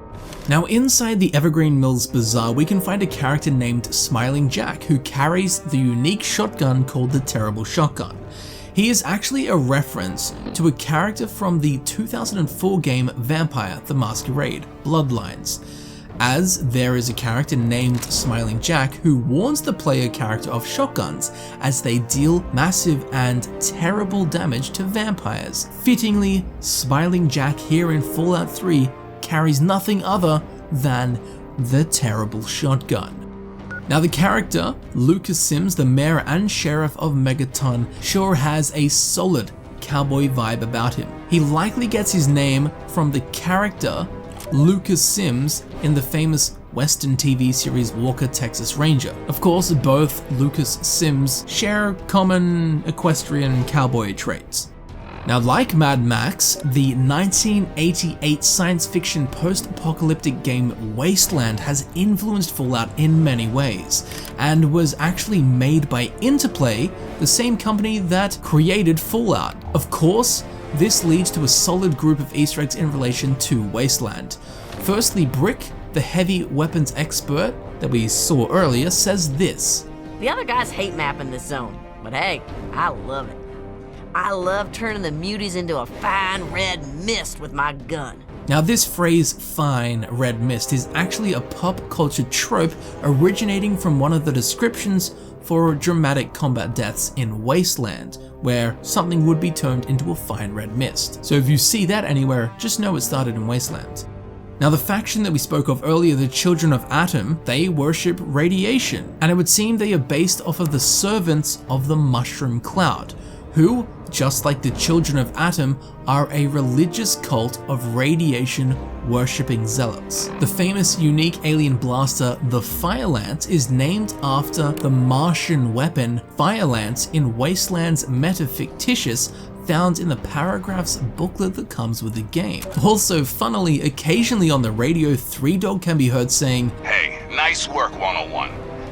Now, inside the Evergreen Mills Bazaar, we can find a character named Smiling Jack who carries the unique shotgun called the Terrible Shotgun. He is actually a reference to a character from the 2004 game Vampire: The Masquerade Bloodlines, as there is a character named Smiling Jack who warns the player character of shotguns as they deal massive and terrible damage to vampires. Fittingly, Smiling Jack here in Fallout 3 carries nothing other than the Terrible Shotgun. Now, the character, Lucas Sims, the mayor and sheriff of Megaton, sure has a solid cowboy vibe about him. He likely gets his name from the character Lucas Sims in the famous Western TV series Walker, Texas Ranger. Of course, both Lucas Sims share common equestrian cowboy traits. Now, like Mad Max, the 1988 science fiction post-apocalyptic game Wasteland has influenced Fallout in many ways, and was actually made by Interplay, the same company that created Fallout. Of course, this leads to a solid group of Easter eggs in relation to Wasteland. Firstly, Brick, the heavy weapons expert that we saw earlier, says this. The other guys hate mapping this zone, but hey, I love it. I love turning the muties into a fine red mist with my gun. Now, this phrase, fine red mist, is actually a pop culture trope originating from one of the descriptions for dramatic combat deaths in Wasteland, where something would be turned into a fine red mist. So if you see that anywhere, just know it started in Wasteland. Now the faction that we spoke of earlier, the Children of Atom, they worship radiation, and it would seem they are based off of the servants of the Mushroom Cloud, who, just like the Children of Atom, are a religious cult of radiation worshipping zealots. The famous unique alien blaster, the Firelance, is named after the Martian weapon Firelance in Wasteland's Metafictitious, found in the paragraphs booklet that comes with the game. Also, funnily, occasionally on the radio, Three Dog can be heard saying, "Hey, nice work, 101.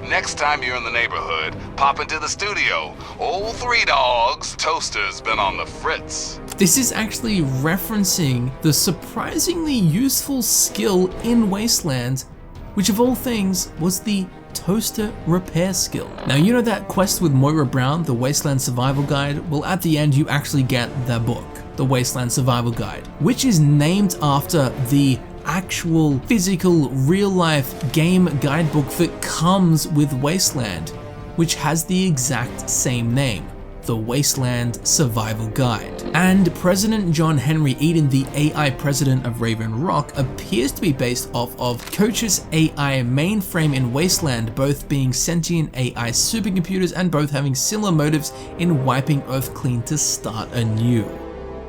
Next time you're in the neighborhood, pop into the studio. Old Three Dogs Toaster's been on the fritz." This is actually referencing the surprisingly useful skill in Wasteland, which of all things was the toaster repair skill. Now, you know that quest with Moira Brown, the Wasteland Survival Guide? Well, at the end you actually get that book, the Wasteland Survival Guide, which is named after the actual physical real-life game guidebook that comes with Wasteland, which has the exact same name, the Wasteland Survival Guide. And President John Henry Eden, the AI president of Raven Rock, appears to be based off of Coach's AI mainframe in Wasteland, both being sentient AI supercomputers and both having similar motives in wiping Earth clean to start anew.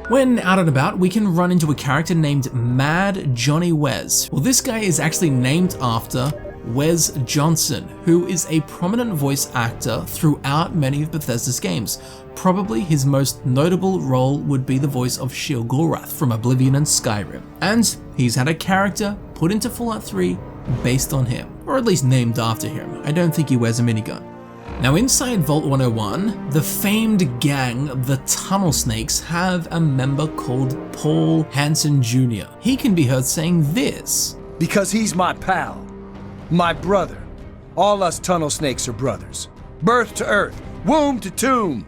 When out and about, we can run into a character named Mad Johnny Wes. Well, this guy is actually named after Wes Johnson, who is a prominent voice actor throughout many of Bethesda's games. Probably his most notable role would be the voice of Sheol-Gorath from Oblivion and Skyrim. And he's had a character put into Fallout 3 based on him, or at least named after him. I don't think he wears a minigun. Now inside Vault 101, the famed gang, the Tunnel Snakes, have a member called Paul Hansen Jr. He can be heard saying this: "Because he's my pal. My brother. All us Tunnel Snakes are brothers. Birth to earth, womb to tomb.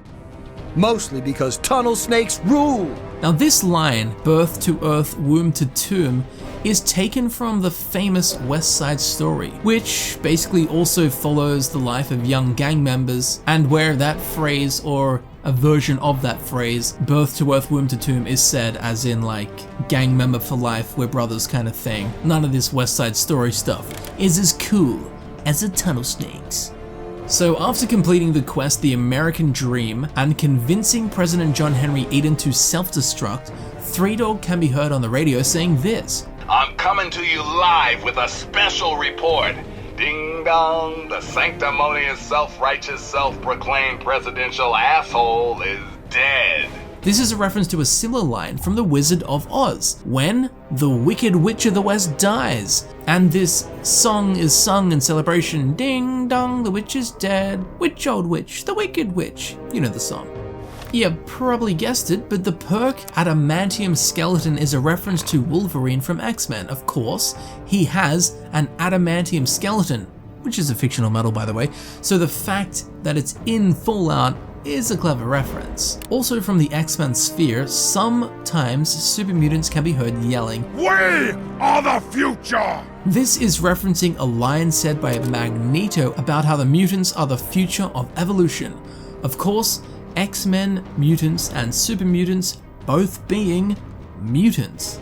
Mostly because Tunnel Snakes rule." Now this line, birth to earth, womb to tomb, is taken from the famous West Side Story, which basically also follows the life of young gang members, and where that phrase, or a version of that phrase, birth to earth, womb to tomb, is said as in like gang member for life, we're brothers kind of thing. None of this West Side Story stuff is as cool as the Tunnel Snakes. So after completing the quest, The American Dream, and convincing President John Henry Eden to self-destruct, Three Dog can be heard on the radio saying this: "I'm coming to you live with a special report. Ding dong, the sanctimonious, self-righteous, self-proclaimed presidential asshole is dead." This is a reference to a similar line from The Wizard of Oz, when the Wicked Witch of the West dies, and this song is sung in celebration. Ding dong, the witch is dead. Witch, old witch, the wicked witch. You know the song. You probably guessed it, but the perk Adamantium Skeleton is a reference to Wolverine from X-Men. Of course, he has an adamantium skeleton, which is a fictional metal by the way, so the fact that it's in Fallout is a clever reference. Also from the X-Men sphere, sometimes super mutants can be heard yelling, "We are the future!" This is referencing a line said by Magneto about how the mutants are the future of evolution. Of course, X-Men, mutants, and super mutants both being mutants.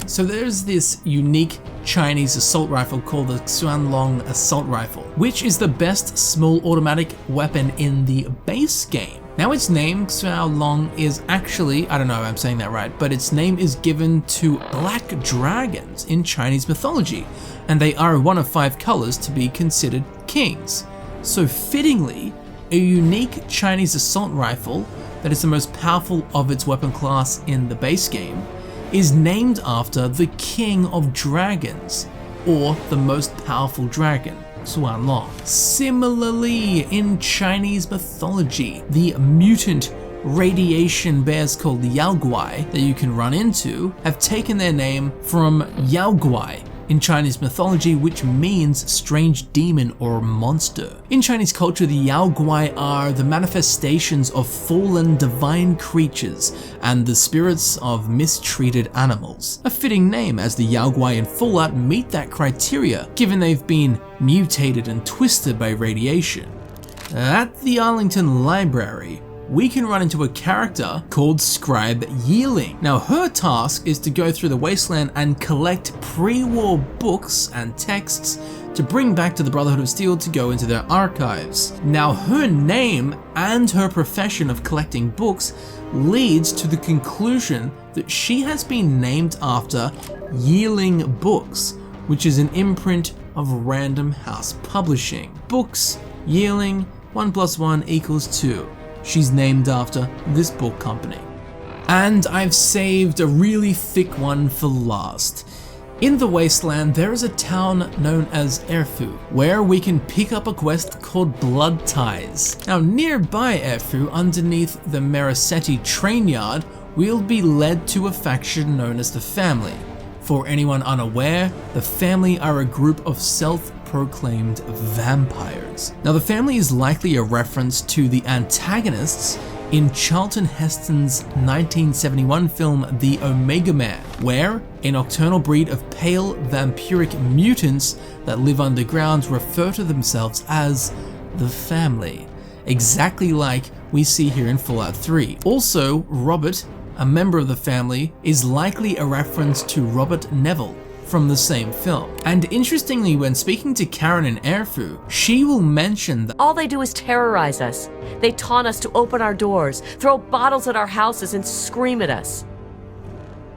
So there's this unique Chinese assault rifle called the Xuanlong Assault Rifle, which is the best small automatic weapon in the base game. Now its name, Xuanlong, is actually, I don't know if I'm saying that right, but its name is given to black dragons in Chinese mythology, and they are one of 5 colors to be considered kings. So fittingly, a unique Chinese assault rifle that is the most powerful of its weapon class in the base game is named after the King of Dragons, or the most powerful dragon, Xuanlong. Similarly, in Chinese mythology, the mutant radiation bears called Yaoguai that you can run into have taken their name from Yaoguai in Chinese mythology, which means strange demon or monster. In Chinese culture, the Yaoguai are the manifestations of fallen divine creatures and the spirits of mistreated animals. A fitting name, as the Yaoguai in Fallout meet that criteria, given they've been mutated and twisted by radiation. At the Arlington Library, we can run into a character called Scribe Yearling. Now her task is to go through the wasteland and collect pre-war books and texts to bring back to the Brotherhood of Steel to go into their archives. Now her name and her profession of collecting books leads to the conclusion that she has been named after Yearling Books, which is an imprint of Random House Publishing. Books, Yearling, 1 + 1 = 2. She's named after this book company. And I've saved a really thick one for last. In the wasteland, there is a town known as Erfu, where we can pick up a quest called Blood Ties. Now nearby Erfu, underneath the Marasetti train yard, we'll be led to a faction known as the Family. For anyone unaware, the Family are a group of self-proclaimed vampires. Now the Family is likely a reference to the antagonists in Charlton Heston's 1971 film The Omega Man, where a nocturnal breed of pale vampiric mutants that live underground refer to themselves as the Family, exactly like we see here in Fallout 3. Also, Robert, a member of the Family, is likely a reference to Robert Neville from the same film. And interestingly, when speaking to Karen in Erfu, she will mention that all they do is terrorize us. They taunt us to open our doors, throw bottles at our houses, and scream at us.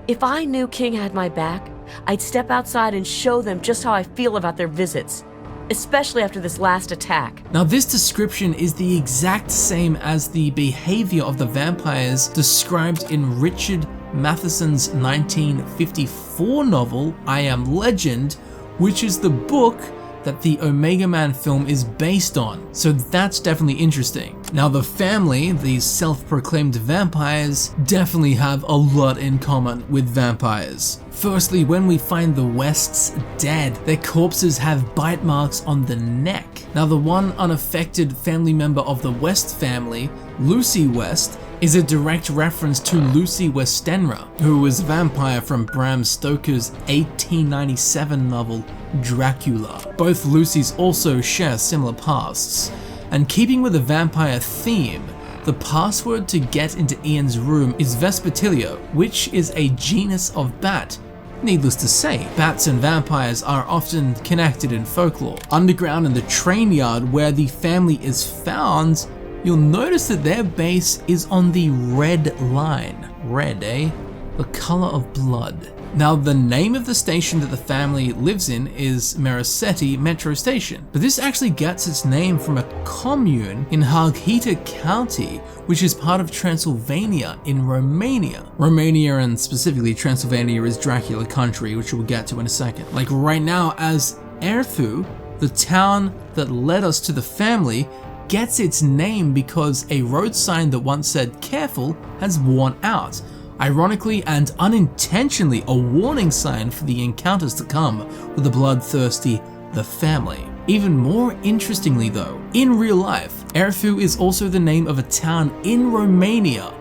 If I knew King had my back, I'd step outside and show them just how I feel about their visits, especially after this last attack. Now this description is the exact same as the behavior of the vampires described in Richard Matheson's 1954 novel, I Am Legend, which is the book that the Omega Man film is based on. So that's definitely interesting. Now the Family, these self-proclaimed vampires, definitely have a lot in common with vampires. Firstly, when we find the Wests dead, their corpses have bite marks on the neck. Now the one unaffected family member of the West family, Lucy West, is a direct reference to Lucy Westenra, who was a vampire from Bram Stoker's 1897 novel Dracula. Both Lucys also share similar pasts. And keeping with the vampire theme, the password to get into Ian's room is Vespertilio, which is a genus of bat. Needless to say, bats and vampires are often connected in folklore. Underground in the train yard where the Family is found, you'll notice that their base is on the red line. Red, eh? The color of blood. Now the name of the station that the Family lives in is Marasetti Metro Station, but this actually gets its name from a commune in Harghita County, which is part of Transylvania in Romania. Romania, and specifically Transylvania, is Dracula country, which we'll get to in a second. Like right now, as Erfu, the town that led us to the Family, gets its name because a road sign that once said "careful" has worn out. Ironically and unintentionally, a warning sign for the encounters to come with the bloodthirsty The Family. Even more interestingly though, in real life, Erfu is also the name of a town in Romania,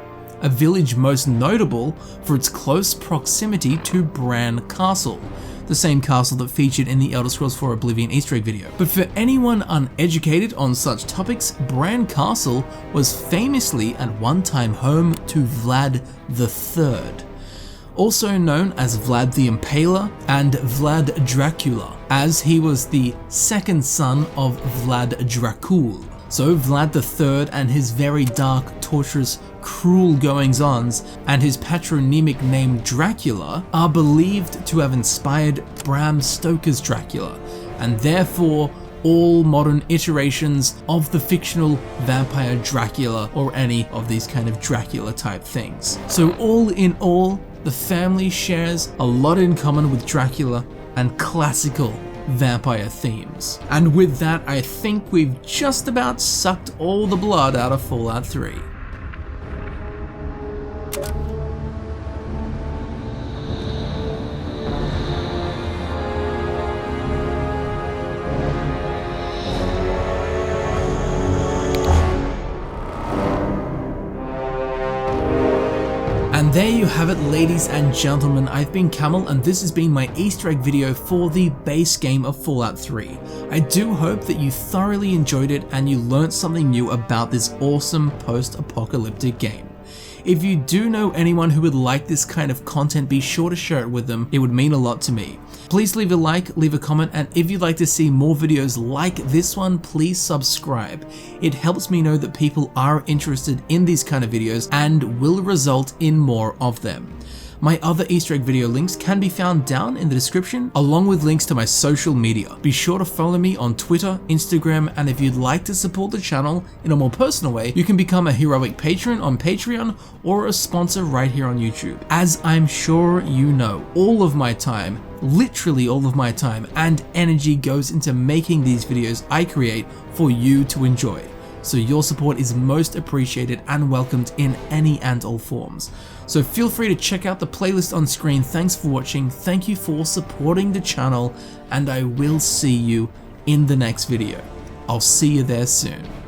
a village most notable for its close proximity to Bran Castle, the same castle that featured in the Elder Scrolls IV Oblivion Easter egg video. But for anyone uneducated on such topics, Bran Castle was famously at one time home to Vlad III, also known as Vlad the Impaler and Vlad Dracula, as he was the second son of Vlad Dracul. So Vlad III and his very dark, torturous, cruel goings-ons and his patronymic name Dracula are believed to have inspired Bram Stoker's Dracula, and therefore all modern iterations of the fictional vampire Dracula or any of these kind of Dracula type things. So all in all, the Family shares a lot in common with Dracula and classical vampire themes. And with that, I think we've just about sucked all the blood out of Fallout 3. And there you have it, ladies and gentlemen. I've been Camel, and this has been my Easter egg video for the base game of Fallout 3. I do hope that you thoroughly enjoyed it and you learnt something new about this awesome post-apocalyptic game. If you do know anyone who would like this kind of content, be sure to share it with them. It would mean a lot to me. Please leave a like, leave a comment, and if you'd like to see more videos like this one, please subscribe. It helps me know that people are interested in these kind of videos and will result in more of them. My other Easter egg video links can be found down in the description, along with links to my social media. Be sure to follow me on Twitter, Instagram, and if you'd like to support the channel in a more personal way, you can become a heroic patron on Patreon or a sponsor right here on YouTube. As I'm sure you know, all of my time, literally all of my time and energy goes into making these videos I create for you to enjoy. So your support is most appreciated and welcomed in any and all forms. So feel free to check out the playlist on screen. Thanks for watching, thank you for supporting the channel, and I will see you in the next video. I'll see you there soon.